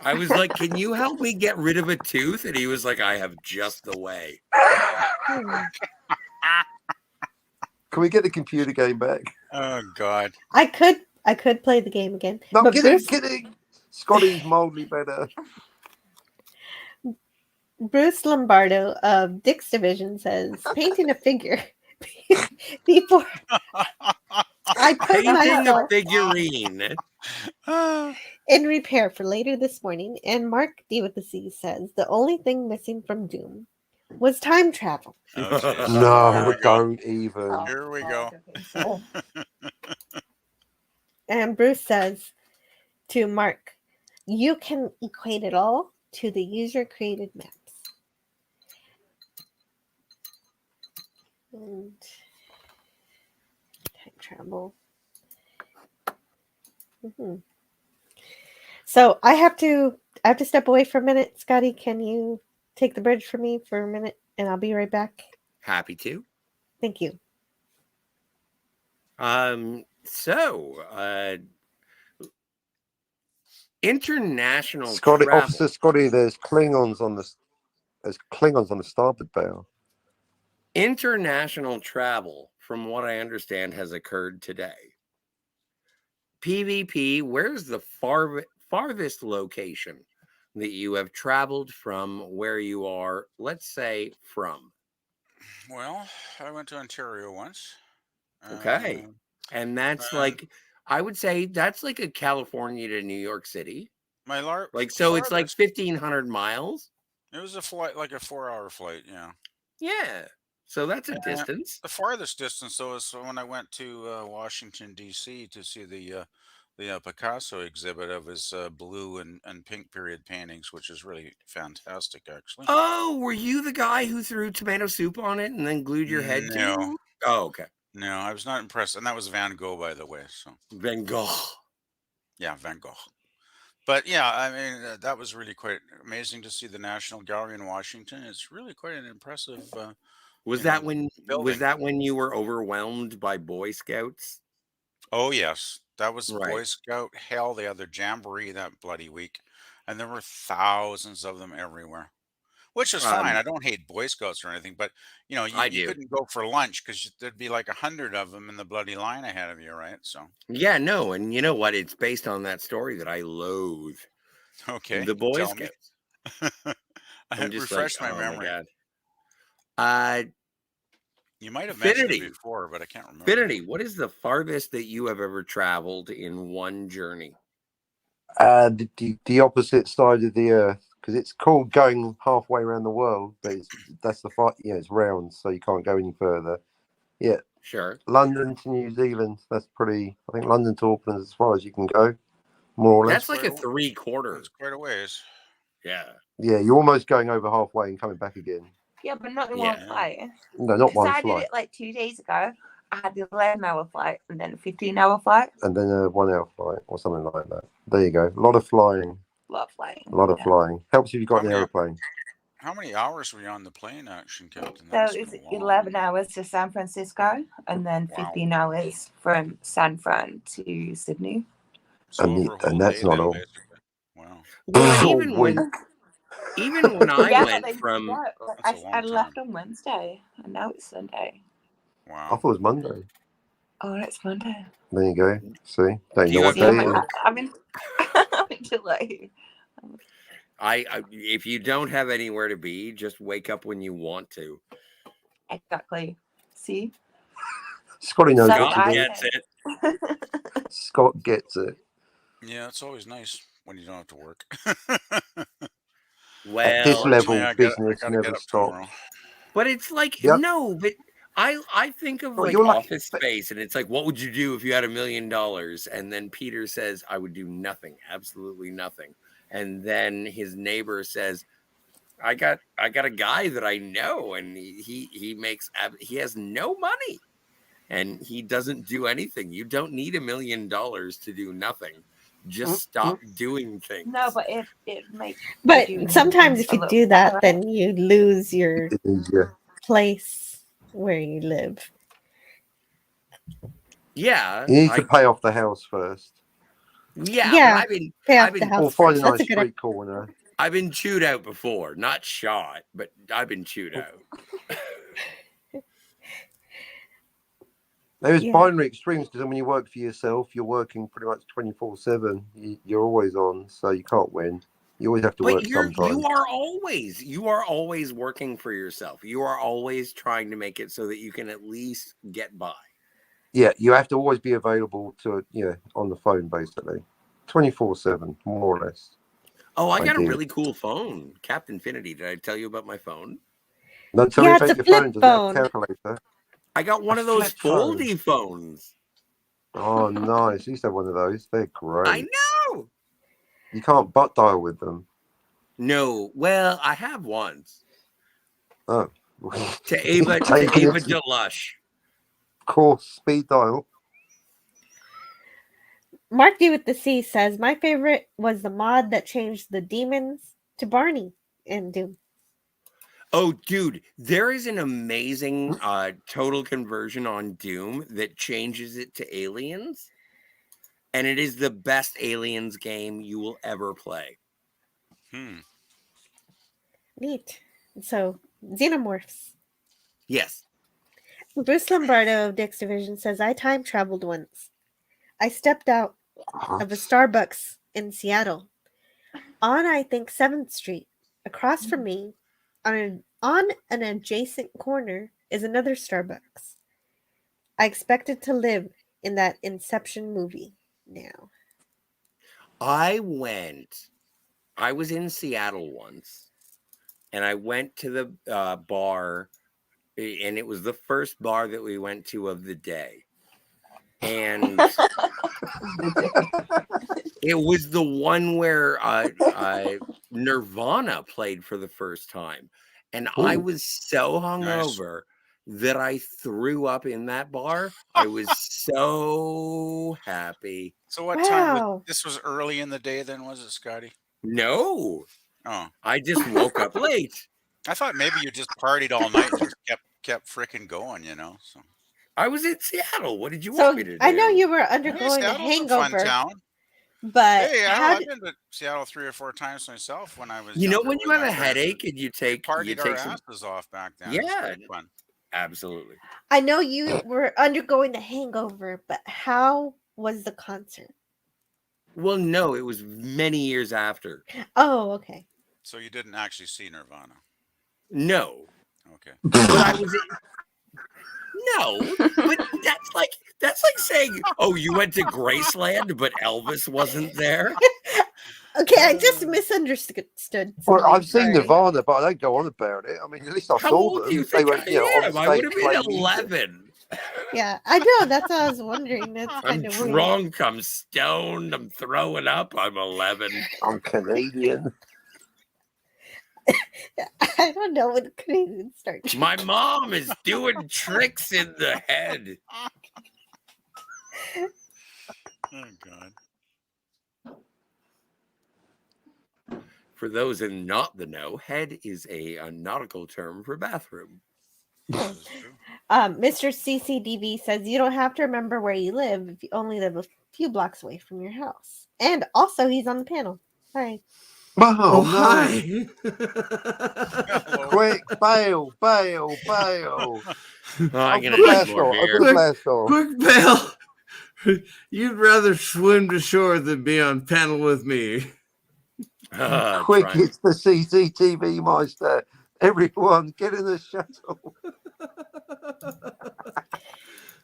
B: I was like, "Can you help me get rid of a tooth?" And he was like, "I have just the way."
T: Can we get the computer game back?
M: Oh God!
A: I could play the game again.
T: No,
A: but
T: kidding. Scotty's mildly better.
A: Bruce Lombardo of Dick's Division says, painting a figure before I put
B: Painting
A: myself
B: a figurine
A: in repair for later this morning. And Mark D with the C says, the only thing missing from Doom was time travel.
M: Oh, geez.
T: No, don't even.
M: Here we go.
A: And Bruce says to Mark, you can equate it all to the user-created maps. And time travel. So I have to step away for a minute. Scotty, can you take the bridge for me for a minute, and I'll be right back.
B: Happy to.
A: Thank you.
B: International
T: Scotty,
B: travel.
T: Officer Scotty, there's Klingons on the starboard bow.
B: International travel, from what I understand, has occurred today. PvP, where's the farthest location that you have traveled from where you are, let's say, from?
M: Well, I went to Ontario once.
B: Okay. And that's I would say that's like a California to New York City. It's like 1,500 miles.
M: It was a flight, like a 4-hour flight. Yeah.
B: Yeah. So that's a distance.
M: The farthest distance, though, is when I went to Washington, D.C. to see the Picasso exhibit of his blue and pink period paintings, which is really fantastic, actually.
B: Oh, were you the guy who threw tomato soup on it and then glued your head to it? Oh, okay.
M: No, I was not impressed. And that was Van Gogh, by the way. So
B: Van Gogh.
M: Yeah, Van Gogh. But yeah, I mean, that was really quite amazing to see the National Gallery in Washington. It's really quite an impressive
B: Was that when
M: building.
B: you were overwhelmed by Boy Scouts?
M: Oh yes, that was
B: Right.
M: Boy Scout hell. They had their jamboree that bloody week, and there were thousands of them everywhere, which is fine. I don't hate Boy Scouts or anything, but you know,
B: I
M: you
B: do.
M: couldn't go for lunch because there'd be like 100 of them in the bloody line ahead of you, right? So
B: Yeah, no, and you know what? It's based on that story that I loathe.
M: okay,
B: The Boy
M: tell me.
B: Scouts. I'm just
M: Refresh
B: like,
M: my
B: oh
M: memory.
B: my God.
M: You might have mentioned
B: Finity.
M: it before, but I can't remember.
B: Finity, what is the farthest that you have ever traveled in one journey?
T: The opposite side of the earth, because it's called going halfway around the world, but that's the fight. Yeah, it's round, so you can't go any further. Yeah,
B: sure.
T: London to New Zealand. That's pretty. I think London to Auckland is as far as you can go, more or less.
B: That's like a 3/4.
M: It's quite a ways.
B: Yeah.
T: Yeah, you're almost going over halfway and coming back again.
U: Yeah, but not in one flight.
T: No, not one
U: I did
T: flight.
U: it like 2 days ago. I had the 11-hour flight and then a 15-hour flight.
T: And then a 1 hour flight or something like that. There you go. A lot of flying.
U: A lot of flying.
T: A lot of flying. Helps if you've got an aeroplane.
M: How many hours were you on the plane, Action Captain?
U: So
M: That
U: it's
M: must be long.
U: 11 hours to San Francisco and then
M: Wow.
U: 15 hours from San Fran to Sydney.
M: So over a whole
T: that's
M: day
T: not
M: then,
T: all.
M: basically. Wow.
B: Well,
T: Oh,
B: even
T: wait.
B: when I
U: Yeah,
B: went
U: but
B: from
M: That's a
U: I
M: long
U: left
M: time.
U: on Wednesday and now it's Sunday.
T: I
M: Wow.
T: thought it was Monday.
U: Oh, it's Monday.
T: There you go. See, don't
B: You
T: know
B: got
T: what day it
B: tomorrow.
T: is.
U: I'm in, I'm in delay.
B: I if you don't have anywhere to be, just wake up when you want to.
U: Exactly. See?
T: Scotty knows
U: That's
T: what
B: Scott
T: to do.
B: gets it.
T: Scott gets it.
M: Yeah, it's always nice when you don't have to work.
T: At this
B: Well,
T: level,
M: Unfortunately, I
T: business
M: gotta
T: never
M: get up
T: stops.
M: tomorrow.
B: but it's like
T: Yep.
B: no, but I think of
T: Well,
B: like
T: you're lucky.
B: Office Space, and it's like, what would you do if you had $1 million? And then Peter says, I would do nothing, absolutely nothing. And then his neighbor says, I got a guy that I know, and he makes he has no money, and he doesn't do anything. You don't need $1 million to do nothing. Just stop doing things.
U: No, but it makes
A: But
U: you do
A: sometimes
U: things
A: if
U: a
A: you
U: little
A: do that,
U: better.
A: then you lose your
T: Yeah.
A: place where you live.
B: Yeah,
T: You need to pay off the house first.
B: Yeah,
A: Yeah,
B: but
A: pay off
B: I've
A: the
B: been
A: house
T: Or find a
A: first. That's
T: nice
A: a good
T: street corner.
B: I've been chewed out before, not shot, but I've been chewed out.
T: There's
A: Yeah.
T: binary extremes because when you work for yourself, you're working pretty much 24/7. You're always on, so you can't win. You always have to
B: But
T: work sometime.
B: you are always working for yourself. You are always trying to make it so that you can at least get by.
T: Yeah, you have to always be available to on the phone basically, 24/7 more or less.
B: Oh, I got
T: Ideally.
B: a really cool phone, Captainfinity. Did I tell you about my phone?
T: No, tell me about your phone. Does it have a calculator?
B: I got one
T: A
B: of those
T: flip phone.
B: foldy phones.
T: Oh, nice. I used to have one of those. They're great.
B: I know.
T: You can't butt dial with them.
B: No, well, I have once.
T: Oh.
B: To Ava
T: Taking it to-
B: Delush.
T: Course speed dial.
A: Mark D with the C says, my favorite was the mod that changed the demons to Barney in Doom.
B: Oh, dude, there is an amazing total conversion on Doom that changes it to aliens. And it is the best aliens game you will ever play.
A: Neat. So, xenomorphs.
B: Yes.
A: Bruce Lombardo of Dick's Division says, I time traveled once. I stepped out of a Starbucks in Seattle on, I think, 7th Street. Across from me, on an adjacent corner, is another Starbucks. I expected to live in that Inception movie now.
B: I was in Seattle once, and I went to the bar, and it was the first bar that we went to of the day. And it was the one where Nirvana played for the first time. And I was so hungover that I threw up in that bar. I was so happy.
M: So what time was this? Was early in the day then, was it, Scotty?
B: No.
M: Oh.
B: I just woke up late.
M: I thought maybe you just partied all night and just kept freaking going, So
B: I was in Seattle. What did you want me to do?
A: I know you were
M: Hey,
A: undergoing a
M: Seattle's a fun
A: hangover,
M: town.
A: but
M: Hey,
A: how
M: I've been to Seattle 3 or 4 times myself when I was
B: You know
M: younger
B: when you
M: with
B: have
M: my
B: a
M: friends.
B: headache and you take
M: Partied our
B: some
M: asses off back then. It was
B: Yeah,
M: great fun.
B: absolutely.
A: I know you were undergoing the hangover, but how was the concert?
B: Well, no, it was many years after.
A: Oh, okay.
M: So you didn't actually see Nirvana?
B: No.
M: Okay.
B: But I was No, but that's like saying, "Oh, you went to Graceland, but Elvis wasn't there."
A: Okay, I just misunderstood.
T: Well, I've seen
A: Sorry.
T: Nirvana, but I don't go on about it. I mean, at least I
B: How
T: saw
B: old
T: them.
B: do you
T: They
B: think
T: were,
B: I
T: on
B: am? I
T: stage
B: would have been
T: playing music.
B: 11.
A: Yeah, I know. That's what I was wondering. That's
B: I'm
A: kind of weird.
B: drunk. I'm stoned. I'm throwing up. I'm 11.
T: I'm Canadian.
A: I don't know when Canadians start.
B: My mom is doing tricks in the head.
M: Oh God.
B: For those in not the know, head is a nautical term for bathroom.
A: Mr. CCDV says you don't have to remember where you live if you only live a few blocks away from your house. And also, he's on the panel. Hi.
T: Oh,
D: hi.
T: Quick, bail.
B: Oh, I'm
T: I've
B: gonna
T: got
B: need
T: blast
B: more
T: off. I've
B: beer.
T: got blast off.
D: Quick bail. You'd rather swim to shore than be on panel with me.
T: Quick, it's the CCTV Meister. Everyone, get in the shuttle.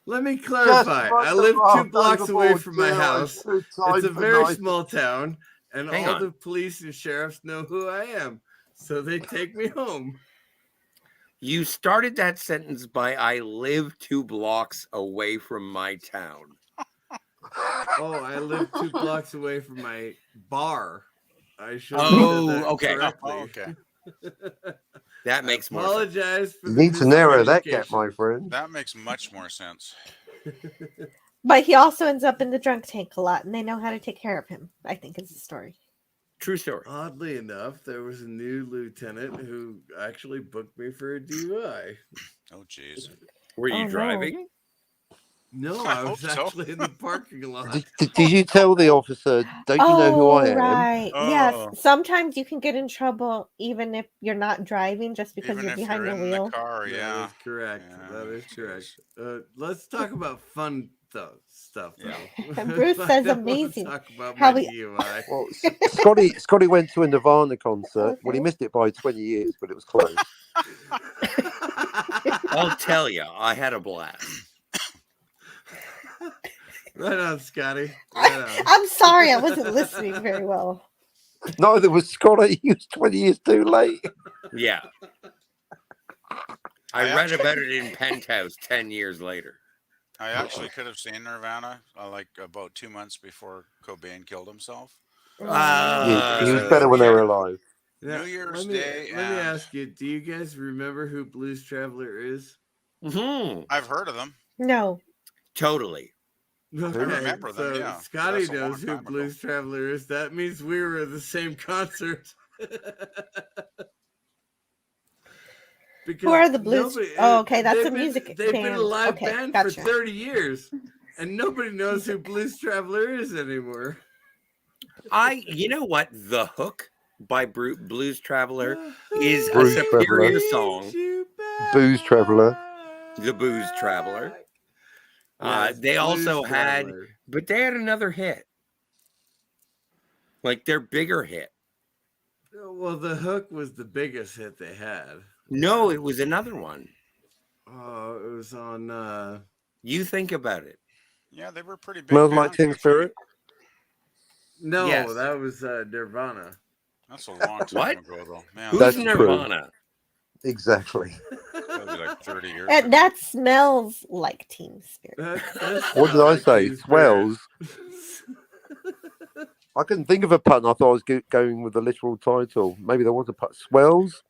D: Let me
T: Just
D: clarify.
T: run
D: I
T: the
D: live 2
T: raft
D: blocks away
T: overboard,
D: from my
T: Jill. I
D: house.
T: should have time
D: It's a
T: for
D: very
T: nice.
D: small town, and
B: Hang
D: all
B: on.
D: the police and sheriffs know who I am, so they take me home.
B: You started that sentence by "I live 2 blocks away from my town."
D: Oh, I live 2 blocks away from my bar. I should have
B: Oh,
D: said that
B: okay.
D: correctly.
M: Oh, okay.
B: That makes more sense.
D: Apologize for
T: You
D: the
T: need to narrow that gap, my
D: miscommunication.
T: friend.
M: That makes much more sense.
A: But he also ends up in the drunk tank a lot, and they know how to take care of him, I think is the story.
B: True story.
D: Oddly enough, there was a new lieutenant who actually booked me for a DUI.
M: Oh, jeez.
B: Were you
A: Oh, no.
B: driving?
D: No,
M: I
D: I was
M: hope so.
D: actually in the parking lot.
T: Did you tell the officer, don't you know who I am?
A: Right. Yes.
M: Oh.
A: Sometimes you can get in trouble even if you're not driving just because
M: Even
A: you're
M: if
A: behind
M: you're
A: the
M: in
A: wheel.
M: the car,
D: That
M: yeah.
D: is correct.
M: Yeah,
D: That is
M: jeez.
D: correct. Let's talk about fun stuff, though.
M: Yeah.
A: And Bruce
D: I
A: says
D: don't wanna
A: amazing
D: talk about
A: how
D: my
A: we
D: DUI.
T: Well, Scotty went to a Nirvana concert. Well, he missed it by 20 years, but it was close.
B: I'll tell you, I had a blast.
D: Right on, Scotty. Right on.
A: I'm sorry, I wasn't listening very well.
T: Neither was Scotty. He was 20 years too late.
B: Yeah. I read about it in Penthouse 10 years later.
M: I actually could have seen Nirvana like about 2 months before Cobain killed himself.
T: He was better when they were alive.
D: Now,
M: New Year's
D: let me
M: Day.
D: let me
M: and
D: ask you: do you guys remember who Blues Traveler is?
B: Mm-hmm.
M: I've heard of them.
A: No.
B: Totally.
D: Okay,
M: I remember them,
D: so
M: yeah, but
D: Scotty
M: that's a long
D: knows who
M: time ago.
D: Blues Traveler is. That means we were at the same concert.
A: Who are the Blues?
D: nobody-
A: Oh, okay, that's a
D: they've been-
A: music
D: They've been a
A: band.
D: live
A: Okay,
D: band
A: gotcha.
D: for 30 years, and nobody knows who Blues Traveler is anymore.
B: You know what? The Hook by Blues Traveler is a
T: Blues
B: superior
T: Traveler.
B: song.
T: Booze Traveler.
B: The Booze Traveler.
D: Yes,
B: They also
D: Blues
B: had,
D: Traveler.
B: but they had another hit. Like their bigger hit.
D: Well, The Hook was the biggest hit they had.
B: No, it was another one.
D: Oh, it was on.
B: You think about it.
M: Yeah, they were pretty big.
T: Smells like
M: band.
T: Teen Spirit.
D: No,
B: Yes.
D: that was Nirvana.
M: That's a long time
B: What?
M: ago, though. Man,
B: Who's
T: That's
B: Nirvana?
T: Exactly.
M: that was like 30 years
A: And
M: ago.
A: that smells like Teen Spirit.
T: What did I say? Swells. I couldn't think of a pun. I thought I was going with the literal title. Maybe there was a pun. Swells?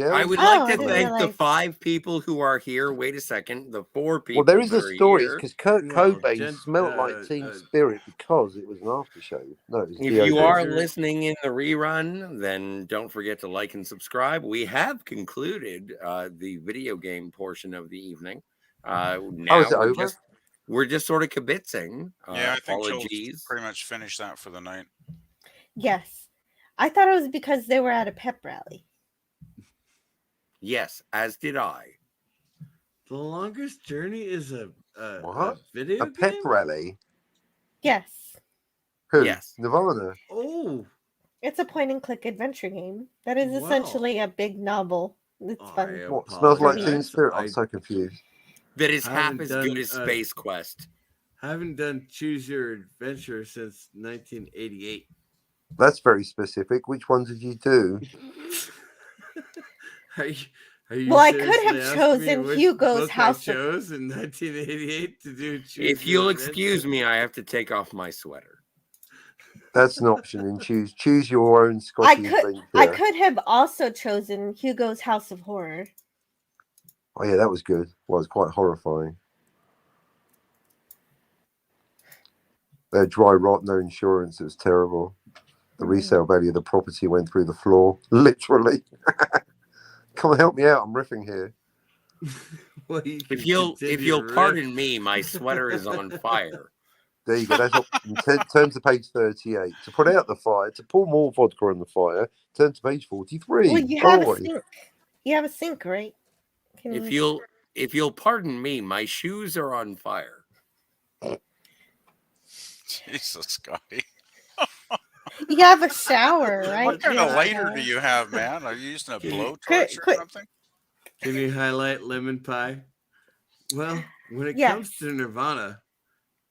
B: I would
A: Oh,
B: like
A: I
B: to
A: didn't
B: thank the
A: realize.
B: 5 people who are here. Wait a second. The 4 people
T: Well, there is
B: that
T: a
B: are
T: story
B: here.
T: because Kurt
D: Well,
T: Cobain smelled like Teen Spirit because it was an aftershave. No, it was
B: If you
T: deodorant.
B: are listening in the rerun, then don't forget to like and subscribe. We have concluded the video game portion of the evening. Now
T: is it over?
B: we're just sort of kibitzing.
M: Yeah, I think Joel's
B: Apologies.
M: pretty much finished that for the night.
A: Yes. I thought it was because they were at a pep rally.
B: Yes, as did I.
D: The Longest Journey is a
T: What?
D: video
T: A pep
D: game?
T: rally?
A: Yes.
T: Who?
B: Yes.
T: Nirvana.
D: Oh,
A: It's a point and click adventure game that is
D: Wow.
A: essentially a big novel. It's fun.
T: What? Smells like
D: apologize.
T: Teen Spirit? I'm
D: I
T: so confused.
B: That is half
D: haven't
B: as
D: done,
B: good as Space Quest.
D: haven't done Choose Your Adventure since 1988.
T: That's very specific. Which one did you do?
D: Are you
A: Well, I could have
D: seriously asking me
A: chosen
D: which
A: Hugo's
D: book
A: House
D: I
A: of-
D: chose in 1988 to do Choose
B: If
D: Your
B: you'll
D: Adventure?
B: excuse me, I have to take off my sweater.
T: That's an option in choose your own Scotty adventure.
A: I could have also chosen Hugo's House of Horror.
T: Oh yeah, that was good. Well, it was quite horrifying. They had dry rot, no insurance. It was terrible. The resale value of the property went through the floor, literally. Come on, help me out. I'm riffing here.
D: Well, you
B: If
D: can
B: you'll
D: continue to riff.
B: pardon me, my sweater is on fire.
T: There you go. That's what, turn to page 38. To put out the fire, to pour more vodka on the fire, turn to page 43.
A: Well, you have a
T: Boy.
A: sink. You have a sink, right?
B: If you'll pardon me, my shoes are on fire.
M: Jesus, Scotty.
A: You have a shower, right?
M: What kind
A: You
M: of
A: have a
M: lighter
A: shower.
M: do you have, man? Are you using a
D: Can you-
M: blowtorch or something?
D: Can you highlight lemon pie? Well, when it
A: Yes.
D: comes to Nirvana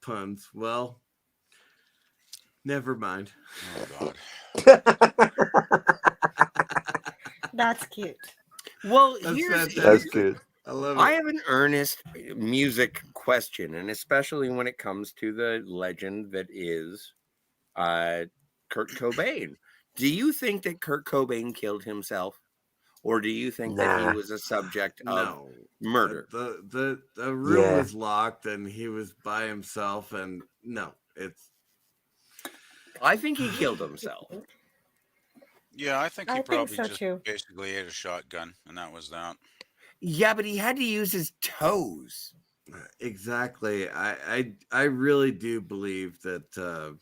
D: puns, well, never mind.
M: Oh God.
A: That's cute.
B: Well,
D: That's
B: here's
D: fantastic.
T: good.
D: I love it.
B: I have an earnest music question, and especially when it comes to the legend that is Kurt Cobain. Do you think that Kurt Cobain killed himself? Or do you think that he was a subject of murder?
D: The room
T: Yeah.
D: was locked and he was by himself, and no, it's.
B: I think he killed himself.
M: Yeah, I think he
A: I think
M: probably
A: so,
M: just
A: too.
M: basically ate a shotgun, and that was that.
B: Yeah, but he had to use his toes.
D: Exactly. I really do believe that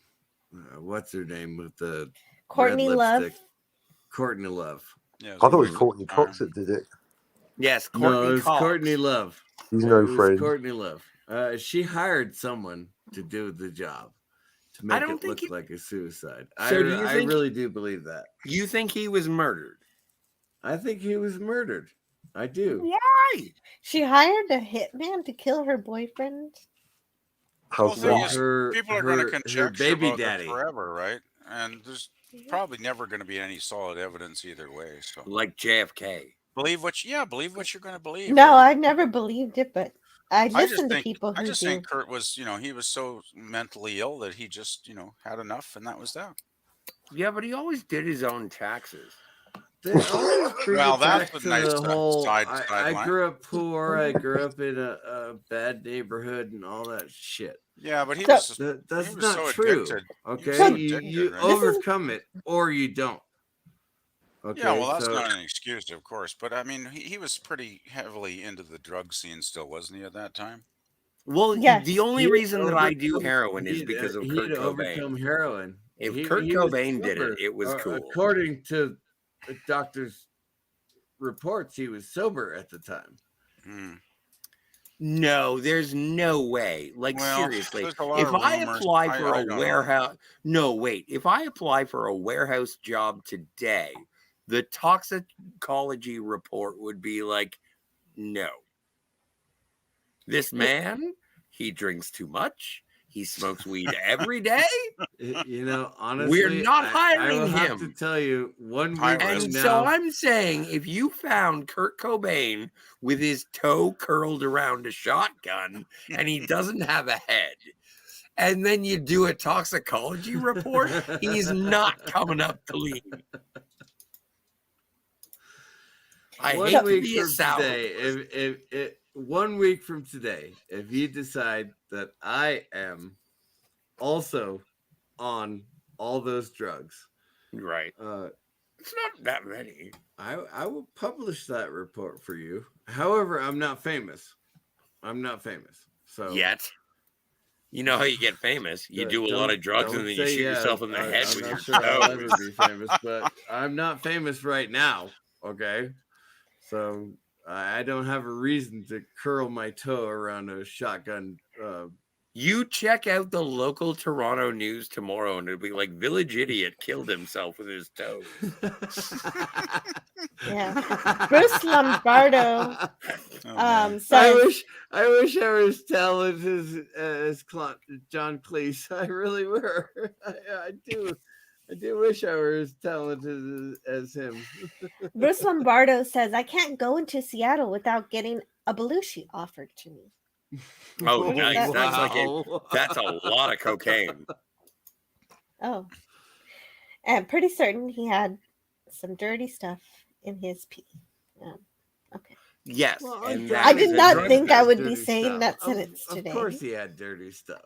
D: what's her name with the
A: Courtney
D: red
A: Love.
D: lipstick? Courtney Love.
M: Yeah,
T: I thought it was Courtney Cox that did it.
B: Yes,
D: No,
B: Courtney
D: it was
B: Cox.
D: Courtney Love.
T: He's
D: It
T: no
D: was
T: friend.
D: Courtney Love. She hired someone to do the job to make
B: don't
D: it
B: think
D: look like a suicide.
B: So do you
D: I
B: think-
D: really do believe that.
B: You think he was murdered?
D: I think he was murdered. I do.
B: Why?
A: She hired a hitman to kill her boyfriend.
M: Well, the thing is,
D: Her-
M: people are going
D: her-
M: to
D: her
M: conjecture
D: baby
M: about
D: daddy.
M: it forever, right? And there's probably never going to be any solid evidence either way. So
B: Like JFK.
M: believe what you're going to believe.
A: No,
M: right?
A: I never believed it, but I listened to people
M: I
A: who
M: just
A: do.
M: think Kurt was, he was so mentally ill that he just, had enough, and that was that.
B: Yeah, but he always did his own taxes.
D: They always bring
M: Well,
D: it back
M: that's
D: to
M: a nice
D: the whole. I
M: sideline.
D: grew up poor. I grew up in a bad neighborhood and all that shit.
M: Yeah, but he
A: So-
M: was.
D: That's
M: he was
D: not
M: so
D: true.
M: addicted. He
D: Okay,
M: was so
D: you
M: addicted, right?
D: overcome it or you don't. Okay,
M: Yeah, well, that's
D: so
M: not an excuse, of course. But I mean, he was pretty heavily into the drug scene still, wasn't he, at that time?
B: Well,
A: Yes.
B: the only
D: he'd
B: reason that I do
D: overcome-
B: heroin is
D: he'd,
B: because of
D: he'd
B: Kurt
D: overcome
B: Cobain.
D: heroin.
B: If
D: He-
B: Kurt
D: he was
B: Cobain did
D: sober.
B: it, it was cool.
D: According to the doctor's reports, he was sober at the time.
M: Hmm.
B: No, there's no way. Like,
M: Well,
B: seriously,
M: there's a lot
B: if
M: of
B: I
M: rumors.
B: apply for
M: I
B: a
M: don't know.
B: warehouse, no, wait, if I apply for a warehouse job today, the toxicology report would be like, no. This man, he drinks too much. He smokes weed every day.
D: Honestly,
B: We're not
D: I
B: hiring
D: will have to
B: him.
D: tell you, 1 week
M: And
D: from
B: And
D: now.
B: so I'm saying, if you found Kurt Cobain with his toe curled around a shotgun and he doesn't have a head, and then you do a toxicology report, he's not coming up clean. I hate to be a sour.
D: If 1 week from today, if you decide that I am also on all those drugs,
B: right? It's not that many.
D: I will publish that report for you. However, I'm not famous. So
B: Yet. You know how you get famous? You do a lot
D: don't-
B: of drugs
D: don't
B: and then you
D: say
B: shoot
D: yes.
B: yourself in the head
D: I'm
B: with
D: not
B: your
D: sure I'll ever
B: toes.
D: be famous, but I'm not famous right now. Okay, so I don't have a reason to curl my toe around a shotgun.
B: You check out the local Toronto news tomorrow and it'll be like Village Idiot killed himself with his toes.
A: Yeah. Bruce Lombardo says,
D: I wish I was talented as John Cleese. I really were. I do wish I were as talented as him.
A: Bruce Lombardo says, I can't go into Seattle without getting a Belushi offered to me.
B: Oh,
A: What is
B: nice.
A: that?
B: That's a lot of cocaine.
A: Oh. And pretty certain he had some dirty stuff in his pee. Okay.
B: Yes.
D: Well,
B: and
A: I
B: that
A: did
B: is a
A: not
B: drug
A: think I
B: test.
A: would be
D: Dirty
A: saying
D: stuff.
A: that sentence
D: Of
A: today.
D: course he had dirty stuff.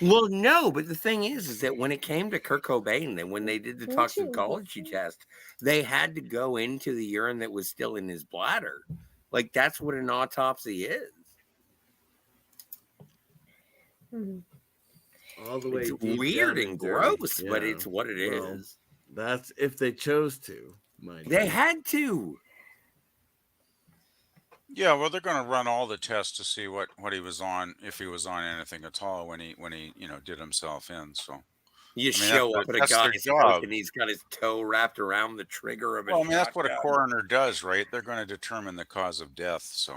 B: Well, no, but the thing is that when it came to Kurt Cobain, and when they did the toxicology test, they had to go into the urine that was still in his bladder. Like, that's what an autopsy is.
D: All the way
B: It's
D: deep
B: weird
D: down
B: and
D: dirty.
B: gross, but it's what it is.
D: That's if they chose to, mind
B: They
D: you.
B: had to.
M: Yeah, well, they're going to run all the tests to see what he was on, if he was on anything at all when he did himself in. So,
B: You
M: I mean,
B: show up at a
M: that's their
B: guy's house
M: job.
B: and he's got his toe wrapped around the trigger of a
M: Well, I mean, that's what a
B: shotgun.
M: coroner does, right? They're going to determine the cause of death. So,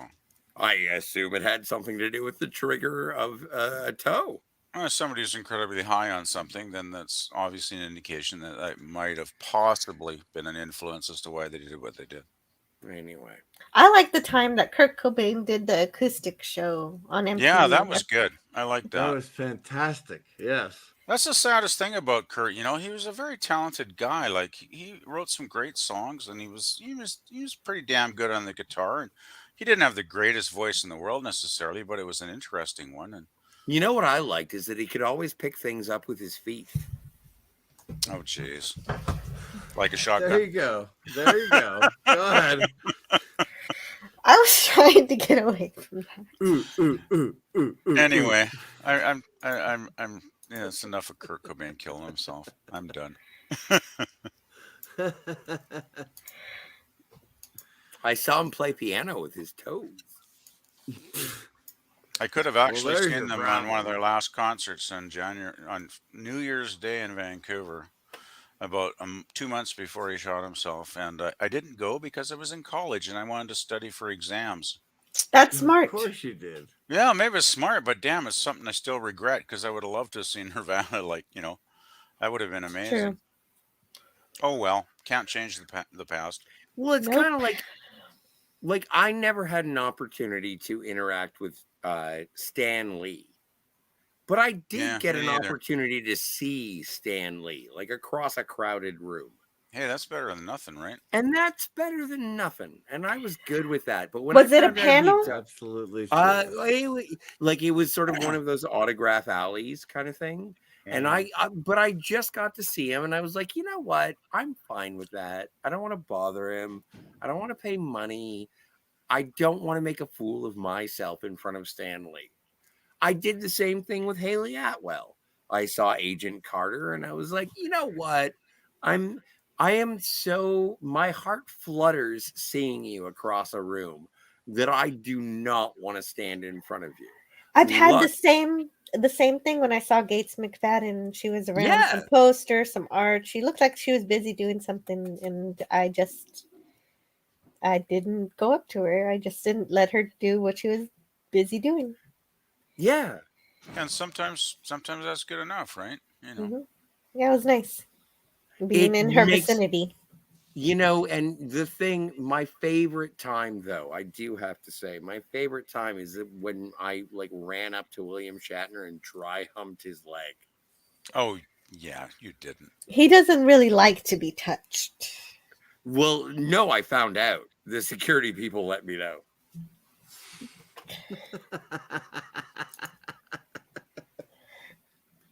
B: I assume it had something to do with the trigger of a toe.
M: if somebody who's incredibly high on something, then that's obviously an indication that that might have possibly been an influence as to why they did what they did.
B: Anyway,
A: I like the time that Kurt Cobain did the acoustic show on MTV.
M: Yeah, that was good. I like
D: That
M: that.
D: was fantastic. Yes.
M: That's the saddest thing about Kurt. You know, he was a very talented guy. Like he wrote some great songs, and he was pretty damn good on the guitar. And he didn't have the greatest voice in the world necessarily, but it was an interesting one. And
B: you know what I liked is that he could always pick things up with his feet.
M: oh, jeez, like a shotgun.
D: There you go. There you go. Go ahead.
A: I was trying to get away from that.
M: Anyway, I'm yeah, it's enough of Kurt Cobain killing himself. I'm done.
B: I saw him play piano with his toes.
M: I could have actually
D: there's
M: seen
D: your
M: them on
D: problem.
M: one of their last concerts in January, on New Year's Day in Vancouver, about 2 months before he shot himself. And I didn't go because I was in college and I wanted to study for exams.
A: That's
D: Of
A: smart.
D: course you did.
M: Yeah, maybe it's smart, but damn, it's something I still regret because I would have loved to have seen Nirvana. Like, that would have been amazing.
A: True.
M: Oh well, can't change the past.
B: Well, it's
A: Nope.
B: kind of like I never had an opportunity to interact with Stan Lee, but I did
M: Yeah,
B: get
M: me
B: an
M: neither.
B: opportunity to see Stan Lee, like across a crowded room.
M: Hey, that's better than nothing, right?
B: And that's better than nothing. And I was good with that. But when
A: Was
B: I
A: it a
B: found out
A: panel?
D: Absolutely true.
B: it was sort of one of those autograph alleys kind of thing. And but I just got to see him, and I was like, you know what? I'm fine with that. I don't want to bother him. I don't want to pay money. I don't want to make a fool of myself in front of Stan Lee. I did the same thing with Haley Atwell. I saw Agent Carter, and I was like, you know what? My heart flutters seeing you across a room that I do not want to stand in front of you.
A: I've had
B: Look,
A: the same thing when I saw Gates McFadden. She was around
B: Yeah.
A: some posters, some art. She looked like she was busy doing something, and I didn't go up to her. I just didn't let her do what she was busy doing.
B: Yeah.
M: And sometimes that's good enough, right?
A: Yeah, it was nice being in her vicinity.
B: And the thing, my favorite time, though, I do have to say, my favorite time is when I ran up to William Shatner and dry humped his leg.
M: Oh yeah, you didn't.
A: He doesn't really like to be touched.
B: Well, no, I found out. The security people let me know.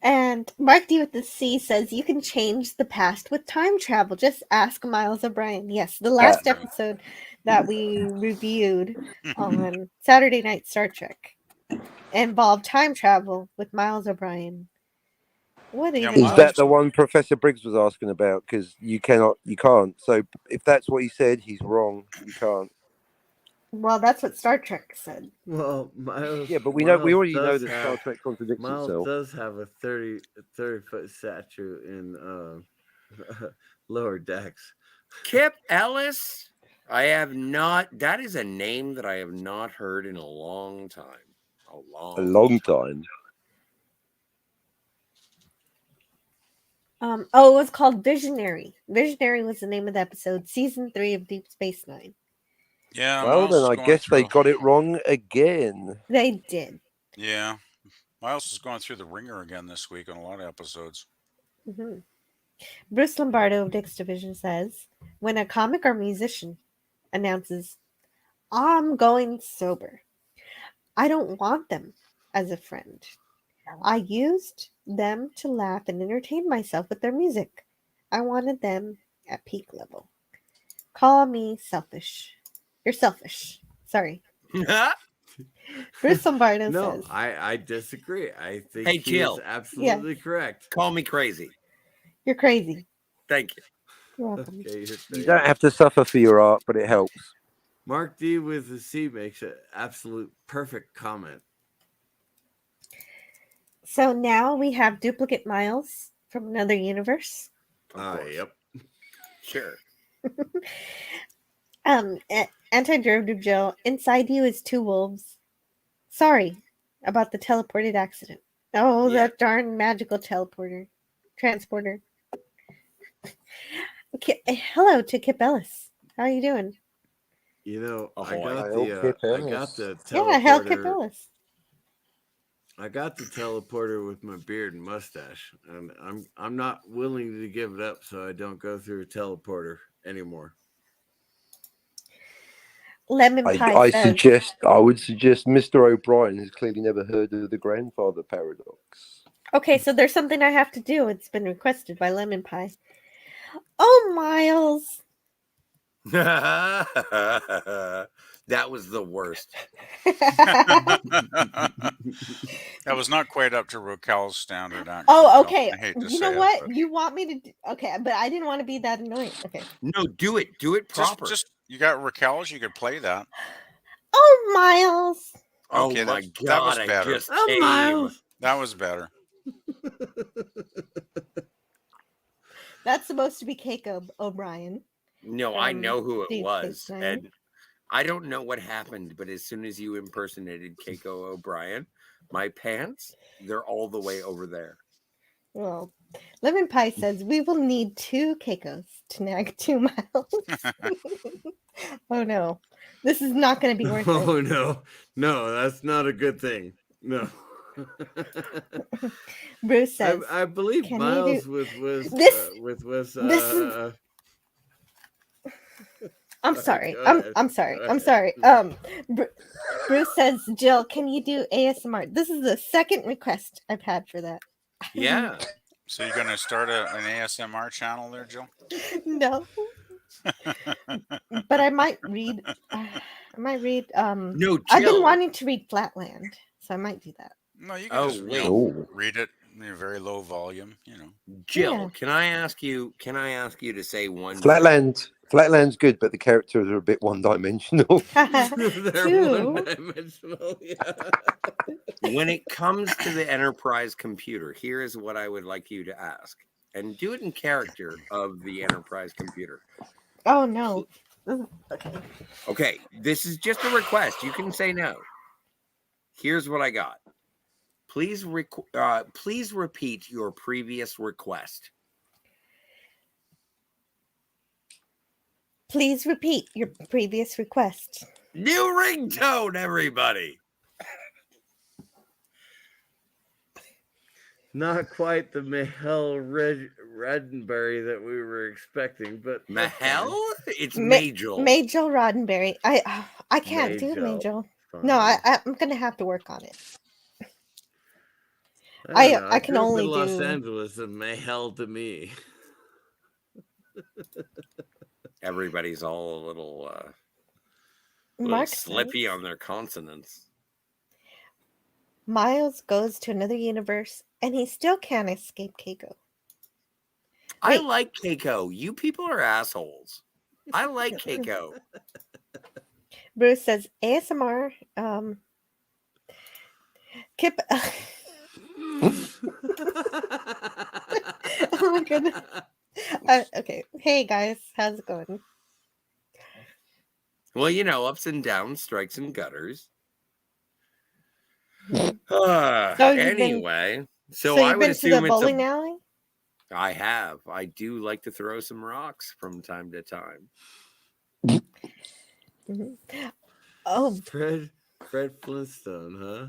A: And Mark D with the C says you can change the past with time travel. Just ask Miles O'Brien. Yes, the last episode that we reviewed on Saturday Night Star Trek involved time travel with Miles O'Brien. What even
T: Is that the one Professor Briggs was asking about? Because you can't. So if that's what he said, he's wrong. You can't.
A: Well, that's what Star Trek said.
D: Well, Miles.
T: Yeah, but we
D: Miles
T: already know
D: does
T: that
D: have-
T: Star Trek contradicts
D: Miles
T: itself.
D: does have a 30-foot statue in Lower Decks.
B: Kip Ellis, that is a name that I have not heard in a long time.
T: A long time.
A: It was called Visionary. Visionary was the name of the episode, season 3 of Deep Space Nine.
M: Yeah.
T: Well, then I guess they got it wrong again.
A: They did.
M: Yeah. Miles is going through the ringer again this week on a lot of episodes.
A: Mm-hmm. Bruce Lombardo of Dick's Division says, when a comic or musician announces, I'm going sober, I don't want them as a friend. I used them to laugh and entertain myself with their music. I wanted them at peak level. Call me selfish. You're selfish. Sorry. Bruce Lombardo
D: No,
A: says.
D: I disagree. I think
B: Hey,
D: he is
B: Jill.
D: absolutely correct.
B: Call me crazy.
A: You're crazy.
B: Thank you.
A: You're welcome.
D: Okay,
T: You don't have to suffer for your art, but it helps.
D: Mark D with the C makes an absolute perfect comment.
A: So now we have duplicate Miles from another universe.
D: Yep.
B: Sure.
A: Anti-derivative Joe, inside you is two wolves. Sorry about the teleported accident. Oh, that darn magical transporter. Hello to Kip Ellis. How you doing?
D: You know, I
B: Ahoy.
D: got
T: Hail Kip
D: the
T: Ellis.
A: Yeah, hell, Kip
D: teleporter.
A: Ellis.
D: I got the teleporter with my beard and mustache, and I'm not willing to give it up, so I don't go through a teleporter anymore.
A: Lemon
T: I
A: Pie says.
T: I would suggest Mr. O'Brien has clearly never heard of the grandfather paradox.
A: Okay, so there's something I have to do. It's been requested by Lemon Pie. Oh, Miles.
B: That was the worst.
M: That was not quite up to Raquel's standard, actually.
A: Oh, okay.
M: I hate to
A: You
M: say
A: know what?
M: it,
A: You want me to do... Okay, but I didn't want to be that annoying. Okay.
B: No, do it. Do it proper.
M: Just you got Raquel's, you could play that.
A: Oh, Miles.
B: Oh
M: Okay,
B: my
M: that
B: God!
M: was better.
B: I just
D: Oh,
B: came.
D: Miles.
M: That was better.
A: That's supposed to be Keiko O'Brien.
B: No, I know who it
A: Deep
B: was,
A: Space Nine.
B: and I don't know what happened. But as soon as you impersonated Keiko O'Brien, my pants, they're all the way over there.
A: Well, Lemon Pie says we will need 2 Keikos to nag 2 Miles. Oh no, this is not going to be worth it.
D: Oh no, that's not a good thing. No.
A: Bruce says,
D: I believe
A: "Can
D: Miles
A: you
D: was
A: this is." I'm sorry.
D: Go
A: I'm
D: ahead.
A: sorry.
D: Go
A: I'm
D: ahead.
A: sorry. Bruce says, Jill, can you do ASMR? This is the second request I've had for that.
B: Yeah.
M: So you're gonna start an ASMR channel there, Jill?
A: No. But I might read.
B: No,
A: I've been
B: Jill.
A: wanting to read Flatland, so I might do that.
M: No, you can
B: Oh,
M: just
B: wait.
M: read it in a very low volume.
B: Jill,
A: Yeah.
B: can I ask you to say one thing?
T: Flatland's good, but the characters are a bit one-dimensional.
D: They're
A: Two.
D: one-dimensional. Yeah.
B: When it comes to the enterprise computer, here is what I would like you to ask, and do it in character of the enterprise computer.
A: Oh no. Okay.
B: Okay, this is just a request. You can say no. Here's what I got. Please repeat your previous request.
A: Please repeat your previous request.
B: New ringtone, everybody.
D: Not quite the Mahel Reddenberry that we were expecting, but
B: Mahel? It's Majel.
A: Majel Roddenberry. I can't do Majel. No, I'm gonna have to work on it. I can only do
D: Los Angeles and Mahel to me.
B: Everybody's all a little
A: Mark
B: slippy
A: says,
B: on their consonants.
A: Miles goes to another universe and he still can't escape Keiko.
B: I like Keiko. You people are assholes. I like Keiko.
A: Bruce says ASMR. Kip. Oh my goodness. Okay. Hey guys, how's it going?
B: Well, you know, ups and downs, strikes and gutters. Anyway, so I
A: you've
B: would
A: been to the
B: assume
A: bowling alley?
B: I have. I do like to throw some rocks from time to time.
A: Mm-hmm. Oh,
D: Fred Flintstone, huh?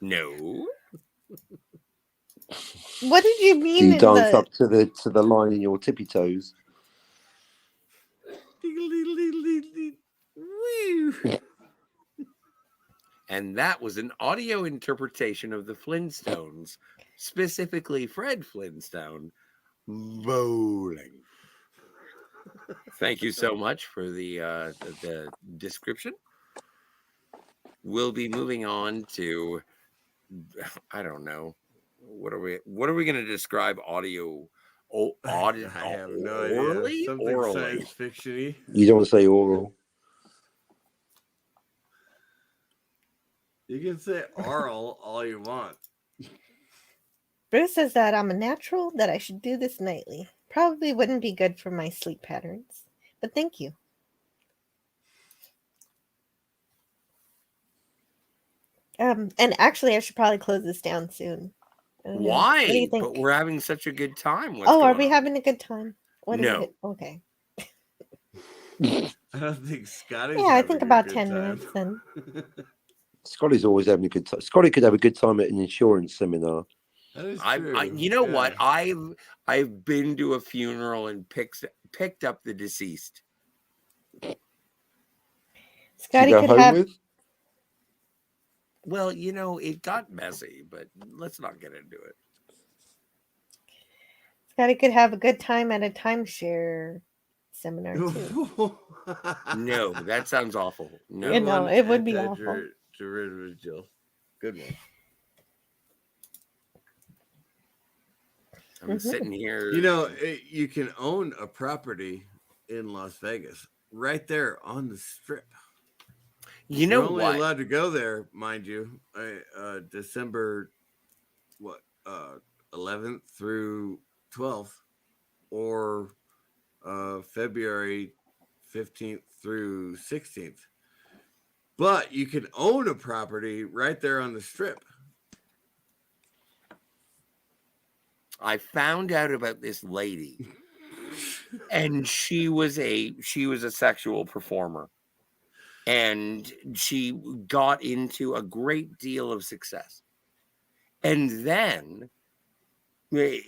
B: No.
A: What did you mean?
T: Do you dance up to the line in your tippy toes?
B: And that was an audio interpretation of the Flintstones, specifically Fred Flintstone, bowling. Thank you so much for the description. We'll be moving on to, I don't know, what are we going to describe audio?
D: I have no idea. Something
B: Orally.
D: science fiction-y.
T: You don't want to say oral.
D: You can say oral all you want.
A: Bruce says that I'm a natural, that I should do this nightly. Probably wouldn't be good for my sleep patterns, but thank you. And actually, I should probably close this down soon.
B: Why?
A: What do you think?
B: But we're having such a good time. What's
A: Oh, are
B: going
A: we
B: on?
A: having a good time? What is
B: No.
A: it? Okay.
D: I don't think Scotty's
A: Yeah, I
D: having
A: think
D: a
A: about
D: good
A: 10
D: time.
A: minutes then.
T: Scotty's always having a good time. Scotty could have a good time at an insurance seminar.
D: That is
B: I
D: true.
B: you know
D: Yeah.
B: what? I've been to a funeral and picked up the deceased.
A: Scotty
T: go
A: could
T: home
A: have.
T: with?
B: Well, you know, it got messy, but let's not get into it.
A: Scotty could have a good time at a timeshare seminar too.
B: No, that sounds awful. No,
A: You know, it would be awful.
D: Jill. Good one.
B: I'm sitting here.
D: You know, you can own a property in Las Vegas right there on the Strip.
B: You know
D: You're only
B: what?
D: allowed to go there, mind you, December 11th through 12th, or February 15th through 16th. But you can own a property right there on the Strip.
B: I found out about this lady, and she was a sexual performer, and she got into a great deal of success, and then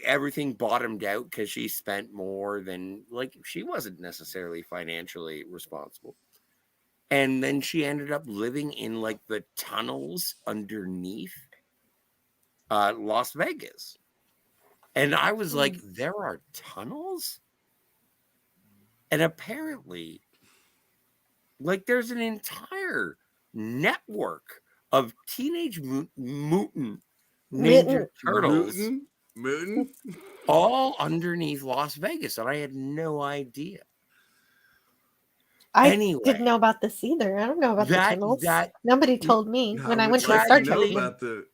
B: everything bottomed out because she spent more than, like, she wasn't necessarily financially responsible, and then she ended up living in like the tunnels underneath Las Vegas. And I was like, there are tunnels? And apparently, like, there's an entire network of Teenage Mutant Ninja Turtles
D: Mutant?
B: all underneath Las Vegas. And I had no idea.
A: I
B: Anyway,
A: didn't know about this either. I don't know about the tunnels. Nobody told me when I went to the Star Trek meeting.
D: About the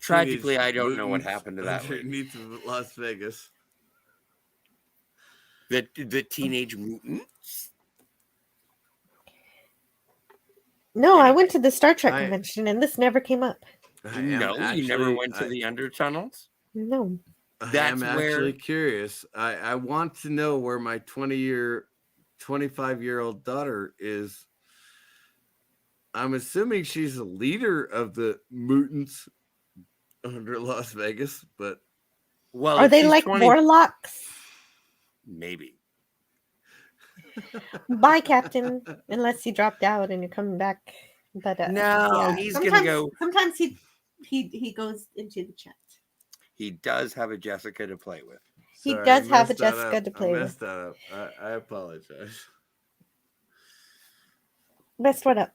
B: tragically, I don't know what happened to that lady.
D: Underneath Las Vegas.
B: The Teenage Mutants?
A: No, I went to the Star Trek convention and this never came up.
B: No, you never went to the Undertunnels?
A: No.
B: That's
D: I'm actually curious. I want to know where my 25-year-old daughter is. I'm assuming she's a leader of the mutants under Las Vegas, but
A: are they like warlocks?
B: Maybe.
A: Bye, Captain. Unless he dropped out and you're coming back. But
B: no, he's gonna go.
A: Sometimes he goes into the chat.
B: He does have a Jessica to play with.
A: He does have a Jessica to play with.
D: I messed that up. I apologize.
A: Messed what up?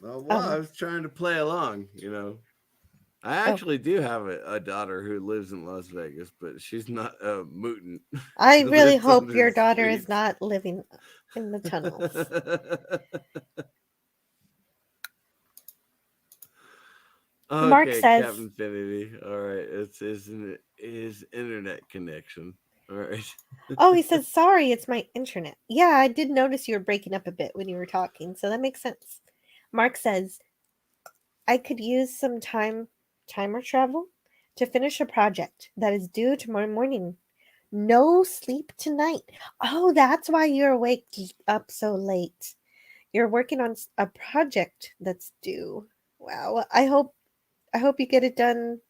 D: Well, I was trying to play along, you know. I actually do have a daughter who lives in Las Vegas, but she's not a mutant.
A: I really hope your daughter is not living in the tunnels.
D: Okay,
A: Mark says,
D: Captain Infinity. All right, it's his internet connection. All right.
A: Oh, he says, sorry, it's my internet. Yeah, I did notice you were breaking up a bit when you were talking, so that makes sense. Mark says, I could use some timer travel to finish a project that is due tomorrow morning. No sleep tonight. Oh, that's why you're up so late. You're working on a project that's due. Wow. I hope you get it done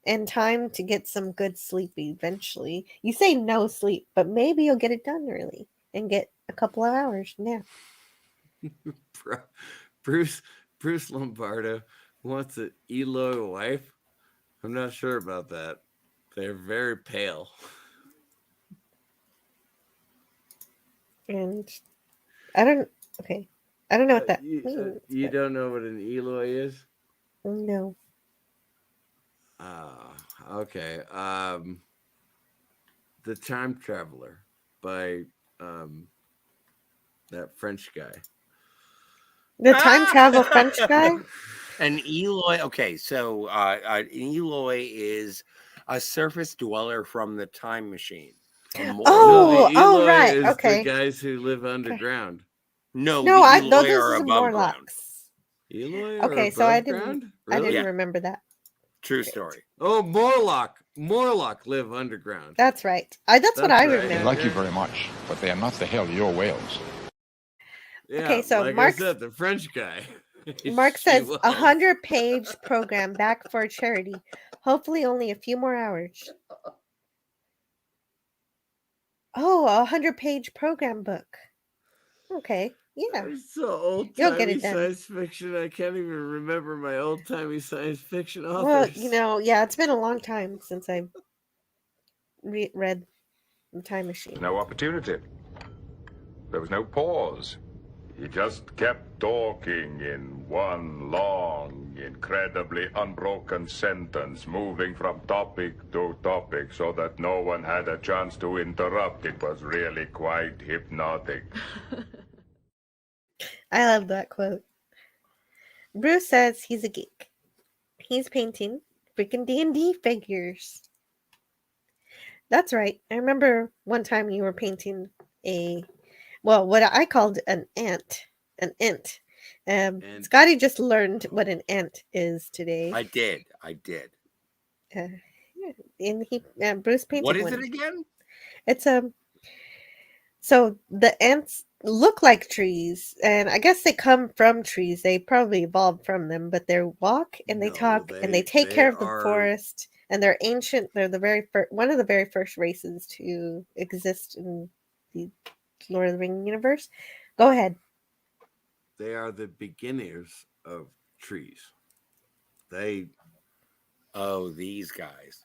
A: in time to get some good sleep eventually. You say no sleep, but maybe you'll get it done early and get a couple of hours nap.
D: Bruce Lombardo wants an Eloy wife? I'm not sure about that. They're very pale.
A: And I don't. Okay, I don't know what that means.
D: You don't know what an Eloy is?
A: No.
D: Okay. The Time Traveler by that French guy.
A: The time travel French guy?
B: An Eloy. Okay, so an Eloy is a surface dweller from the time machine.
D: Eloy
A: right.
D: is
A: Okay.
D: the guys who live underground.
B: No,
A: No,
B: the Eloy
A: this
B: are
A: is
B: above ground.
A: Morlocks.
D: Eloy are
A: Okay,
D: above
A: so I
D: ground?
A: didn't.
D: Really?
A: I didn't
B: Yeah.
A: remember that.
B: True story.
D: Oh, Morlock live underground.
A: That's right. That's what I remember.
K: They like you very much, but they are not the hell your whales.
D: Yeah,
A: Okay, so
D: like
A: Mark
D: I said, the French guy.
A: Mark
D: She
A: says
D: was.
A: 100-page program back for charity. Hopefully, only a few more hours. Oh, 100-page program book. Okay, yeah.
D: It's so
A: You'll get
D: old-timey
A: it done.
D: science fiction. I can't even remember my old-timey science fiction authors.
A: Well, yeah, it's been a long time since I read The Time Machine.
E: No opportunity. There was no pause. He just kept talking in one long, incredibly unbroken sentence, moving from topic to topic so that no one had a chance to interrupt. It was really quite hypnotic.
A: I love that quote. Bruce says he's a geek. He's painting freaking D&D figures. That's right. I remember one time you were painting what I called an ant. An ant. Scotty just learned what an ant is today.
B: I did.
A: And Bruce painted
B: What is
A: one.
B: it again?
A: It's so the ants look like trees, and I guess they come from trees. They probably evolved from them, but they walk and they talk and they take care of the forest. And they're ancient. They're the one of the very first races to exist in the Lord of the Rings universe. Go ahead.
D: They are the beginners of trees.
B: These guys.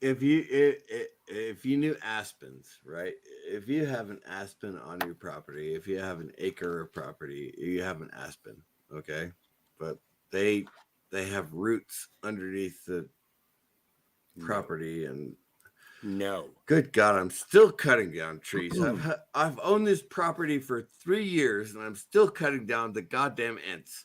D: If you knew aspens, right? If you have an aspen on your property, if you have an acre of property, you have an aspen, okay? But they have roots underneath the property and good God, I'm still cutting down trees. I've owned this property for 3 years and I'm still cutting down the goddamn ants.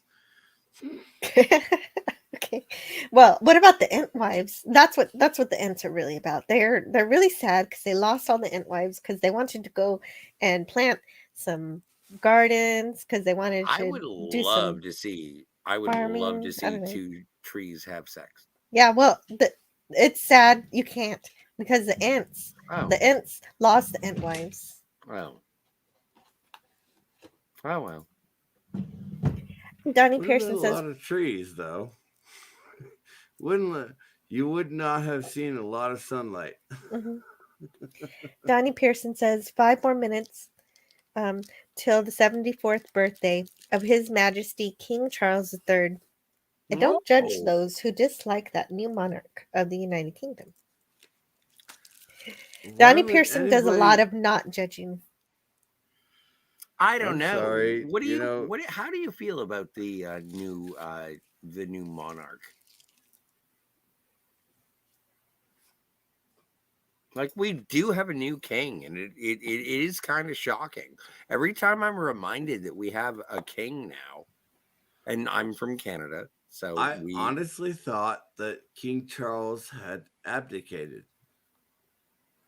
A: Okay. Well, what about the ant wives? That's what the ants are really about. They're really sad because they lost all the ant wives because they wanted to go and plant some gardens because they wanted to
B: I would love to see two trees have sex.
A: Yeah, well, it's sad you can't because the ants lost the ant wives.
B: Well. Oh well.
A: Donnie Pearson says
D: a lot of trees though. You would not have seen a lot of sunlight.
A: Mm-hmm. Donnie Pearson says 5 more minutes till the 74th birthday of His Majesty King Charles III. I don't judge those who dislike that new monarch of the United Kingdom. Donnie Pearson does a lot of not judging.
B: I don't know.
D: Sorry,
B: What do you how do you feel about the new monarch? Like, we do have a new king, and it is kind of shocking. Every time I'm reminded that we have a king now, and I'm from Canada, so
D: I honestly thought that King Charles had abdicated.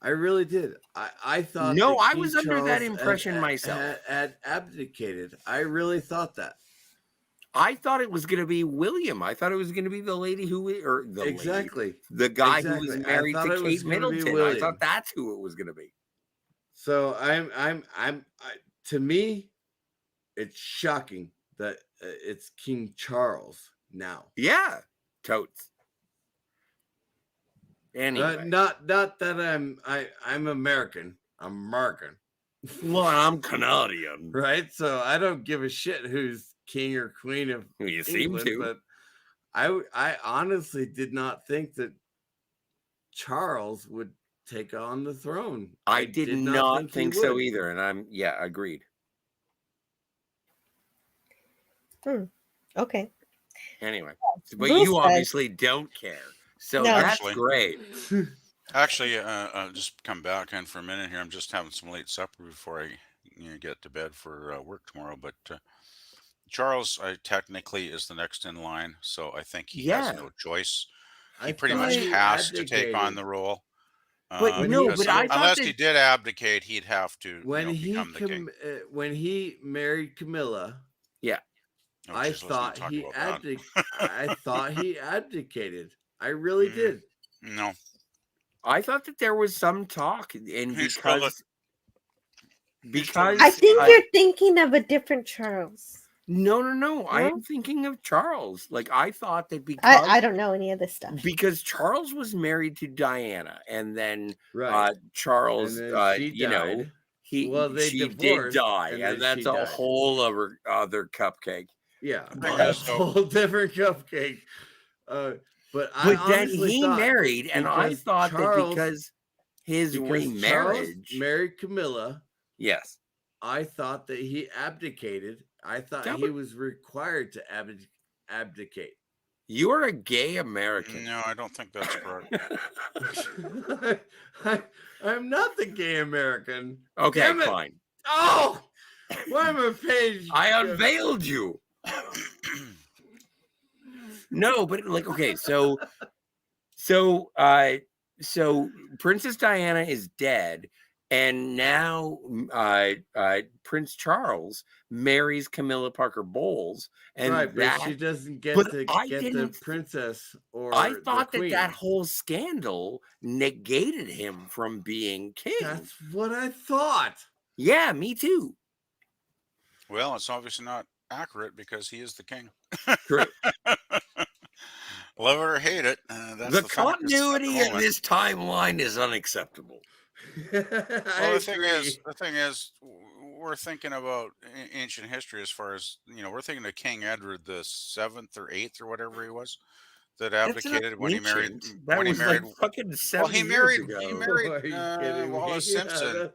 D: I really did. I thought
B: no, I
D: King
B: was under that
D: Charles
B: impression myself.
D: Had abdicated. I really thought that.
B: I thought it was going to be William. I thought it was going to be the lady the guy who was married to Kate Middleton. I thought that's who it was going to be.
D: So I'm to me, it's shocking that it's King Charles now.
B: Yeah, totes. Anyway,
D: not that I'm American. I'm American.
B: Well, I'm Canadian,
D: right? So I don't give a shit who's king or queen of
B: you
D: England,
B: seem to.
D: But I honestly did not think that Charles would take on the throne.
B: I did not
D: he
B: think so
D: would.
B: either, and agreed.
A: Okay.
B: Anyway, but
A: Bruce
B: you
A: says-
B: obviously don't care, so
A: No.
B: that's great.
M: Actually, just come back in for a minute here. I'm just having some late supper before I get to bed for work tomorrow. But Charles, technically, is the next in line, so I think he has no choice. He pretty much has to take on the role.
B: But no,
M: because
B: but I thought
M: unless
B: that-
M: he did abdicate, he'd have to
D: When
M: become the king.
D: when he married Camilla,
B: yeah,
M: Oh,
D: I
M: geez, let's not
D: thought
M: talk
D: he
M: about that.
D: I thought he abdicated. I really did.
M: No,
B: I thought that there was some talk, and
M: He's still
B: because
A: I think you're thinking of a different Charles.
B: No. I am thinking of Charles. Like I thought that because
A: I don't know any of this stuff.
B: Because Charles was married to Diana, and then
D: Right.
B: Charles,
D: And then she
B: you know,
D: died.
B: she did
D: divorced,
B: die,
D: and
B: and
D: then
B: that's
D: she
B: a
D: died.
B: whole other cupcake.
D: Yeah,
B: But-
D: that's a whole different cupcake. But I
B: But then
D: honestly
B: he
D: thought
B: married, and I
D: because
B: thought
D: Charles-
B: that because his
D: Charles
B: remarriage,
D: married Camilla.
B: yes,
D: I thought that he abdicated. I thought
B: Yeah,
D: he
B: but-
D: was required to abdicate.
B: you are a gay American.
M: no, I don't think that's correct.
D: I'm not the gay American.
B: Okay,
D: Damn it.
B: fine.
D: Oh, why am I page?
B: I unveiled you. No, but like, okay, so Princess Diana is dead, and now Prince Charles marries Camilla Parker Bowles, and
D: right,
B: that
D: but she doesn't get
B: but
D: to
B: I
D: get the
B: didn't-
D: princess or
B: I
D: the
B: thought that
D: queen.
B: that whole scandal negated him from being king.
D: That's what I thought.
B: Yeah, me too.
M: Well, it's obviously not accurate because he is the king.
B: True.
M: Love it or hate it, that's
B: The
M: the fact at the
B: continuity in
M: moment.
B: this timeline is unacceptable.
M: Well, the thing is, we're thinking about ancient history as far as we're thinking of King Edward the VII or VIII or whatever he was that
B: That's not
M: abdicated when he married.
B: ancient. That
M: when
B: was
M: he married,
B: like fucking
M: well,
B: 70
M: he married.
B: years ago.
M: He married
D: Are you kidding me?
M: Wallace
D: Yeah,
M: Simpson,
D: that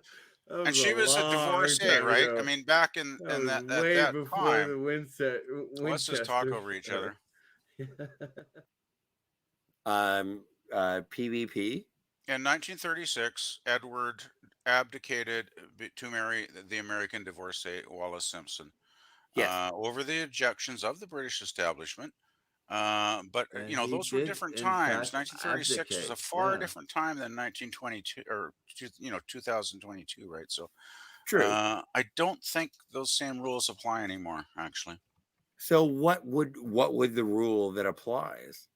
M: and she was a
D: long
M: divorcee,
D: time
M: right?
D: ago.
M: I mean, back in
D: That was
M: that
D: way
M: that
D: before
M: time.
D: the Winchester.
M: Let's just talk over each other.
B: PvP.
M: In 1936, Edward abdicated to marry the American divorcee Wallace Simpson.
B: Yes.
M: Over the objections of the British establishment. But
D: And
M: you know,
D: he
M: those were
D: did,
M: different
D: in
M: times.
D: fact,
M: 1936 was a
D: abdicate,
M: far
D: yeah.
M: different time than 1922 or 2022, right? So,
B: True.
M: I don't think those same rules apply anymore. Actually,
B: So what would the rule that applies?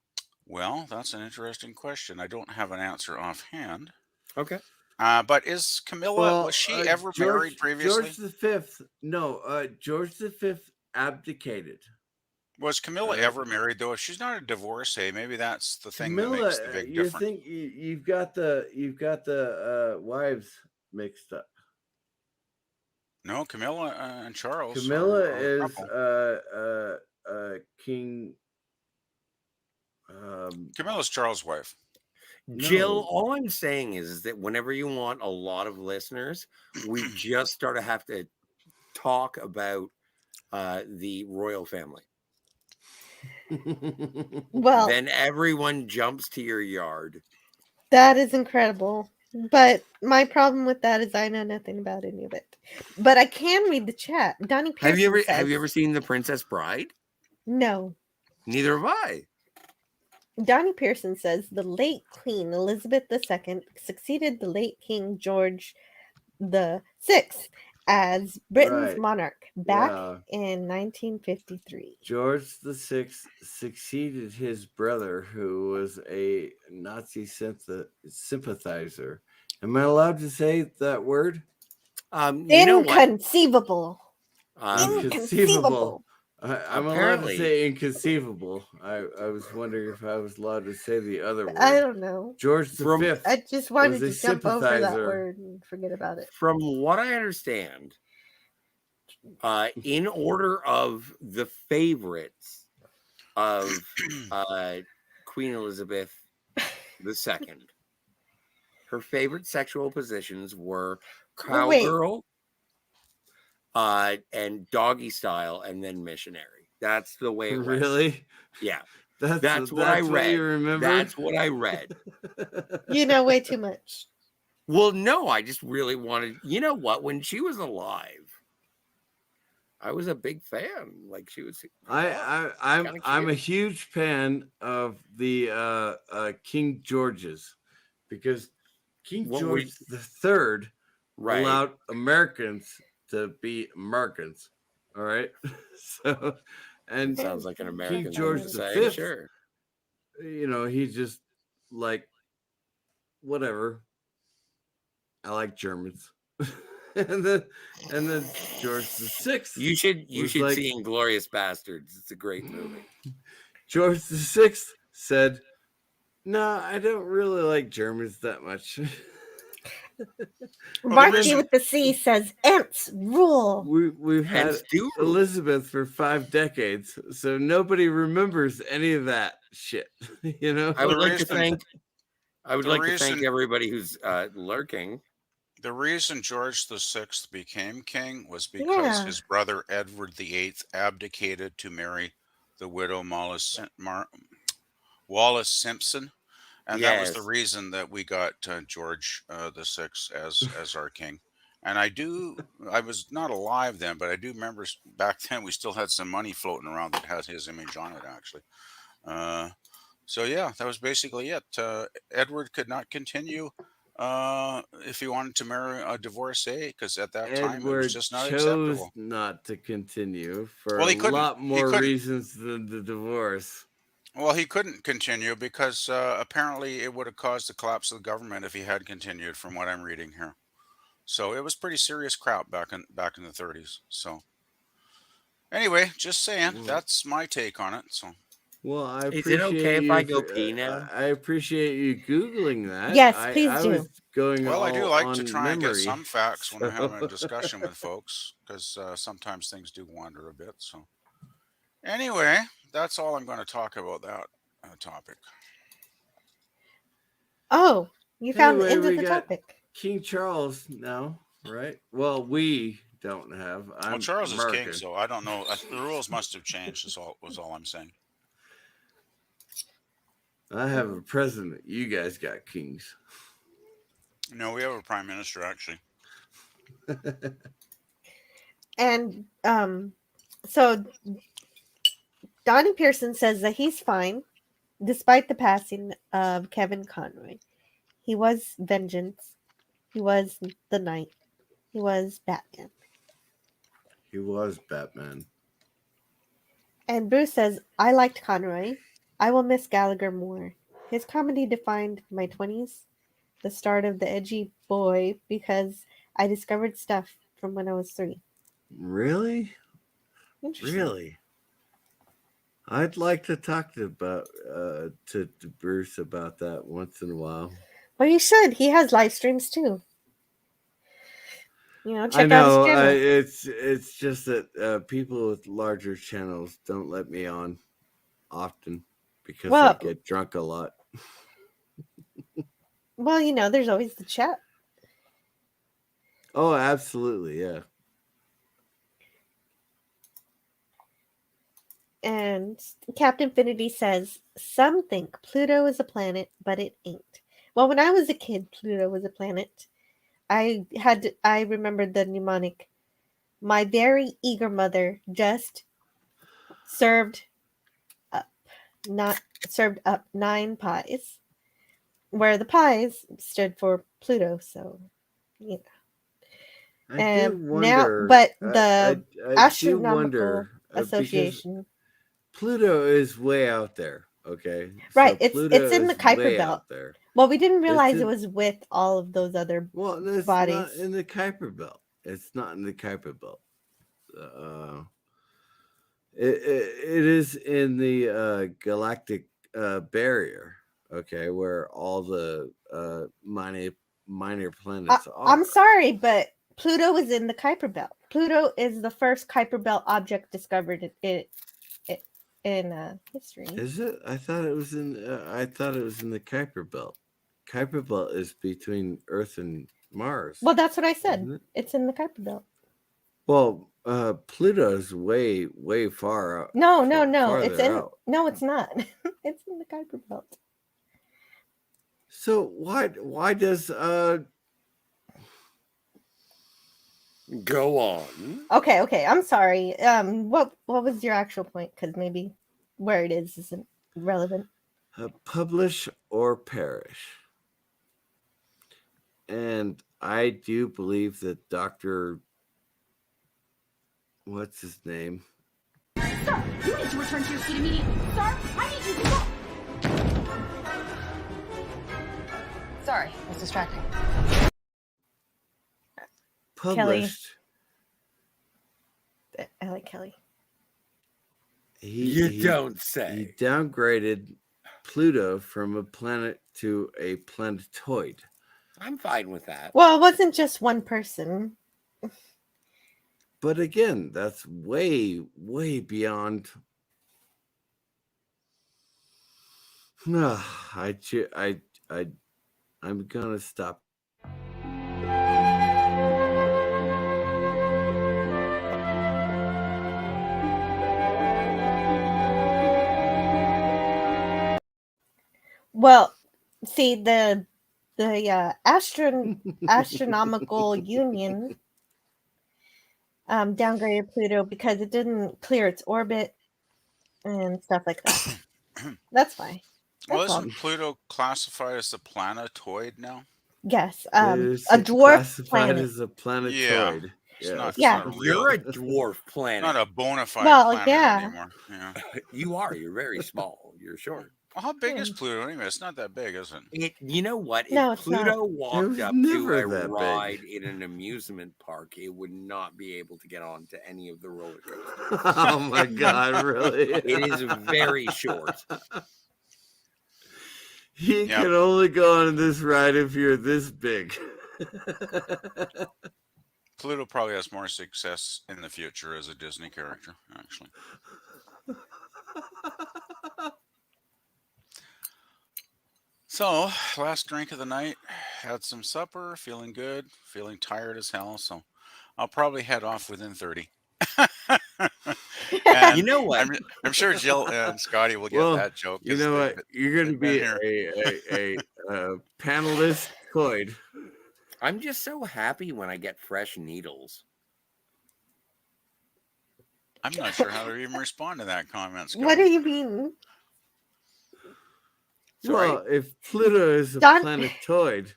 M: well, that's an interesting question. I don't have an answer offhand.
B: Okay.
M: But is Camilla, was she ever married previously?
D: George V. No, George V. abdicated.
M: Was Camilla ever married though? If she's not a divorcee, maybe that's the thing
D: Camilla,
M: that makes the big
D: you
M: difference.
D: think you've got the wives mixed up.
M: No, Camilla and Charles.
D: Camilla
M: are a
D: is
M: couple.
D: King.
M: Camilla's Charles' wife.
B: Jill,
D: No.
B: all I'm saying is that whenever you want a lot of listeners, we just start to have to talk about the royal family.
A: Well,
B: Then everyone jumps to your yard.
A: that is incredible. But my problem with that is I know nothing about any of it. But I can read the chat. Donnie Pearson
B: Have you
A: says,
B: ever seen The Princess Bride?
A: No.
B: Neither have I.
A: Donnie Pearson says the late Queen Elizabeth II succeeded the late King George VI as Britain's
D: Right.
A: monarch back
D: Yeah.
A: in 1953.
D: George VI succeeded his brother, who was a Nazi sympathizer. Am I allowed to say that word?
B: You know what?
A: Inconceivable.
D: Inconceivable. I'm allowed
B: Apparently-
D: to say inconceivable. I was wondering if I was allowed to say the other word.
A: I don't know.
D: George V.
A: I just wanted
D: was
A: to
D: a
A: jump over that
D: sympathizer.
A: word and forget about it.
B: From what I understand, in order of the favorites, of Queen Elizabeth II. Her favorite sexual positions were cowgirl, and doggy style, and then missionary. That's the way it went.
D: Really?
B: Yeah.
D: That's
B: what I read.
D: you remember?
B: That's what I read.
A: You know way too much.
B: Well, no, I just really wanted. You know what? When she was alive, I was a big fan. Like she was.
D: I'm a huge fan of the King George's, because King George III allowed Americans to be Americans. All right. So, and
B: sounds like an American
D: King George
B: thing to say.
D: V,
B: Sure.
D: you know, he's just like, whatever. I like Germans. and then George VI.
B: You should
D: like,
B: see Inglourious Bastards. It's a great movie.
D: George VI said, "No, I don't really like Germans that much."
A: Marky with the C says, "Ants rule."
D: We've had Elizabeth for 5 decades, so nobody remembers any of that shit. You know,
B: I would like to thank everybody who's lurking.
M: The reason George VI became king was because his brother Edward VIII abdicated to marry the widow Wallace Simpson, and that was the reason that we got George VI as our king. And I was not alive then, but I do remember back then we still had some money floating around that has his image on it, actually. So yeah, that was basically it. Edward could not continue if he wanted to marry a divorcee, because at that time it was just not
D: chose
M: acceptable.
D: not to continue for
M: Well, he
D: a
M: couldn't.
D: lot
M: He
D: more
M: couldn't.
D: reasons than the divorce.
M: Well, he couldn't continue because apparently it would have caused the collapse of the government if he had continued, from what I'm reading here. So it was pretty serious crap back in the 30s. So anyway, just saying, that's my take on it. So.
D: Well, I
B: Is
D: appreciate
B: it okay if
D: you
B: I go pee now?
D: I appreciate you Googling that.
A: Yes, please
D: I
A: do.
D: was going
M: Well, I do
D: all
M: like
D: on
M: to try and get
D: memory,
M: some facts when I'm having
D: so-
M: a discussion with folks, because sometimes things do wander a bit. So, anyway, that's all I'm going to talk about that topic.
A: Oh, you found the
D: Anyway,
A: end of
D: we
A: the
D: got
A: topic.
D: King Charles now, right? Well, we don't have.
M: Well,
D: I'm
M: Charles
D: American.
M: is king, so I don't know. The rules must have changed. Was all I'm saying.
D: I have a president. You guys got kings.
M: No, we have a prime minister actually.
A: And so Donnie Pearson says that he's fine despite the passing of Kevin Conroy. He was Vengeance. He was the Knight. He was Batman.
D: He was Batman.
A: And Bruce says, I liked Conroy. I will miss Gallagher more. His comedy defined my 20s, the start of the edgy boy, because I discovered stuff from when I was 3.
D: Really?
A: Interesting.
D: Really? I'd like to talk to Bruce about that once in a while.
A: Well, you should. He has live streams too. You know,
D: I
A: check out
D: know.
A: his channel.
D: It's just that people with larger channels don't let me on often because I get drunk a lot.
A: Well, you know, there's always the chat.
D: Oh, absolutely, yeah.
A: And Captain Infinity says, some think Pluto is a planet, but it ain't. Well, when I was a kid, Pluto was a planet. I remembered the mnemonic. My very eager mother just served up 9 pies, where the pies stood for Pluto. So, you know.
D: I do wonder.
A: Now, but the
D: I
A: Astronomical Association.
D: Pluto is way out there. Okay,
A: Right.
D: So
A: it's in the Kuiper
D: way
A: Belt.
D: out there.
A: Well, we didn't realize it was with all of those other
D: it's
A: bodies.
D: not in the Kuiper Belt. It's not in the Kuiper Belt. It is in the galactic barrier. Okay, where all the minor planets are.
A: I'm sorry, but Pluto is in the Kuiper Belt. Pluto is the first Kuiper Belt object discovered. in history.
D: Is it? I thought it was in. I thought it was in the Kuiper Belt. Kuiper Belt is between Earth and Mars.
A: Well, that's what I said.
D: isn't it?
A: It's in the Kuiper Belt.
D: Well, Pluto's way far.
A: No, no,
D: far-
A: no. It's
D: farther
A: in.
D: out.
A: No, it's not. It's in the Kuiper Belt.
D: So why does
B: Go on.
A: Okay. I'm sorry. What was your actual point? Because maybe where it is isn't relevant.
D: publish or perish? And I do believe that Dr. What's his name?
G: Sir, you need to return to your seat immediately. Sir, I need you to go.
R: Sorry, I was distracting.
D: Published.
A: I like Kelly.
B: You don't say.
D: He downgraded Pluto from a planet to a planetoid.
B: I'm fine with that.
A: Well, it wasn't just one person.
D: But again, that's way beyond. I'm gonna stop.
A: Well, see the astronomical union downgraded Pluto because it didn't clear its orbit and stuff like that. That's why.
M: Well,
A: That's all.
M: isn't Pluto classified as a planetoid now?
A: Yes,
D: It's
A: a dwarf
D: classified
A: planet.
D: as a planetoid.
M: Yeah. It's
D: Yes.
M: not,
A: Yeah.
M: it's not a
B: You're
M: real,
B: a dwarf planet.
M: not a bona fide
A: Well,
M: planet
A: yeah.
M: anymore. Yeah.
B: You are. You're very small. You're short.
M: Well, how big is Pluto anyway? It's not that big, is it?
B: You know what?
A: No,
B: If
A: it's not.
B: Pluto
D: It
B: walked
D: was
B: up to
D: never
B: a
D: that big.
B: ride in an amusement park, it would not be able to get onto any of the roller coasters.
D: Oh my God! Really?
B: It is very short.
D: You
M: Yep.
D: can only go on this ride if you're this big.
M: Pluto probably has more success in the future as a Disney character, actually. So, last drink of the night, had some supper, feeling good, feeling tired as hell, so I'll probably head off within 30. And
B: You know what?
M: I'm sure Jill and Scotty will get
D: Well,
M: that joke.
D: you
M: 'cause
D: know
M: they've
D: what? You're going to
M: been
D: be
M: here.
D: a panelist coid.
B: I'm just so happy when I get fresh needles.
M: I'm not sure how to even respond to that comment, Scotty.
A: What do you mean?
B: Sorry?
D: Well, if Pluto is a
A: Don-
D: planetoid,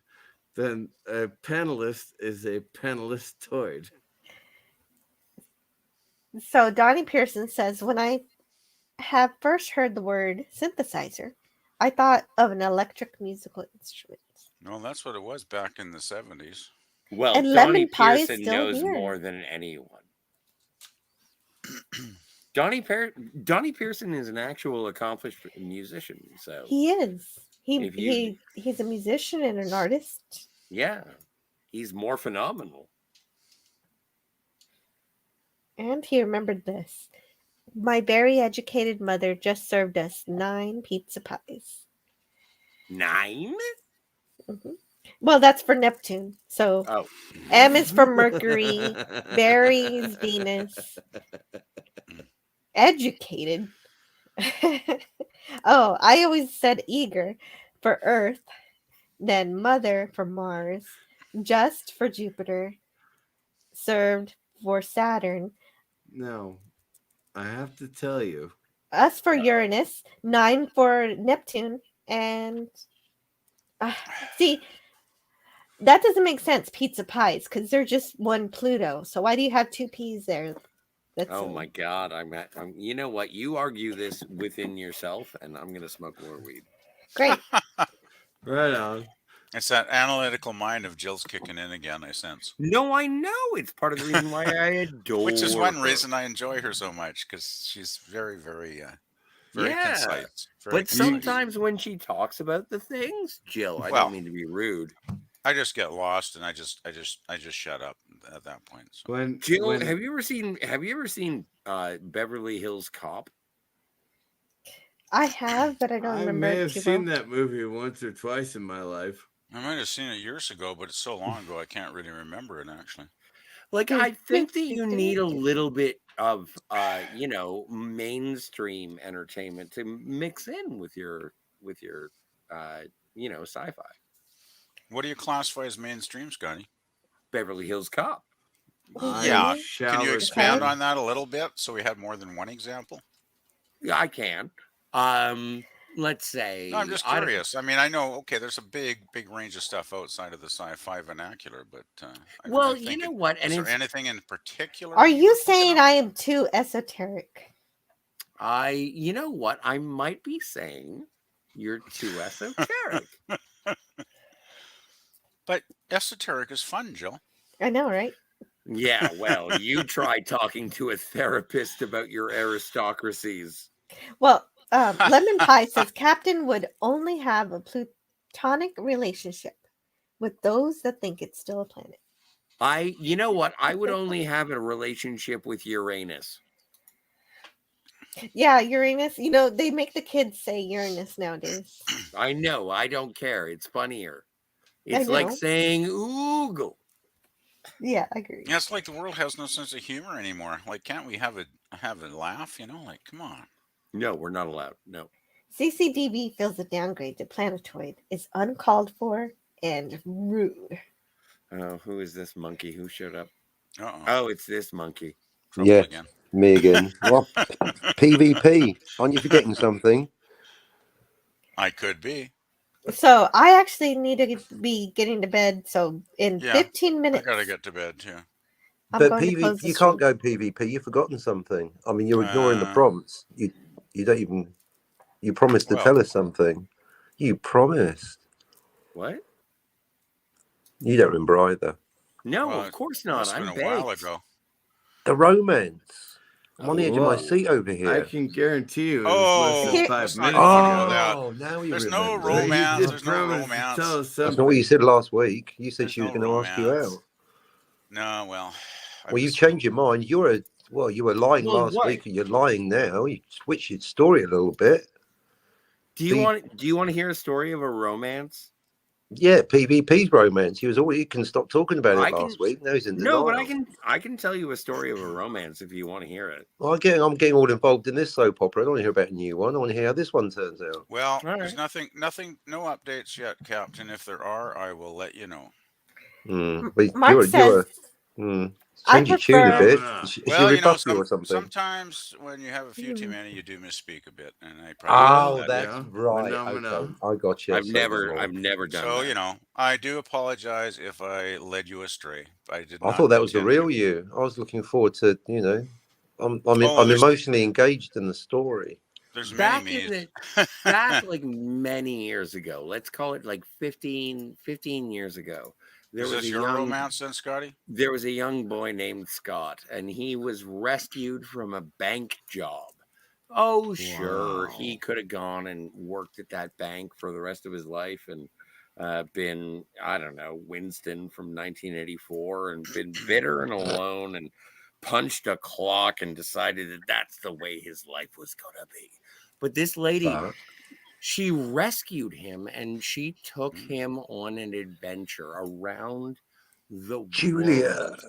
D: then a panelist is a panelistoid.
A: So Donnie Pearson says, when I have first heard the word synthesizer, I thought of an electric musical instrument.
M: No, that's what it was back in the 70s.
B: Well,
A: And
B: Donnie
A: lemon pie is
B: Pearson
A: still
B: knows
A: here.
B: more than anyone. Donnie Pearson is an actual accomplished musician. So
A: He is.
B: If you-
A: He's a musician and an artist.
B: yeah, he's more phenomenal.
A: And he remembered this. My very educated mother just served us 9 pizza pies.
B: 9?
A: Well, that's for Neptune. So
B: Oh.
A: M is for Mercury, Berries, Venus. Educated. Oh, I always said eager for Earth, then mother for Mars, just for Jupiter, served for Saturn,
D: No, I have to tell you.
A: us for Uranus, 9 for Neptune, and see, that doesn't make sense. Pizza pies, because they're just one Pluto. So why do you have 2 P's there? That's
B: Oh my God! I'm. You know what? You argue this within yourself, and I'm gonna smoke more weed.
A: Great.
D: Right on.
M: It's that analytical mind of Jill's kicking in again, I sense.
B: No, I know. It's part of the reason why I adore
M: Which is one
B: her.
M: reason I enjoy her so much, because she's very, very, very
B: Yeah,
M: concise. Very
B: but
M: concise.
B: sometimes when she talks about the things, Jill, I
M: Well,
B: don't mean to be rude.
M: I just get lost and I just shut up at that point. So.
D: When
B: Jill,
D: when
B: have you ever seen Beverly Hills Cop?
A: I have, but I don't
D: I
A: remember
D: may
A: it
D: have
A: too
D: seen
A: well.
D: that movie once or twice in my life.
M: I might have seen it years ago, but it's so long ago I can't really remember it actually.
B: Like, I think that you need a little bit of, mainstream entertainment to mix in with your, sci-fi.
M: What do you classify as mainstream, Scotty?
B: Beverly Hills Cop.
M: Yeah. Can you expand
D: return.
M: on that a little bit so we have more than one example?
B: Yeah, I can. Let's say
M: No, I'm just
B: I don't.
M: curious. I mean, I know, okay, there's a big range of stuff outside of the sci-fi vernacular, but I
B: Well, you
M: think
B: know what? And
M: is there
B: it's
M: anything in particular
A: Are
M: you were
A: you
M: thinking
A: saying
M: of?
A: I am too esoteric?
B: you know what? I might be saying you're too esoteric.
M: But esoteric is fun, Jill.
A: I know, right?
B: Yeah, well, you try talking to a therapist about your aristocracies.
A: Well, Lemon Pie says Captain would only have a plutonic relationship with those that think it's still a planet.
B: You know what? I would only have a relationship with Uranus.
A: Yeah, Uranus. You know, they make the kids say Uranus nowadays.
B: I know. I don't care. It's funnier.
A: I
B: It's like
A: know.
B: saying oogle.
A: Yeah, I agree.
M: Yeah, it's like the world has no sense of humor anymore. Like, can't we have a laugh? You know, like, come on.
B: No, we're not allowed. No.
A: CCDB feels the downgrade to Planetoid is uncalled for and rude.
B: Oh, who is this monkey who showed up?
M: Uh-oh.
B: Oh, it's this monkey.
M: Trouble
T: Yeah,
M: again.
T: me again. What? PvP? Aren't you forgetting something?
M: I could be.
A: So I actually need to be getting to bed. So in
M: Yeah,
A: 15 minutes,
M: I gotta get to bed too.
A: I'm
T: But
A: going to
T: PvP,
A: close the
T: you
A: stream.
T: can't go PvP. You've forgotten something. I mean, you're ignoring the prompts. You don't even. You promised to
M: Well.
T: tell us something. You promised.
B: What?
T: You don't remember either.
B: No,
M: Well,
B: of course
M: it
B: not.
M: must have
B: I'm
M: been a while
B: baked.
M: ago.
T: The romance. I'm on the edge of my
D: Whoa.
T: seat over here.
D: I can guarantee you it was less
M: Oh,
D: than 5
M: let's not
D: minutes
M: even go
D: ago.
M: that.
T: Oh, now you
M: There's no
T: remember.
D: But you
M: romance.
D: did
M: There's no
D: promise to tell
M: romance.
D: us something.
T: That's not what you said last week. You said
M: There's
T: she was
M: no
T: going to ask you
M: romance.
T: out.
M: No, well,
T: Well, you've changed your mind. You were lying
B: Well,
T: last
B: what?
T: week, and you're lying now. You switched your story a little bit.
B: Do you want to hear a story of a romance?
T: Yeah, PvP's romance. He was all. You can stop talking about it
B: I can.
T: last week. Now he's in
B: No,
T: denial.
B: but I can tell you a story of a romance if you want to hear it.
T: Well, I'm getting all involved in this soap opera. I don't want to hear about a new one. I want to hear how this one turns out.
M: well,
B: All
M: there's
B: right.
M: nothing, no updates yet, Captain. If there are, I will let you know.
T: But
A: Mark says, I
T: change your tune a
A: prefer.
T: bit.
D: Phenomena.
T: Is she
M: Well, you know,
T: rebuff you or something?
M: sometimes when you have a few too many, you do misspeak a bit, and I
T: Oh,
M: probably
T: that's right.
D: Phenomena.
T: Okay, I got you.
B: I've never done
M: So
B: that.
M: you know, I do apologize if I led you astray. I did
T: I
M: not
T: thought that was the
M: intend
T: real
M: to.
T: you. I was looking forward to, I'm
M: Oh,
T: I'm emotionally engaged in the story.
M: there's many
B: Back in
M: me's.
B: back like many years ago, let's call it like 15 years ago,
M: Is this your romance then, Scotty?
B: there was a young boy named Scott, and he was rescued from a bank job. Oh, sure, he
D: Wow.
B: could have gone and worked at that bank for the rest of his life and been, I don't know, Winston from 1984 and been bitter and alone and punched a clock and decided that that's the way his life was going to be. But this lady,
T: But
B: she rescued him and she took him on an adventure around the
T: Julia.
B: world.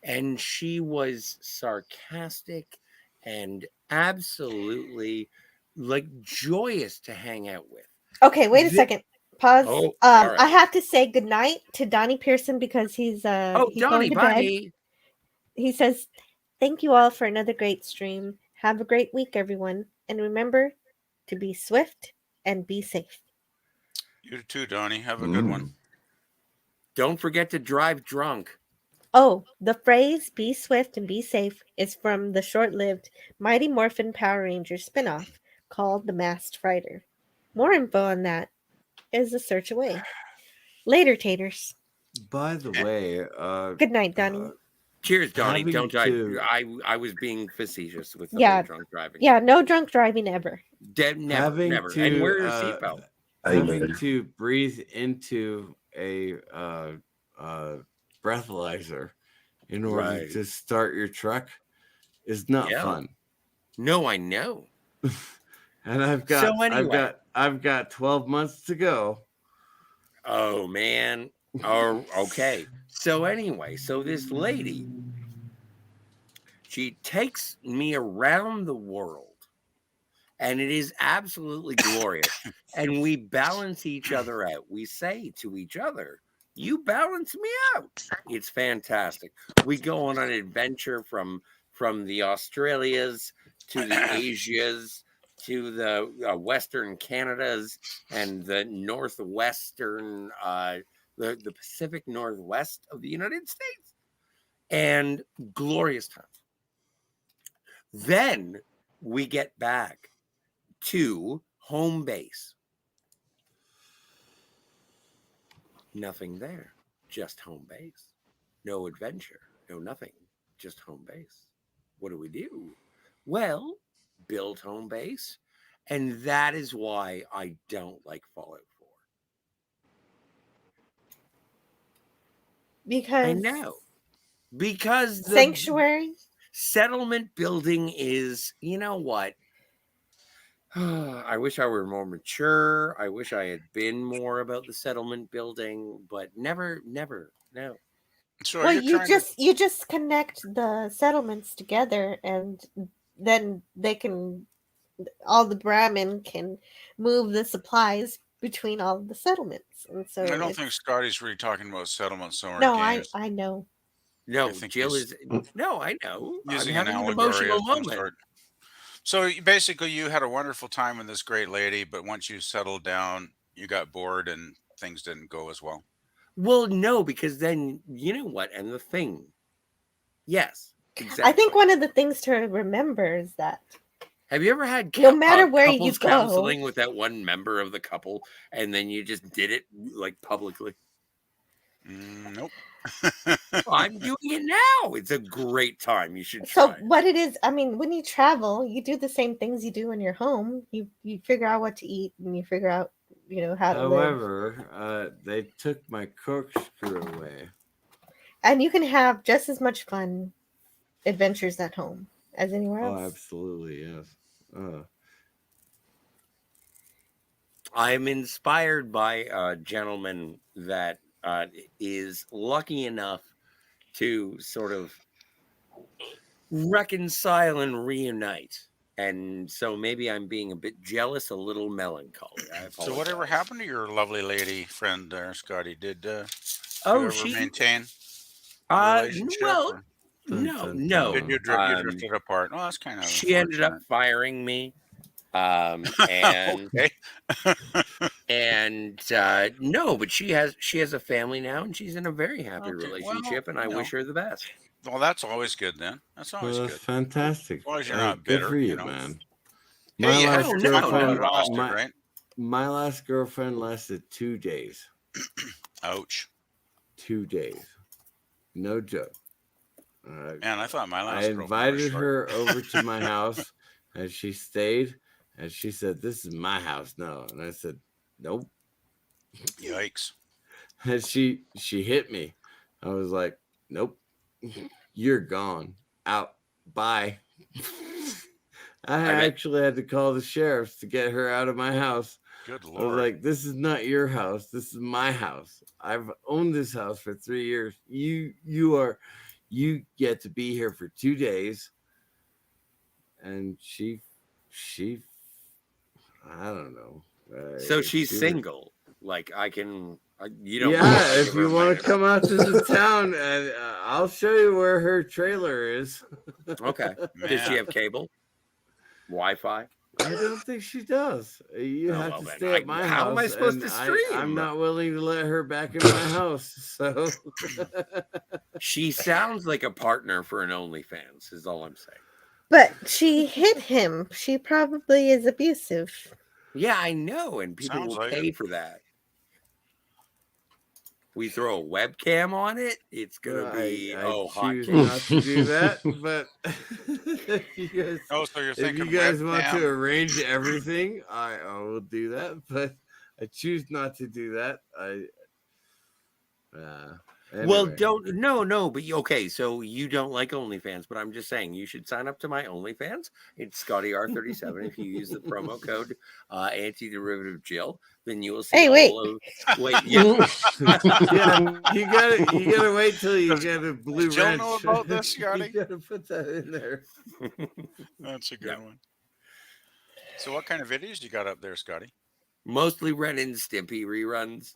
B: And she was sarcastic and absolutely like joyous to hang out with.
A: Okay, wait a second. Pause.
B: Oh, all right.
A: I have to say goodnight to Donnie Pearson because he's
B: Oh,
A: he's
B: Donnie,
A: going to
B: bye.
A: bed. He says, "Thank you all for another great stream. Have a great week, everyone, and remember to be swift and be safe."
M: You too, Donnie. Have a good one.
B: Don't forget to drive drunk.
A: Oh, the phrase "be swift and be safe" is from the short-lived Mighty Morphin Power Rangers spinoff called The Masked Rider. More info on that is a search away. Later, taters.
D: By the way,
A: Good night, Donnie.
B: Cheers, Donnie.
D: having
B: Don't
D: to-
B: I was being facetious with the
A: Yeah,
B: whole drunk driving.
A: yeah, no drunk driving ever.
B: Never.
D: having
B: And
D: to
B: wear your seatbelt.
D: having
T: Amen.
D: to breathe into a breathalyzer in order
B: Right.
D: to start your truck is not
B: Yeah.
D: fun.
B: No, I know.
D: And I've got 12 months to go.
B: Oh man. Oh, okay. So anyway, so this lady, she takes me around the world, and it is absolutely glorious. And we balance each other out. We say to each other, "You balance me out." It's fantastic. We go on an adventure from the Australias to the Asias to the Western Canadas and the Northwestern, the Pacific Northwest of the United States, and glorious times. Then we get back to home base. Nothing there, just home base. No adventure, no nothing, just home base. What do? Well, build home base. And that is why I don't like Fallout 4.
A: Because
B: I know. Because the
A: sanctuary
B: settlement building is, you know what? I wish I were more mature. I wish I had been more about the settlement building, but never, no.
M: So
A: well,
M: you're trying to
A: you just connect the settlements together, and then they can all the Brahmin can move the supplies between all the settlements, and so
M: I don't
A: it's
M: think Scotty's really talking about settlements somewhere
A: no,
M: games.
A: I know.
B: No,
M: I think
B: Jill
M: he's
B: is no, I know. I'm
M: using an
B: having an
M: allegory
B: emotional
M: of some
B: moment.
M: sort. So basically, you had a wonderful time with this great lady, but once you settled down, you got bored and things didn't go as well.
B: Well, no, because then you know what, and the thing. Yes, exactly.
A: I think one of the things to remember is that
B: have you ever had
A: no matter where you
B: couples
A: go,
B: counseling with that one member of the couple, and then you just did it like publicly?
M: Nope.
B: I'm doing it now. It's a great time. You should
A: so
B: try it.
A: what it is, I mean, when you travel, you do the same things you do in your home. You figure out what to eat, and you figure out, how to live.
D: However, they took my corkscrew away.
A: And you can have just as much fun adventures at home as anywhere else.
D: Oh, absolutely, yes.
B: I'm inspired by a gentleman that is lucky enough to sort of reconcile and reunite. And so maybe I'm being a bit jealous, a little melancholy. I apologize.
M: So whatever happened to your lovely lady friend there, Scotty? Did you
B: Oh,
M: ever
B: she
M: maintain a relationship?
B: well,
M: or
B: no.
M: Did you drifted apart? Oh, that's kind of
B: She ended up
M: unfortunate.
B: firing me. And
M: Okay.
B: and no, but she has a family now, and she's in a very happy relationship, and I wish her the best.
M: Well, that's always good then. That's always
D: Well,
M: good.
D: that's fantastic.
M: As long as you're not
D: Good
M: bitter,
D: for you,
M: know.
D: man.
M: Hey,
D: My last girlfriend,
M: right?
D: My last girlfriend lasted 2 days.
M: Ouch.
D: 2 days. No joke.
M: Man, I thought my last
D: I
M: girlfriend
D: invited
M: was
D: her
M: short.
D: over to my house, and she stayed, and she said, "This is my house now." And I said, "Nope."
M: Yikes.
D: And she hit me. I was like, "Nope. You're gone. Out. Bye." I actually had to call the sheriffs to get her out of my house.
M: Good
D: I was
M: Lord.
D: like, "This is not your house. This is my house. I've owned this house for 3 years. You get to be here for 2 days." And she I don't know.
B: So she's single. Like you don't.
D: Yeah, if you want to come out to the town, and I'll show you where her trailer is.
B: Okay. Does she have cable? Wi-Fi?
D: I don't think she does. You have to
B: then
D: stay at my house.
B: how am I supposed
D: and
B: to stream?
D: I'm not willing to let her back in my house. So
B: She sounds like a partner for an OnlyFans, is all I'm saying.
A: But she hit him. She probably is abusive.
B: Yeah, I know, and people
M: Sounds
B: will
M: like
B: pay
M: it.
B: for that. We throw a webcam on it, it's gonna be
D: I
B: hot
D: choose
B: cake.
D: not to do that. But if you guys,
M: Oh, so you're
D: if
M: thinking
D: you guys want
M: webcam?
D: to arrange everything, I will do that. But I choose not to do that.
B: Well,
D: Anyway.
B: no, but okay, so you don't like OnlyFans, but I'm just saying you should sign up to my OnlyFans. It's ScottyR37. If you use the promo code anti-derivative Jill, then you will see
A: Hey, wait.
B: all of yeah.
D: Yeah, you gotta wait till you get a blue
M: Does Jill
D: wrench.
M: know about this, Scotty?
D: You gotta put that in there.
M: That's a good one. So what kind of videos do you got up there, Scotty?
B: Mostly Ren and Stimpy reruns.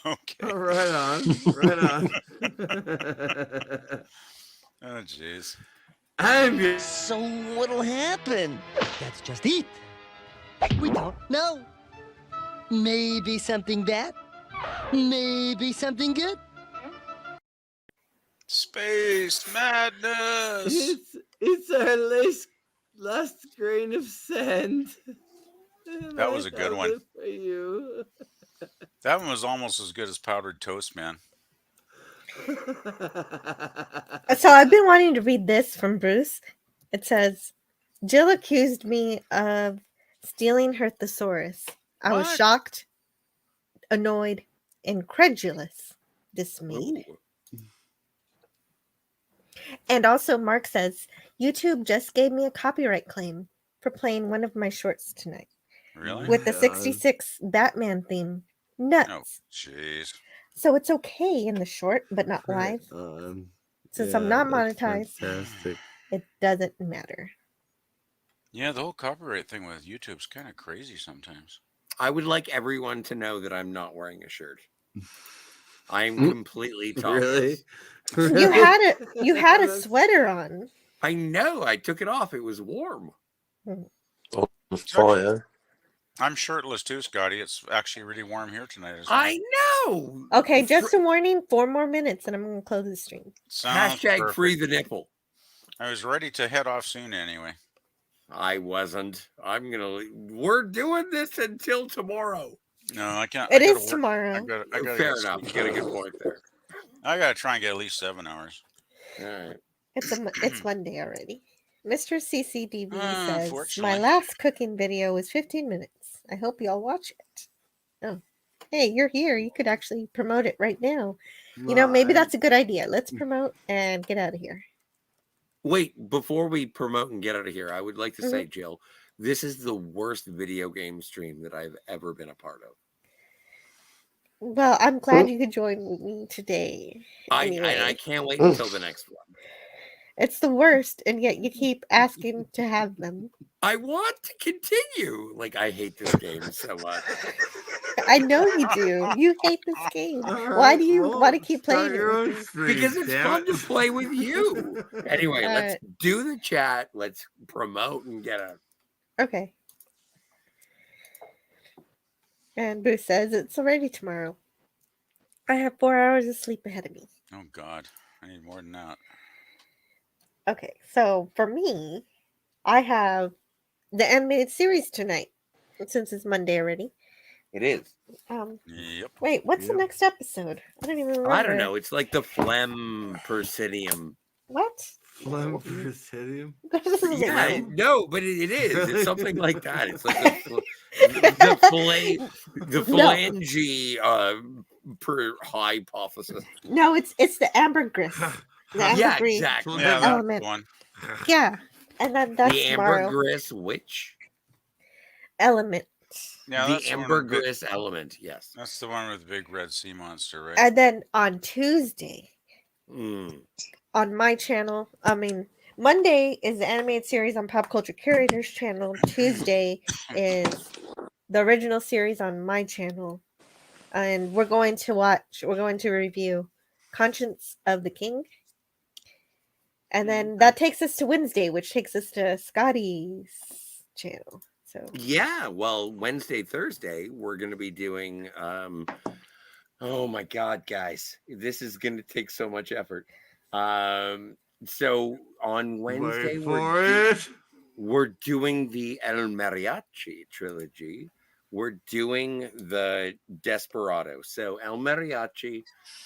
M: Okay.
D: Oh, right on. Right on.
M: Oh, jeez.
H: So what'll happen? That's just it. We don't know. Maybe something bad. Maybe something good.
M: Space madness.
D: It's our last grain of sand. And
M: That
D: I
M: was a good
D: held
M: one.
D: it for you.
M: That one was almost as good as powdered toast, man.
A: So I've been wanting to read this from Bruce. It says, Jill accused me of stealing her thesaurus. I was
M: What?
A: shocked, annoyed, incredulous, dismayed. And also Mark says, YouTube just gave me a copyright claim for playing one of my shorts tonight.
M: Really?
A: With the 66 Batman theme. Nuts.
M: Oh, jeez.
A: So it's okay in the short, but not live. Since I'm not monetized,
D: fantastic.
A: it doesn't matter.
M: Yeah, the whole copyright thing with YouTube's kind of crazy sometimes.
B: I would like everyone to know that I'm not wearing a shirt. I'm completely topless.
D: Really?
A: You had a sweater on.
B: I know. I took it off. It was warm.
T: Fire.
M: I'm shirtless too, Scotty. It's actually really warm here tonight as well.
B: I know.
A: Okay, just a warning, 4 more minutes and I'm going to close the stream.
M: Sounds
B: Hashtag
M: perfect.
B: free the nipple.
M: I was ready to head off soon anyway.
B: I wasn't. We're doing this until tomorrow.
M: No, I can't.
A: It
M: I gotta
A: is
M: work.
A: tomorrow.
M: I gotta
B: Fair
M: get
B: enough.
M: sleep.
B: You got a good point there.
M: I gotta try and get at least 7 hours.
B: All right.
A: It's Monday already. Mr. CCDV says, my
M: Unfortunately.
A: last cooking video was 15 minutes. I hope y'all watch it. Oh, hey, you're here. You could actually promote it right now. Maybe that's a good idea. Let's promote and get out of here.
B: Wait, before we promote and get out of here, I would like to say,
A: Mhm.
B: Jill, this is the worst video game stream that I've ever been a part of.
A: Well, I'm glad you could join me today. Anyway.
B: I can't wait until the next one.
A: It's the worst, and yet you keep asking to have them.
B: I want to continue. Like, I hate this game so much.
A: I know you do. You hate this game. Why do you want to keep playing it with me?
B: Because it's fun to play with you. Anyway, let's do the chat. Let's promote and get out.
A: Okay. And Bruce says it's already tomorrow. I have 4 hours of sleep ahead of me.
M: Oh God, I need more than that.
A: Okay, so for me, I have the animated series tonight, since it's Monday already.
B: It is.
M: Yep.
A: Wait, what's the next episode? I don't even remember.
B: I don't know. It's like the phlegm persidium.
A: What?
D: Phlegm Presidium?
B: Yeah, no, but it is. It's something like that. It's like the phalange hypothesis.
A: No, it's the ambergris. The ambergris
B: exactly.
M: Yeah, that's
A: element.
M: the one.
A: Yeah, and then that's
B: The
A: tomorrow.
B: ambergris witch.
A: Element.
M: Yeah,
B: The
M: that's the one with big-
B: ambergris element. Yes.
M: That's the one with the big red sea monster, right?
A: And then on Tuesday,
B: Mm.
A: on my channel, Monday is the animated series on Pop Culture Curators channel. Tuesday is the original series on my channel. And we're going to review Conscience of the King. And then that takes us to Wednesday, which takes us to Scotty's channel. So
B: Yeah, well, Wednesday, Thursday, we're going to be doing. Oh my God, guys, this is going to take so much effort. So on Wednesday, we're doing the El Mariachi trilogy. We're doing the Desperado. So El Mariachi,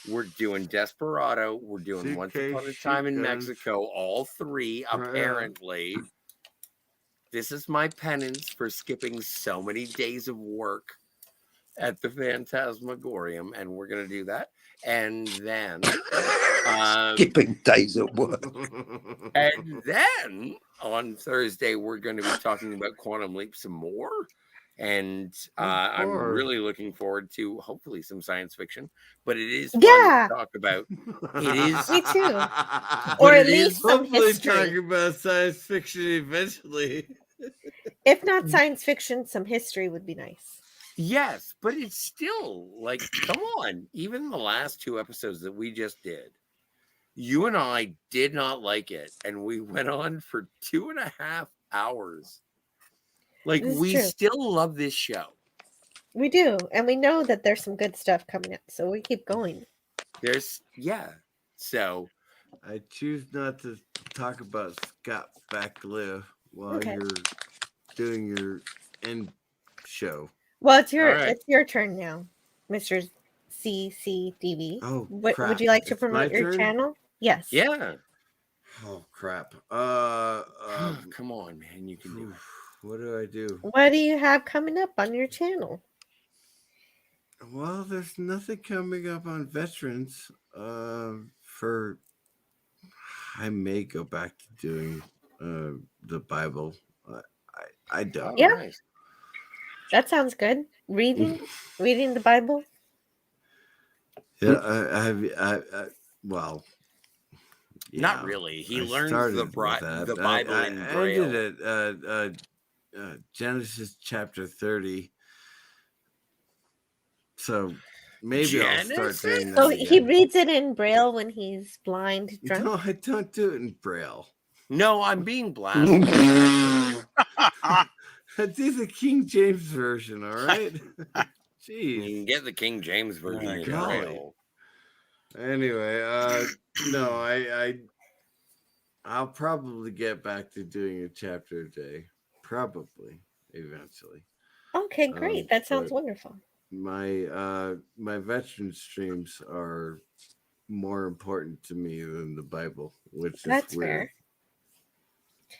B: we're doing Desperado. We're doing Once Upon a Time in Mexico. All three, apparently. This is my penance for skipping so many days of work at the Phantasmagorium, and we're going to do that. And then
T: Skipping days at work.
B: And then on Thursday, we're going to be talking about Quantum Leap some more. And I'm really looking forward to hopefully some science fiction, but it is fun to talk about. It is.
A: Me too.
B: But
A: Or at
B: it is
A: least some
D: Hopefully
A: history.
D: talking about science fiction eventually.
A: If not science fiction, some history would be nice.
B: Yes, but it's still like, come on. Even the last 2 episodes that we just did, you and I did not like it, and we went on for 2.5 hours. Like,
A: This is
B: we
A: true.
B: still love this show.
A: We do, and we know that there's some good stuff coming up, so we keep going.
B: So
D: I choose not to talk about Scott Bakula while you're doing your end show.
A: Well, it's your turn now, Mr. CCDV.
D: Oh,
A: would
D: crap.
A: you like to
D: It's my
A: promote your
D: turn?
A: channel? Yes.
B: Yeah.
D: Oh, crap.
B: Come on, man. You can do it.
D: What do I do?
A: What do you have coming up on your channel?
D: Well, there's nothing coming up on veterans. I may go back to doing the Bible. I don't.
A: Yeah. Nice. That sounds good. Reading the Bible.
D: Yeah, well, yeah,
B: Not really. He learns the Bible in
D: I
B: Braille.
D: ended at Genesis chapter 30. So maybe I'll start doing that.
A: So
D: again.
A: he reads it in Braille when he's blind, drunk.
D: No, I don't do it in Braille.
B: No, I'm being blasted.
D: I do the King James version, all right? Jeez.
B: You can get the King James version in Braille.
D: Anyway, no, I'll probably get back to doing a chapter a day. Probably, eventually.
A: Okay, great. That sounds wonderful.
D: My veteran streams are more important to me than the Bible, which
A: That's
D: is weird.
A: fair.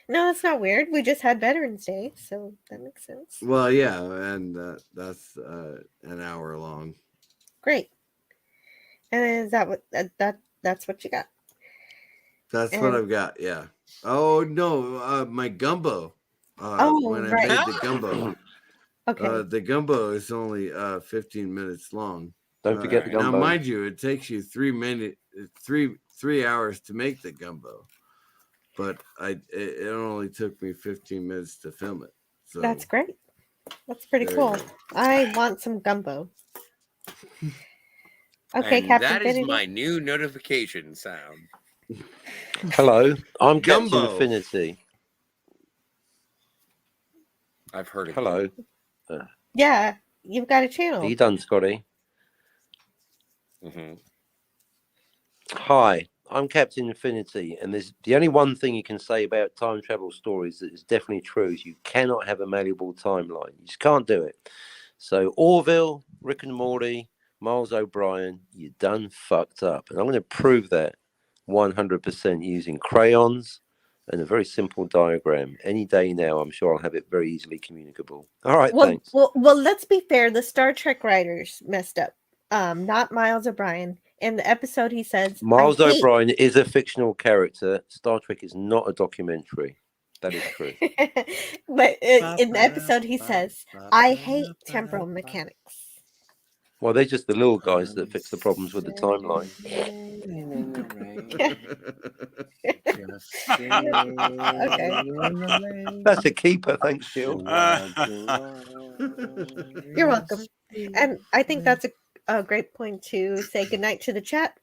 A: No, that's not weird. We just had Veterans Day, so that makes sense.
D: Well, yeah, and that's an hour long.
A: Great. And is that what that's what you got?
D: That's what I've got. Yeah. Oh no, my gumbo. When I
A: right.
D: made the gumbo.
A: Okay.
D: The gumbo is only 15 minutes long.
T: Don't forget the gumbo.
D: Now, mind you, it takes you 3 hours to make the gumbo, but it only took me 15 minutes to film it. So
A: That's great. That's pretty cool. I want some gumbo. Okay,
B: And
A: Captain
B: that is
A: Finity.
B: my new notification sound.
T: Hello, I'm Captain
B: Gumbo.
T: Infinity.
B: I've heard of
T: Hello.
A: Yeah, you've got a channel.
T: Are you done, Scotty?
B: Mm-hmm.
T: Hi, I'm Captain Infinity, and there's the only one thing you can say about time travel stories that is definitely true is you cannot have a malleable timeline. You just can't do it. So Orville, Rick and Morty, Miles O'Brien, you done fucked up. And I'm going to prove that 100% using crayons and a very simple diagram. Any day now, I'm sure I'll have it very easily communicable. All right, thanks.
A: Well, let's be fair. The Star Trek writers messed up. Not Miles O'Brien. In the episode, he says
T: Miles O'Brien is a fictional character. Star Trek is not a documentary. That is true.
A: But in the episode, he says, "I hate temporal mechanics."
T: Well, they're just the little guys that fix the problems with the timeline.
A: Okay.
T: That's a keeper. Thanks, Jill.
A: You're welcome. And I think that's a great point to say goodnight to the chat.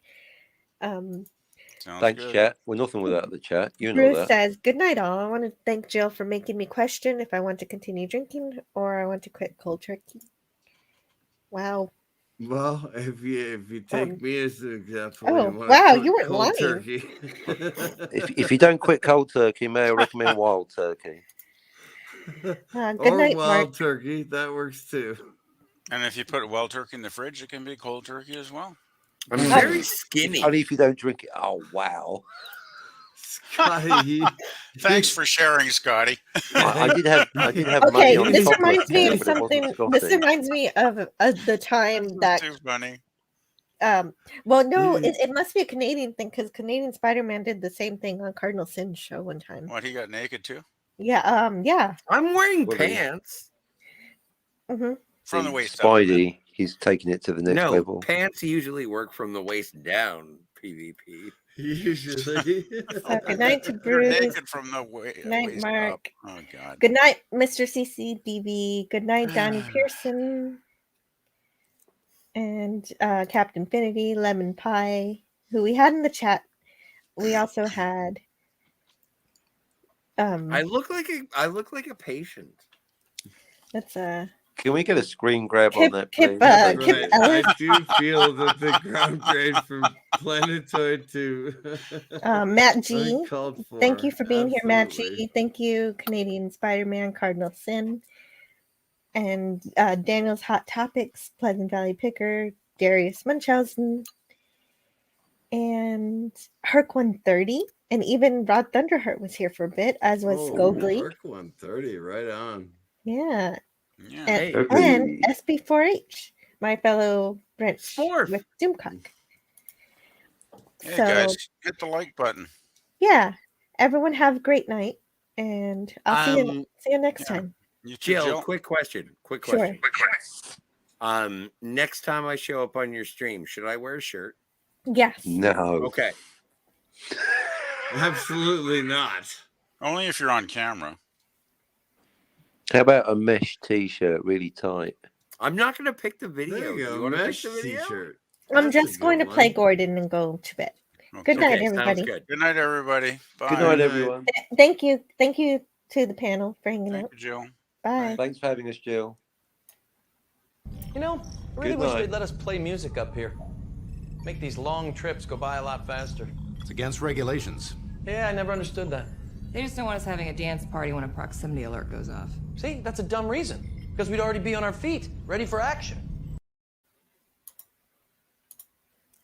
T: Thanks, chat. We're nothing without the chat. You know
A: Bruce
T: that.
A: says, "Good night, all. I want to thank Jill for making me question if I want to continue drinking or I want to quit cold turkey." Wow.
D: Well, if you take me as an example,
A: Oh,
D: you
A: wow,
D: quit
A: you weren't
D: cold
A: lying.
D: turkey.
T: If you don't quit cold turkey, may I recommend wild turkey?
A: Good
D: or
A: night,
D: wild
A: Mark.
D: turkey, that works too.
M: And if you put wild turkey in the fridge, it can be cold turkey as well.
B: I'm very skinny.
T: Only if you don't drink it. Oh, wow.
D: Scotty.
M: Thanks for sharing, Scotty.
T: I did have
A: Okay,
T: money on
A: this
T: top
A: reminds me of
T: but it wasn't
A: something. This
T: Scotty.
A: reminds me of the time that.
M: Too funny.
A: Well, no, it must be a Canadian thing because Canadian Spider-Man did the same thing on Cardinal Sin's show one time.
M: What, he got naked too?
A: Yeah, yeah.
B: I'm wearing
T: Well,
B: pants.
A: Mm-hmm.
M: From the waist up.
T: Spidey, he's taking it to the next
B: No,
T: level.
B: pants usually work from the waist down. PvP.
D: Usually.
A: So good night to
M: You're
A: Bruce.
M: naked from the
A: Good night,
M: waist
A: Mark.
M: up. Oh God.
A: Good night, Mr. CCDV. Good night, Donnie Pearson. And Captain Infinity, Lemon Pie, who we had in the chat. We also had
B: I look like a patient.
A: that's
T: Can we get a screen grab
A: Kip-
T: on that,
A: Kip,
T: please?
A: uh,
T: Thank
A: Kip
T: you.
A: Ellis.
D: I do feel that the ground grade from Planetoid to
A: Matt G.
D: uncalled for.
A: Thank you for being here, Matt G.
D: Absolutely.
A: Thank you, Canadian Spider-Man, Cardinal Sin, and Daniel's Hot Topics, Pleasant Valley Picker, Darius Munchausen, and Herc 130, and even Rod Thunderheart was here for a bit, as was Scogly.
D: Arc 130, right on.
A: Yeah.
M: Yeah.
A: And SB4H, my fellow Brent with Doomcock.
M: Hey
A: So,
M: guys, hit the like button.
A: yeah, everyone have a great night, and I'll see you next time.
M: You too,
B: Jill, quick question.
A: Sure.
B: Next time I show up on your stream, should I wear a shirt?
A: Yes.
T: No.
B: Okay.
D: Absolutely not.
M: Only if you're on camera.
T: How about a mesh T-shirt, really tight?
B: I'm not going to pick the video.
D: There you go,
B: Do you want to pick
D: mesh
B: the video?
D: t-shirt.
A: I'm
D: That's a
A: just going to
D: good
A: play
D: one.
A: Gordon and go to bed. Good night, everybody.
B: Sounds good.
M: Good night, everybody. Bye.
T: Good night, everyone.
A: Thank you to the panel for hanging out.
M: Thank you, Jill.
A: Bye.
T: Thanks for having us, Jill.
P: You know, I really
T: Good
P: wish
T: night.
P: they'd let us play music up here. Make these long trips go by a lot faster.
J: It's against regulations.
P: Yeah, I never understood that.
R: They just don't want us having a dance party when a proximity alert goes off.
P: See, that's a dumb reason. Because we'd already be on our feet, ready for action.